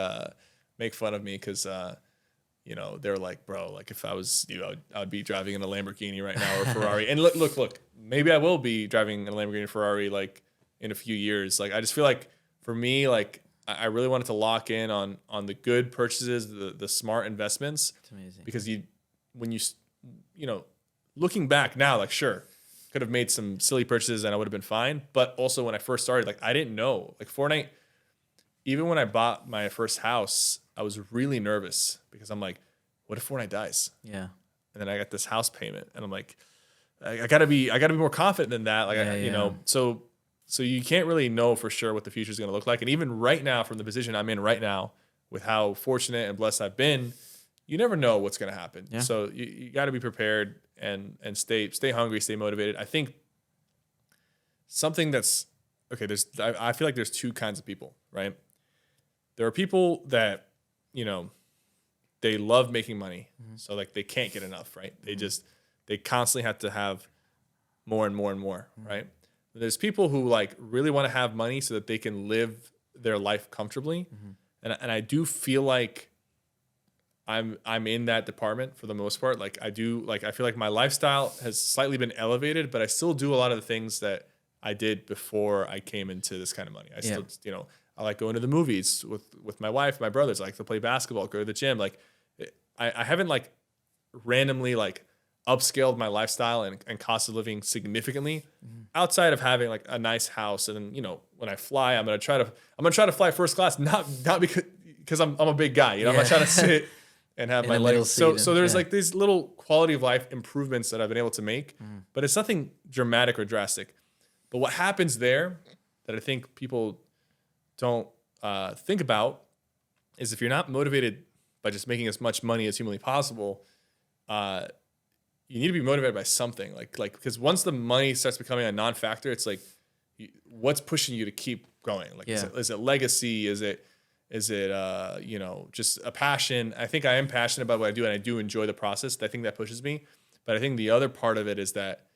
[SPEAKER 1] make fun of me because they're like, bro, like if I was you, I'd be driving in a Lamborghini right now or Ferrari. And look, maybe I will be driving in a Lamborghini or Ferrari like in a few years. Like I just feel like for me, like I really wanted to lock in on the good purchases, the smart investments.
[SPEAKER 5] It's amazing.
[SPEAKER 1] Because when you looking back now, like sure, could have made some silly purchases and I would have been fine. But also when I first started, like I didn't know. Like Fortnite, even when I bought my first house, I was really nervous because I'm like, what if Fortnite dies?
[SPEAKER 5] Yeah.
[SPEAKER 1] And then I got this house payment and I'm like, I gotta be more confident than that. Like so you can't really know for sure what the future is going to look like. And even right now, from the position I'm in right now, with how fortunate and blessed I've been, you never know what's going to happen.
[SPEAKER 5] Yeah.
[SPEAKER 1] So you got to be prepared and stay hungry, stay motivated. I think something that's okay. I feel like there's two kinds of people, right? There are people that they love making money, so like they can't get enough, right? They constantly have to have more and more and more, right? There's people who like really want to have money so that they can live their life comfortably. And I do feel like I'm in that department for the most part. Like I feel like my lifestyle has slightly been elevated, but I still do a lot of the things that I did before I came into this kind of money. I still, I like going to the movies with my wife, my brothers. I like to play basketball, go to the gym. Like I haven't like randomly like upscaled my lifestyle and cost of living significantly outside of having like a nice house. And then, when I fly, I'm going to try to fly first class, not because I'm a big guy, I'm not trying to sit and have my legs. So there's like these little quality of life improvements that I've been able to make, but it's nothing dramatic or drastic. But what happens there that I think people don't think about is if you're not motivated by just making as much money as humanly possible, you need to be motivated by something like because once the money starts becoming a non-factor, it's like what's pushing you to keep going? Like is it legacy? Is it just a passion? I think I am passionate about what I do and I do enjoy the process. I think that pushes me. But I think the other part of it is that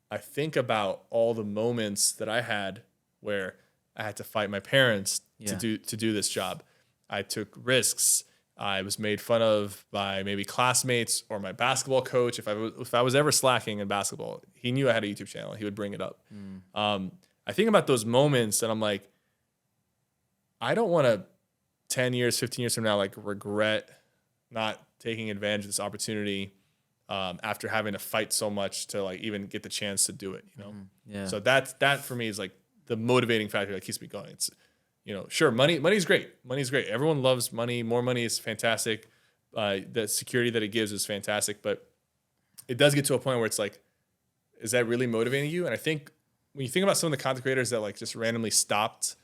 [SPEAKER 1] I think about all the moments that I had where I had to fight my parents to do this job. I took risks. I was made fun of by maybe classmates or my basketball coach. If I was ever slacking in basketball, he knew I had a YouTube channel. He would bring it up. I think about those moments and I'm like, I don't want to 10 years, 15 years from now, like regret not taking advantage of this opportunity after having to fight so much to like even get the chance to do it, So that for me is like the motivating factor that keeps me going. It's, sure, money's great. Money's great. Everyone loves money. More money is fantastic. The security that it gives is fantastic, but it does get to a point where it's like, is that really motivating you? And I think when you think about some of the content creators that like just randomly stopped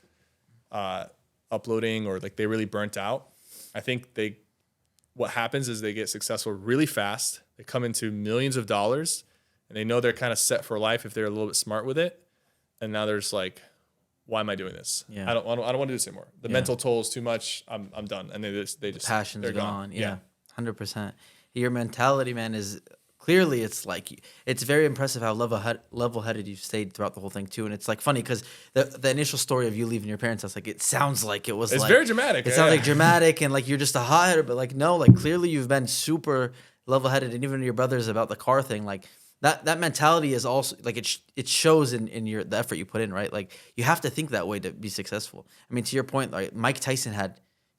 [SPEAKER 1] uploading or like they really burnt out, I think they what happens is they get successful really fast. They come into millions of dollars, and they know they're kind of set for life if they're a little bit smart with it. And now they're just like, why am I doing this?
[SPEAKER 5] Yeah.
[SPEAKER 1] I don't want to do this anymore. The mental toll is too much. I'm done. And they just
[SPEAKER 5] Passion's
[SPEAKER 1] they're
[SPEAKER 5] gone. Yeah.
[SPEAKER 1] Yeah.
[SPEAKER 5] 100%. Your mentality, man, is clearly it's very impressive how level-headed you've stayed throughout the whole thing too. And it's like funny because the initial story of you leaving your parents house, like it sounds like it was
[SPEAKER 1] It's
[SPEAKER 5] like
[SPEAKER 1] very dramatic.
[SPEAKER 5] It sounds like dramatic and like you're just a hothead, but like no, like clearly you've been super level-headed, and even your brothers about the car thing, like that mentality is also like it shows in the effort you put in, right? Like you have to think that way to be successful. I mean, to your point, like Mike Tyson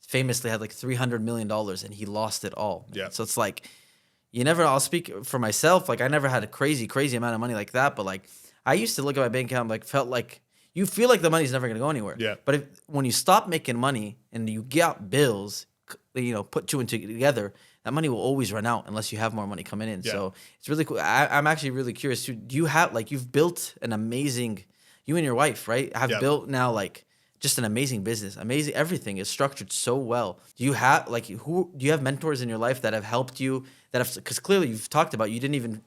[SPEAKER 5] famously had like $300 million and he lost it all.
[SPEAKER 1] Yeah.
[SPEAKER 5] So it's like I'll speak for myself. Like I never had a crazy amount of money like that, but like I used to look at my bank account, like felt like you feel like the money's never gonna go anywhere.
[SPEAKER 1] Yeah.
[SPEAKER 5] But when you stop making money and you get bills, put two and two together, that money will always run out unless you have more money coming in.
[SPEAKER 1] Yeah.
[SPEAKER 5] So it's really cool. I'm actually really curious too. Do you have you've built an amazing, you and your wife, right? Have built now like just an amazing business. Amazing, everything is structured so well. Do you have do you have mentors in your life that have helped you? Because clearly you've talked about you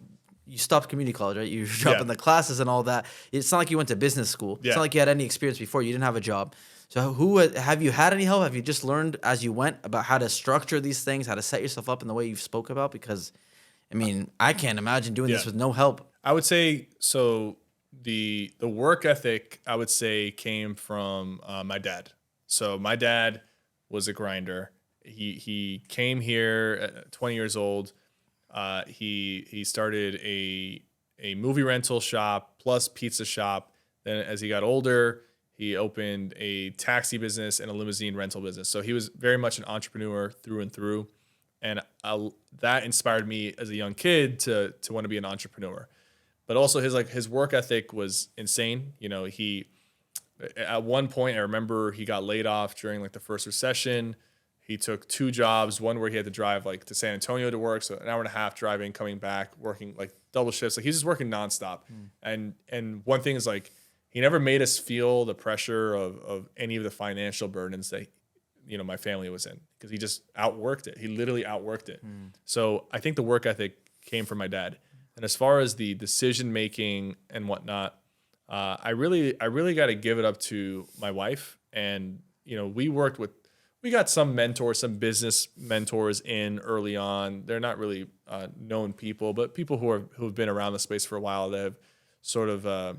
[SPEAKER 5] stopped community college, right? You dropped in the classes and all that. It's not like you went to business school.
[SPEAKER 1] Yeah.
[SPEAKER 5] It's not like you had any experience before. You didn't have a job. So have you had any help? Have you just learned as you went about how to structure these things, how to set yourself up in the way you've spoke about? Because, I mean, I can't imagine doing this with no help.
[SPEAKER 1] I would say so. The work ethic, I would say, came from my dad. So my dad was a grinder. He came here at 20 years old. He started a movie rental shop plus pizza shop. Then as he got older, he opened a taxi business and a limousine rental business. So he was very much an entrepreneur through and through. And that inspired me as a young kid to want to be an entrepreneur. But also his work ethic was insane. He at one point, I remember he got laid off during like the first recession. He took 2 jobs, one where he had to drive like to San Antonio to work, so an hour and a half driving, coming back, working like double shifts. Like he's just working nonstop. And one thing is like he never made us feel the pressure of any of the financial burdens that my family was in, because he just outworked it. He literally outworked it. So I think the work ethic came from my dad. And as far as the decision making and whatnot, I really got to give it up to my wife. And we got some mentors, some business mentors in early on. They're not really known people, but people who have been around the space for a while that have sort of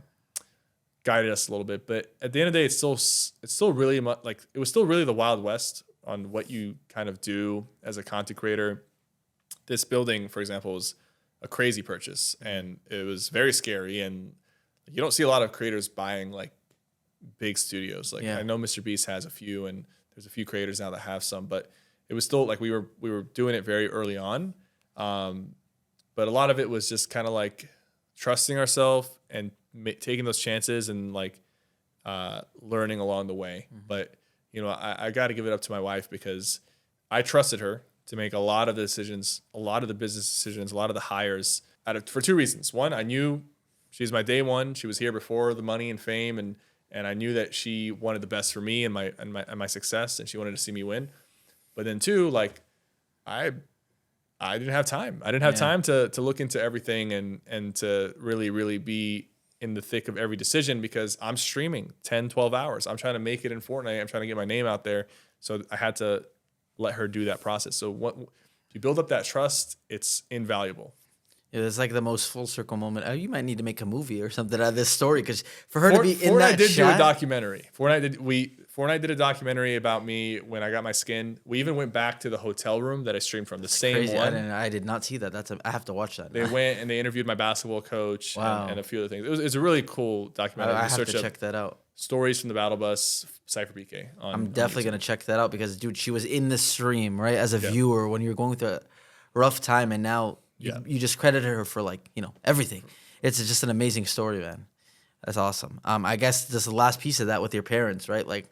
[SPEAKER 1] guided us a little bit. But at the end of the day, it's still really it was still really the Wild West on what you kind of do as a content creator. This building, for example, was a crazy purchase, and it was very scary. And you don't see a lot of creators buying like big studios. Like I know Mr. Beast has a few, and there's a few creators now that have some, but it was still like we were doing it very early on. But a lot of it was just kind of like trusting ourselves and taking those chances and like learning along the way. But I got to give it up to my wife, because I trusted her to make a lot of the decisions, a lot of the business decisions, a lot of the hires for 2 reasons. One, I knew she's my day one. She was here before the money and fame, and I knew that she wanted the best for me and my success, and she wanted to see me win. But then 2, like I didn't have time. I didn't have time to look into everything and to really be in the thick of every decision, because I'm streaming 10, 12 hours. I'm trying to make it in Fortnite. I'm trying to get my name out there. So I had to let her do that process. So if you build up that trust, it's invaluable.
[SPEAKER 5] Yeah, it's like the most full circle moment. You might need to make a movie or something out of this story, because for her to be in
[SPEAKER 1] Fortnite
[SPEAKER 5] that
[SPEAKER 1] did
[SPEAKER 5] chat,
[SPEAKER 1] do a documentary. Fortnite did a documentary about me when I got my skin. We even went back to the hotel room that I streamed from, the same
[SPEAKER 5] crazy.
[SPEAKER 1] one.
[SPEAKER 5] I did not see that. I have to watch that.
[SPEAKER 1] They went and they interviewed my basketball coach and a few other things. It was a really cool documentary.
[SPEAKER 5] I have to check that out.
[SPEAKER 1] Stories from the Battle Bus, SypherPK.
[SPEAKER 5] I'm definitely gonna check that out, because dude, she was in the stream, right, as a viewer when you were going through a rough time, and now you just credited her for everything. It's just an amazing story, man. That's awesome. I guess this is the last piece of that with your parents, right? Like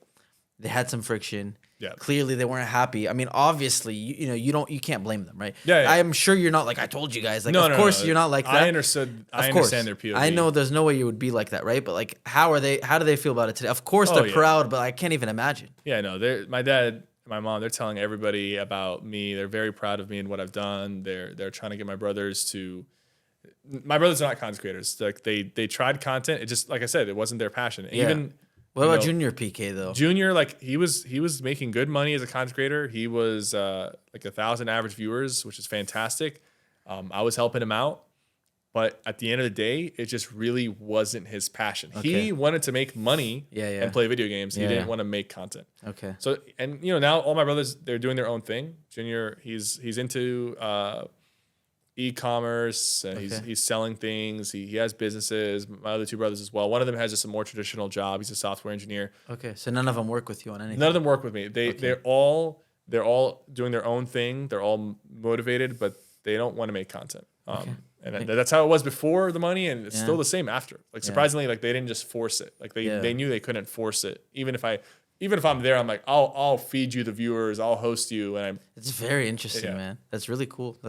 [SPEAKER 5] they had some friction. Yeah. Clearly they weren't happy. I mean, obviously, you can't blame them, right?
[SPEAKER 1] Yeah.
[SPEAKER 5] I'm sure you're not like, I told you guys. Like,
[SPEAKER 1] no,
[SPEAKER 5] of course you're not like that.
[SPEAKER 1] I understand their POV.
[SPEAKER 5] I know there's no way you would be like that, right? But like, how do they feel about it today? Of course they're proud, but I can't even imagine.
[SPEAKER 1] Yeah, no, my dad, my mom, they're telling everybody about me. They're very proud of me and what I've done. They're trying to get my brothers to. My brothers are not content creators. Like they tried content. It just, like I said, it wasn't their passion.
[SPEAKER 5] Yeah.
[SPEAKER 1] Even
[SPEAKER 5] What
[SPEAKER 1] you
[SPEAKER 5] about
[SPEAKER 1] know,
[SPEAKER 5] Junior PK though?
[SPEAKER 1] Junior, like he was making good money as a content creator. He was like 1,000 average viewers, which is fantastic. I was helping him out, but at the end of the day, it just really wasn't his passion.
[SPEAKER 5] Okay.
[SPEAKER 1] He wanted to make money and play video games. He didn't want to make content.
[SPEAKER 5] Okay.
[SPEAKER 1] So, and now all my brothers, they're doing their own thing. Junior, he's into e-commerce and he's selling things. He has businesses. My other two brothers as well. One of them has just a more traditional job. He's a software engineer.
[SPEAKER 5] Okay. So none of them work with you on anything.
[SPEAKER 1] None of them work with me. They're all doing their own thing. They're all motivated, but they don't want to make content. And that's how it was before the money, and it's still the same after. Like surprisingly, like they didn't just force it. Like they knew they couldn't force it. Even if I'm there, I'm like, I'll feed you the viewers, I'll host you, and
[SPEAKER 5] It's very interesting, man. That's really cool.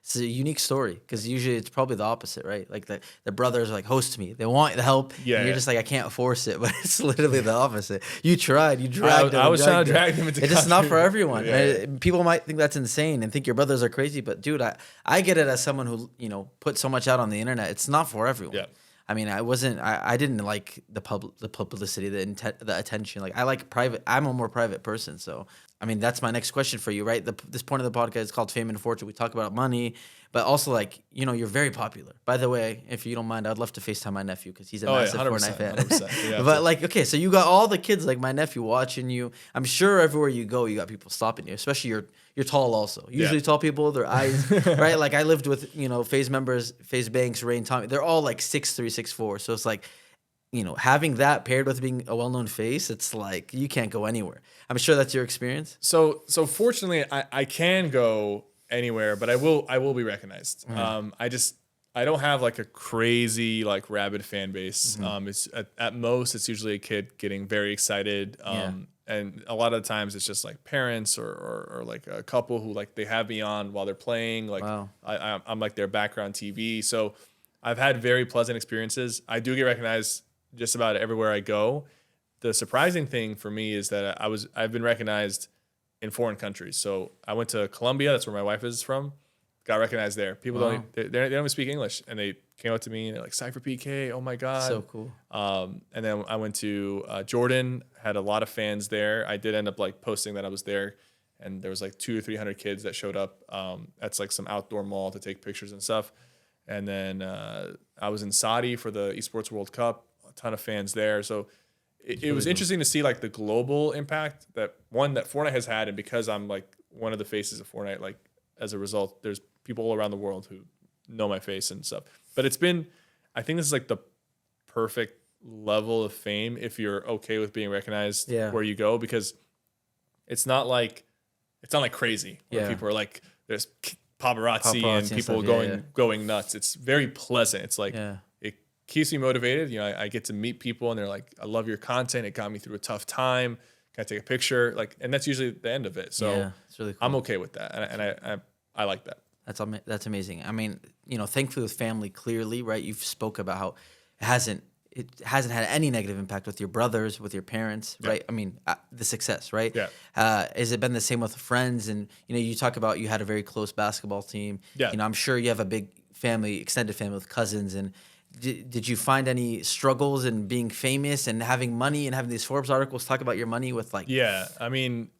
[SPEAKER 5] It's a unique story because usually it's probably the opposite, right? Like the brothers are like, host me. They want the help.
[SPEAKER 1] Yeah,
[SPEAKER 5] and you're just like, I can't force it, but it's literally the opposite. You tried. You dragged them.
[SPEAKER 1] I was trying to drag them into
[SPEAKER 5] It's just not
[SPEAKER 1] content.
[SPEAKER 5] for everyone.
[SPEAKER 1] Yeah.
[SPEAKER 5] People might think that's insane and think your brothers are crazy, but dude, I get it as someone who put so much out on the internet. It's not for everyone.
[SPEAKER 1] Yeah.
[SPEAKER 5] I mean, I didn't like the publicity, the attention. Like I like private. I'm a more private person. So, I mean, that's my next question for you, right? This point of the podcast is called Fame and Fortune. We talk about money, but also like, you're very popular. By the way, if you don't mind, I'd love to FaceTime my nephew because he's a massive
[SPEAKER 1] 100%,
[SPEAKER 5] Fortnite fan.
[SPEAKER 1] 100%. Yeah,
[SPEAKER 5] But like, okay, so you got all the kids like my nephew watching you. I'm sure everywhere you go, you got people stopping you, especially you're tall also. Usually tall people, their eyes, right? Like I lived with, FaZe members, FaZe Banks, Rain, Tommy. They're all like 6'3", 6'4". So it's like, having that paired with being a well-known face, it's like you can't go anywhere. I'm sure that's your experience.
[SPEAKER 1] So fortunately, I can go anywhere, but I will be recognized. I don't have like a crazy like rabid fan base. It's at most it's usually a kid getting very excited. And a lot of the times it's just like parents or like a couple who like they have me on while they're playing. Like
[SPEAKER 5] Wow.
[SPEAKER 1] I'm like their background TV. So I've had very pleasant experiences. I do get recognized just about everywhere I go. The surprising thing for me is that I've been recognized in foreign countries. So I went to Colombia. That's where my wife is from. Got recognized there. People they don't even speak English, and they came up to me and they're like, SypherPK, oh my god,
[SPEAKER 5] So cool.
[SPEAKER 1] And then I went to Jordan, had a lot of fans there. I did end up like posting that I was there, and there was like 200 or 300 kids that showed up. That's like some outdoor mall to take pictures and stuff. And then I was in Saudi for the Esports World Cup. A ton of fans there. So it was interesting to see like the global impact that Fortnite has had, and because I'm like one of the faces of Fortnite, like as a result, there's people all around the world who know my face and stuff. But I think this is like the perfect level of fame if you're okay with being recognized where you go, because it's not like crazy where people are like there's paparazzi and people
[SPEAKER 5] stuff,
[SPEAKER 1] going nuts. It's very pleasant. It's like it keeps me motivated. I get to meet people and they're like, I love your content. It got me through a tough time. Can I take a picture? Like, and that's usually the end of it. So
[SPEAKER 5] it's really cool.
[SPEAKER 1] I'm okay with that, and I like that.
[SPEAKER 5] That's amazing. I mean, thankfully with family, clearly, right? You've spoke about how it hasn't had any negative impact with your brothers, with your parents, right? I mean, the success, right?
[SPEAKER 1] Yeah.
[SPEAKER 5] Has it been the same with friends? And you talk about you had a very close basketball team.
[SPEAKER 1] Yeah.
[SPEAKER 5] I'm sure you have a big family, extended family with cousins. And did you find any struggles in being famous and having money and having these Forbes articles talk about your money with like?
[SPEAKER 1] Yeah, I mean,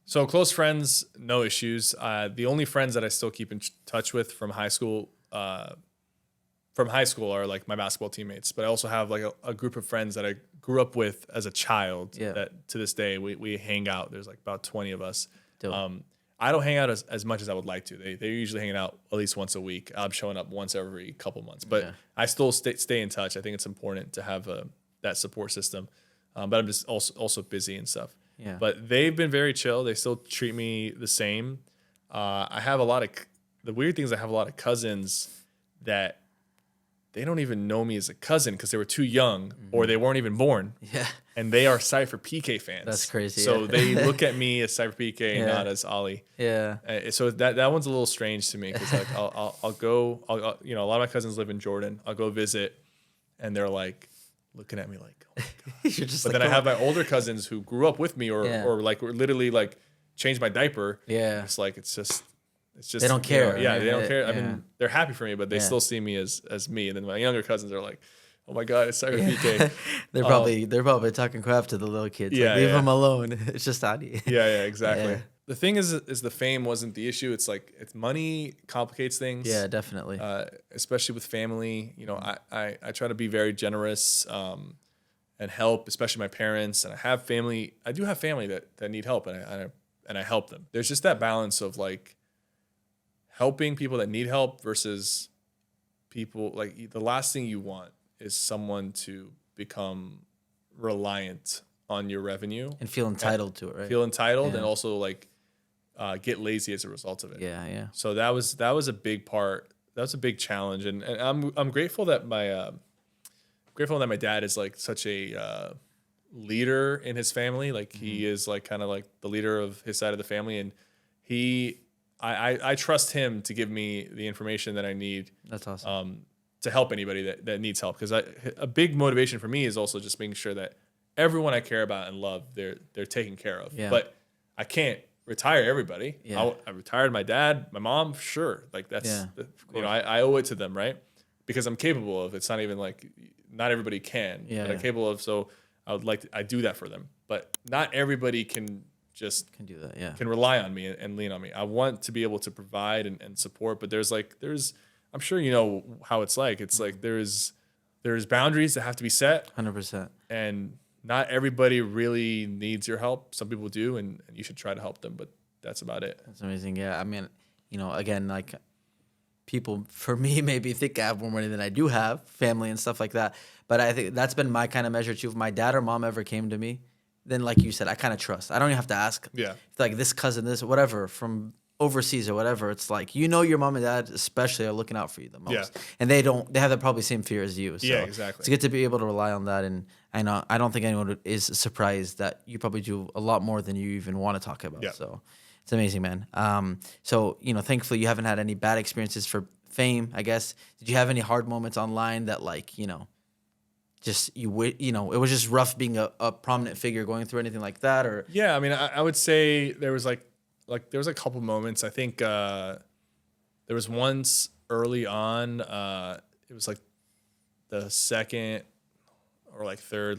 [SPEAKER 1] so close friends, no issues. The only friends that I still keep in touch with from high school are like my basketball teammates. But I also have like a group of friends that I grew up with as a child that to this day we hang out. There's like about 20 of us. I don't hang out as much as I would like to. They're usually hanging out at least once a week. I'm showing up once every couple months. But I still stay in touch. I think it's important to have that support system. But I'm just also busy and stuff.
[SPEAKER 5] Yeah.
[SPEAKER 1] But they've been very chill. They still treat me the same. I have the weird thing is I have a lot of cousins that they don't even know me as a cousin because they were too young or they weren't even born.
[SPEAKER 5] Yeah.
[SPEAKER 1] And they are SypherPK fans.
[SPEAKER 5] That's crazy.
[SPEAKER 1] So they look at me as SypherPK and not as Ali.
[SPEAKER 5] Yeah.
[SPEAKER 1] So that one's a little strange to me because like I'll go, a lot of my cousins live in Jordan. I'll go visit and they're like looking at me like, oh my God.
[SPEAKER 5] You're just
[SPEAKER 1] But
[SPEAKER 5] like,
[SPEAKER 1] then I have my older cousins who grew up with me or like were literally like change my diaper.
[SPEAKER 5] Yeah.
[SPEAKER 1] It's like it's just
[SPEAKER 5] They don't care,
[SPEAKER 1] yeah,
[SPEAKER 5] right?
[SPEAKER 1] they don't care. I
[SPEAKER 5] Yeah.
[SPEAKER 1] mean, they're happy for me, but they
[SPEAKER 5] Yeah.
[SPEAKER 1] still see me as me. And then my younger cousins are like, "Oh my god, it's SypherPK."
[SPEAKER 5] They're probably talking crap to the little kids.
[SPEAKER 1] Yeah,
[SPEAKER 5] Like, leave
[SPEAKER 1] yeah.
[SPEAKER 5] them alone. It's just Adi.
[SPEAKER 1] Yeah, exactly.
[SPEAKER 5] Yeah.
[SPEAKER 1] The thing is the fame wasn't the issue. It's like it's money complicates things.
[SPEAKER 5] Yeah, definitely.
[SPEAKER 1] Especially with family. You know, I try to be very generous and help, especially my parents. And I have family. I do have family that need help, and I help them. There's just that balance of like helping people that need help versus people like the last thing you want is someone to become reliant on your revenue
[SPEAKER 5] And feel entitled to it, right?
[SPEAKER 1] feel entitled
[SPEAKER 5] Yeah.
[SPEAKER 1] and also like get lazy as a result of it.
[SPEAKER 5] Yeah, yeah.
[SPEAKER 1] So that was a big part. That was a big challenge, and I'm grateful that my dad is like such a leader in his family. Like he is like kind of like the leader of his side of the family, and I trust him to give me the information that I need
[SPEAKER 5] That's awesome.
[SPEAKER 1] to help anybody that needs help. Because a big motivation for me is also just making sure that everyone I care about and love, they're taken care of.
[SPEAKER 5] Yeah.
[SPEAKER 1] But I can't retire everybody.
[SPEAKER 5] Yeah.
[SPEAKER 1] I retired my dad, my mom, sure. Like that's,
[SPEAKER 5] Yeah,
[SPEAKER 1] I owe it to them, right? Because I'm capable of. It's not even like not everybody can,
[SPEAKER 5] Yeah,
[SPEAKER 1] but I'm
[SPEAKER 5] yeah.
[SPEAKER 1] capable of. So I do that for them. But not everybody can just
[SPEAKER 5] Can do that, yeah.
[SPEAKER 1] can rely on me and lean on me. I want to be able to provide and support, but there's I'm sure you know how it's like. It's like there's boundaries that have to be set,
[SPEAKER 5] 100%.
[SPEAKER 1] and not everybody really needs your help. Some people do, and you should try to help them, but that's about it.
[SPEAKER 5] That's amazing. Yeah, I mean, again, like people for me maybe think I have more money than I do have, family and stuff like that. But I think that's been my kind of measure too. If my dad or mom ever came to me, then like you said, I kind of trust. I don't even have to ask.
[SPEAKER 1] Yeah.
[SPEAKER 5] It's like this cousin, this whatever from overseas or whatever. It's like your mom and dad especially are looking out for you the most,
[SPEAKER 1] Yeah.
[SPEAKER 5] and they have that probably same fear as you. So
[SPEAKER 1] Yeah, exactly.
[SPEAKER 5] It's good to be able to rely on that, and I don't think anyone is surprised that you probably do a lot more than you even want to talk about.
[SPEAKER 1] Yeah.
[SPEAKER 5] So it's amazing, man. So thankfully you haven't had any bad experiences for fame, I guess. Did you have any hard moments online that just it was just rough being a prominent figure going through anything like that? Or
[SPEAKER 1] Yeah, I mean, I would say there was there was a couple moments. I think there was once early on. It was like the second or like third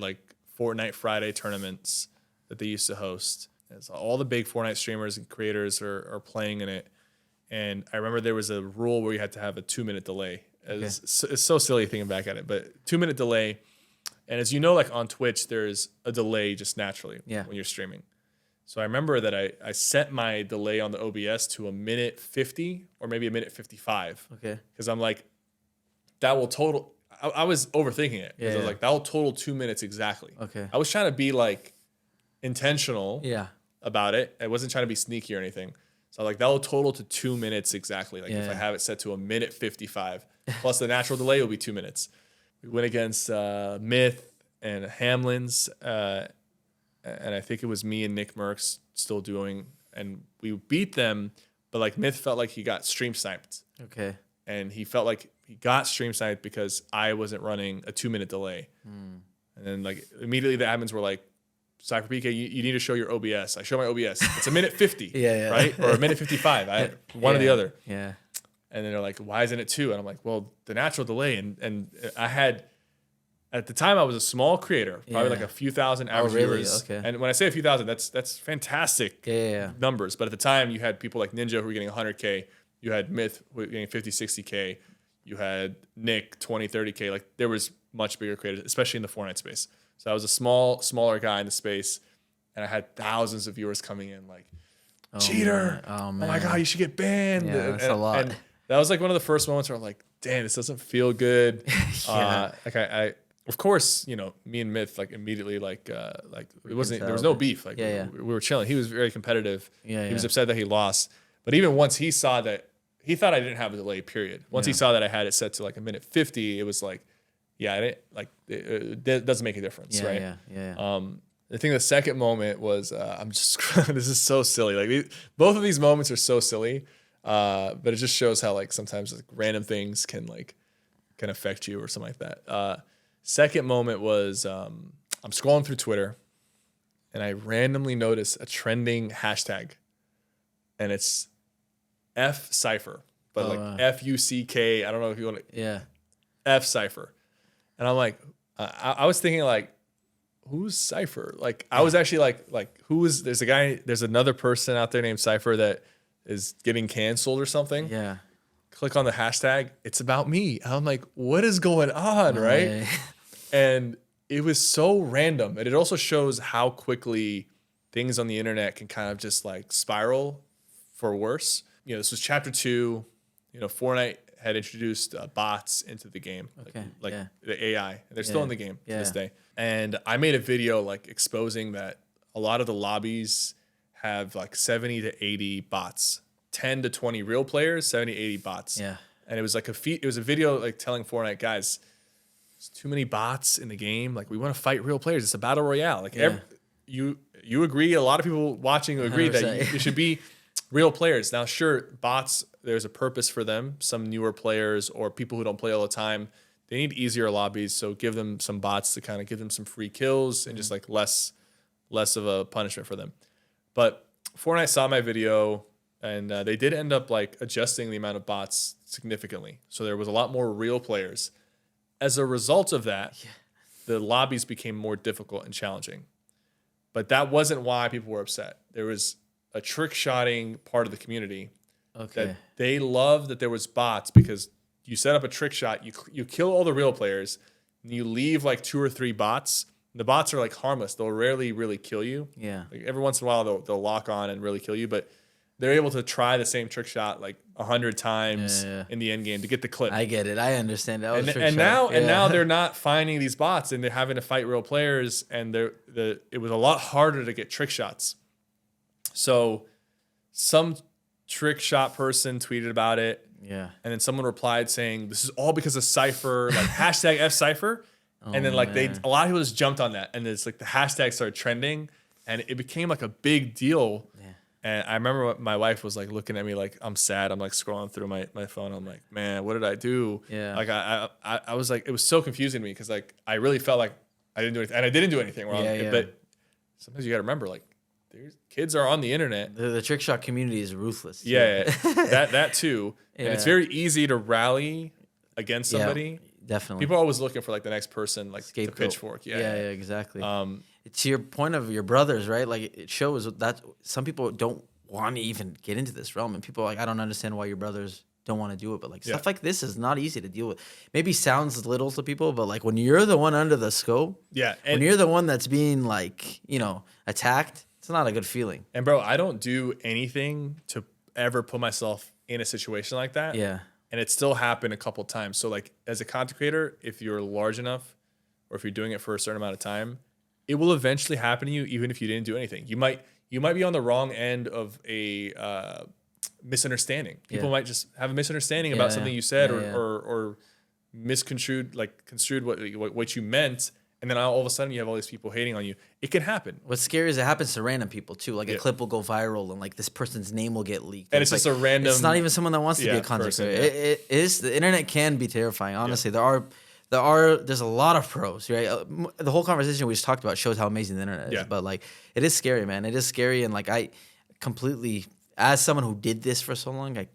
[SPEAKER 1] Fortnite Friday tournaments that they used to host. And so all the big Fortnite streamers and creators are playing in it. And I remember there was a rule where you had to have a 2-minute delay. It's so silly thinking back at it, but 2-minute delay. And as you know, like on Twitch, there's a delay just naturally when you're streaming. So I remember that I set my delay on the OBS to 1:50 or maybe 1:55.
[SPEAKER 5] Okay.
[SPEAKER 1] Because I'm like, that will total. I was overthinking it. Because I was like, that will total 2 minutes exactly.
[SPEAKER 5] Okay.
[SPEAKER 1] I was trying to be like intentional about it. I wasn't trying to be sneaky or anything. So like that will total to 2 minutes exactly. Like if I have it set to 1:55 plus the natural delay will be 2 minutes. We went against Myth and Hamlin's, and I think it was me and Nick Merckx still doing, and we beat them. But like Myth felt like he got stream sniped,
[SPEAKER 5] Okay.
[SPEAKER 1] and he felt like he got stream sniped because I wasn't running a 2-minute delay. And then like immediately the admins were like, SypherPK, you need to show your OBS. I show my OBS. It's 1:50, right? Or 1:55. One or the other.
[SPEAKER 5] Yeah.
[SPEAKER 1] And then they're like, why isn't it 2? And I'm like, well, the natural delay. And I had, at the time, I was a small creator, probably like a few thousand average viewers.
[SPEAKER 5] Okay.
[SPEAKER 1] And when I say a few thousand, that's fantastic
[SPEAKER 5] Yeah.
[SPEAKER 1] numbers. But at the time, you had people like Ninja who were getting 100K. You had Myth who were getting 50, 60K. You had Nick, 20, 30K. Like there was much bigger creators, especially in the Fortnite space. So I was a smaller guy in the space. And I had thousands of viewers coming in like, cheater.
[SPEAKER 5] Man. Oh,
[SPEAKER 1] Oh
[SPEAKER 5] man.
[SPEAKER 1] my God, you should get banned.
[SPEAKER 5] Yeah, that's a lot.
[SPEAKER 1] And that was like one of the first moments where I'm like, damn, this doesn't feel good. Like I of course, me and Myth like immediately like it wasn't, there was no beef. Like we were chilling. He was very competitive. He was upset that he lost. But even once he saw that, he thought I didn't have a delay, period. Once he saw that I had it set to like 1:50, it was like, I didn't like it doesn't make a difference, right?
[SPEAKER 5] Yeah.
[SPEAKER 1] I think the second moment was I'm just this is so silly. Like both of these moments are so silly, but it just shows how like sometimes like random things can affect you or something like that. Second moment was I'm scrolling through Twitter, and I randomly notice a trending hashtag and it's F Sypher, but like Fuck. I don't know if you want to
[SPEAKER 5] Yeah.
[SPEAKER 1] F Sypher, and I'm like, I was thinking like, who's Sypher? Like I was actually like who is? There's another person out there named Sypher that is getting canceled or something.
[SPEAKER 5] Yeah.
[SPEAKER 1] Click on the hashtag. It's about me. I'm like, what is going on, right?
[SPEAKER 5] Right.
[SPEAKER 1] And it was so random, and it also shows how quickly things on the internet can kind of just like spiral for worse. You know, this was chapter 2. You know, Fortnite had introduced bots into the game, like
[SPEAKER 5] yeah.
[SPEAKER 1] the AI, and they're still in the game to this
[SPEAKER 5] Yeah.
[SPEAKER 1] day. And I made a video like exposing that a lot of the lobbies have like 70 to 80 bots, 10 to 20 real players, 70, 80 bots.
[SPEAKER 5] Yeah.
[SPEAKER 1] And it was like it was a video like telling Fortnite guys, there's too many bots in the game. Like we want to fight real players. It's a battle royale. Like you agree. A lot of people watching agree that
[SPEAKER 5] 100%.
[SPEAKER 1] it should be real players. Now, sure, bots, there's a purpose for them. Some newer players or people who don't play all the time, they need easier lobbies. So give them some bots to kind of give them some free kills and just like less of a punishment for them. But Fortnite saw my video, and they did end up like adjusting the amount of bots significantly. So there was a lot more real players. As a result of that, the lobbies became more difficult and challenging. But that wasn't why people were upset. There was a trick shotting part of the community that they loved that there was bots, because you set up a trick shot, you kill all the real players, and you leave like 2 or 3 bots. The bots are like harmless. They'll rarely really kill you.
[SPEAKER 5] Yeah.
[SPEAKER 1] Like every once in a while they'll lock on and really kill you, but they're able to try the same trick shot like 100 times in the end game to get the clip.
[SPEAKER 5] I get it. I understand. That was
[SPEAKER 1] And now they're not finding these bots, and they're having to fight real players, and it was a lot harder to get trick shots. So some trick shot person tweeted about it.
[SPEAKER 5] Yeah.
[SPEAKER 1] And then someone replied saying, this is all because of Sypher, like hashtag F Sypher. And then like a lot of people just jumped on that, and it's like the hashtag started trending, and it became like a big deal. Yeah. And I remember my wife was like looking at me like I'm sad. I'm like scrolling through my phone. I'm like, man, what did I do?
[SPEAKER 5] Yeah.
[SPEAKER 1] Like I was like, it was so confusing to me, because like I really felt like I didn't do anything, and I didn't do anything wrong.
[SPEAKER 5] Yeah.
[SPEAKER 1] But sometimes you got to remember, like, kids are on the internet.
[SPEAKER 5] The trick shot community is ruthless. Too.
[SPEAKER 1] Yeah, that too. And it's very easy to rally against somebody.
[SPEAKER 5] Yeah, definitely.
[SPEAKER 1] People are always looking for like the next person, like the
[SPEAKER 5] Scapegoat.
[SPEAKER 1] pitchfork.
[SPEAKER 5] Yeah, exactly. It's your point of your brothers, right? Like it shows that some people don't want to even get into this realm, and people are like, I don't understand why your brothers don't want to do it, but like stuff like this is not easy to deal with. Maybe sounds little to people, but like when you're the one under the scope,
[SPEAKER 1] and
[SPEAKER 5] when you're the one that's being like, attacked, it's not a good feeling.
[SPEAKER 1] And bro, I don't do anything to ever put myself in a situation like that.
[SPEAKER 5] Yeah.
[SPEAKER 1] And it still happened a couple times. So like as a content creator, if you're large enough, or if you're doing it for a certain amount of time, it will eventually happen to you, even if you didn't do anything. You might be on the wrong end of a misunderstanding. People might just have a misunderstanding about something you said, or construed what you meant. And then all of a sudden you have all these people hating on you. It can happen.
[SPEAKER 5] What's scary is it happens to random people too. Like a clip will go viral, and like this person's name will get leaked.
[SPEAKER 1] And it's just
[SPEAKER 5] like,
[SPEAKER 1] a random.
[SPEAKER 5] It's not even someone that wants to be a content creator. It is. The internet can be terrifying. Honestly, there's a lot of pros, right? The whole conversation we just talked about shows how amazing the internet is. But like, it is scary, man. It is scary, and like I completely, as someone who did this for so long, I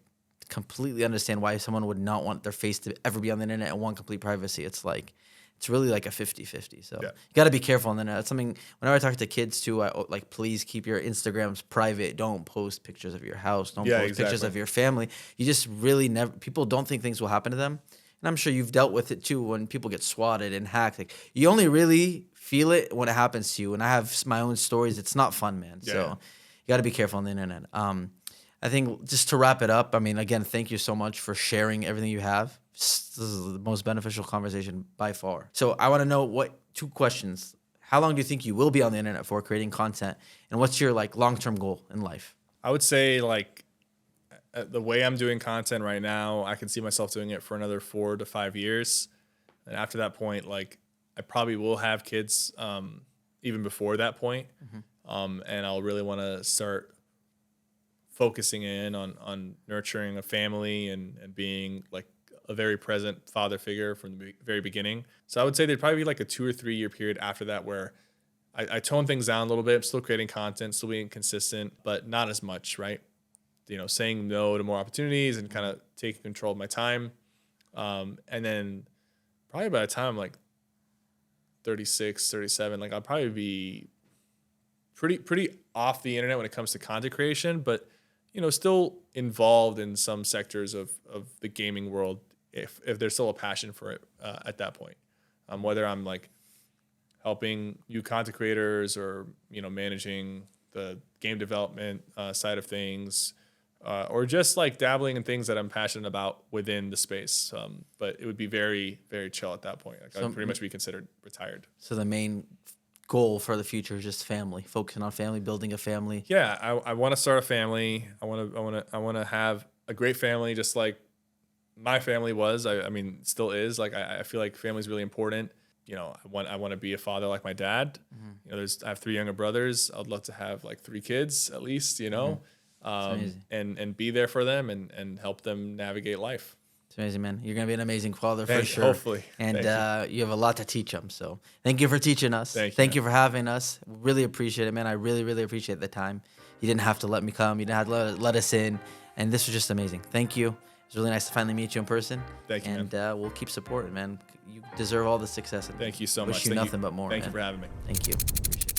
[SPEAKER 5] completely understand why someone would not want their face to ever be on the internet and want complete privacy. It's really like a 50-50. So you got to be careful on the internet. That's something, whenever I talk to kids too, I like, please keep your Instagrams private. Don't post pictures of your house. Don't post pictures of your family. You just really people don't think things will happen to them. And I'm sure you've dealt with it too when people get swatted and hacked. Like, you only really feel it when it happens to you. And I have my own stories. It's not fun, man. So you got to be careful on the internet. I think just to wrap it up, I mean, again, thank you so much for sharing everything you have. This is the most beneficial conversation by far. So I want to know 2 questions. How long do you think you will be on the internet for creating content? And what's your like long-term goal in life?
[SPEAKER 1] I would say like the way I'm doing content right now, I can see myself doing it for another 4 to 5 years. And after that point, like I probably will have kids even before that point. And I'll really want to start focusing in on nurturing a family and being like a very present father figure from the very beginning. So I would say there'd probably be like a 2 or 3 year period after that where I tone things down a little bit. I'm still creating content, still being consistent, but not as much, right? saying no to more opportunities and kind of taking control of my time. And then probably by the time I'm like 36, 37, like I'll probably be pretty off the internet when it comes to content creation, but still involved in some sectors of the gaming world if there's still a passion for it at that point. Whether I'm like helping new content creators or managing the game development side of things, or just like dabbling in things that I'm passionate about within the space. But it would be very, very chill at that point. Like I'd pretty much be considered retired.
[SPEAKER 5] So the main goal for the future is just family, focusing on family, building a family.
[SPEAKER 1] Yeah, I want to start a family. I want to have a great family, just like my family was. I mean, still is. Like I feel like family is really important. I want to be a father like my dad. I have 3 younger brothers. I'd love to have like 3 kids at least. And be there for them and help them navigate life.
[SPEAKER 5] It's amazing, man. You're gonna be an amazing father for
[SPEAKER 1] Thank you.
[SPEAKER 5] sure.
[SPEAKER 1] Hopefully.
[SPEAKER 5] And
[SPEAKER 1] Thank
[SPEAKER 5] you have a lot to teach them. So thank you for teaching us.
[SPEAKER 1] Thank you,
[SPEAKER 5] for having us. Really appreciate it, man. I really, really appreciate the time. You didn't have to let me come. You didn't have to let us in. And this was just amazing. Thank you. It's really nice to finally meet you in person.
[SPEAKER 1] Thank you,
[SPEAKER 5] and we'll keep supporting, man. You deserve all the success. And
[SPEAKER 1] Thank you so much.
[SPEAKER 5] Wish you nothing but more.
[SPEAKER 1] Thank
[SPEAKER 5] man.
[SPEAKER 1] you for having me.
[SPEAKER 5] Thank you. Appreciate it.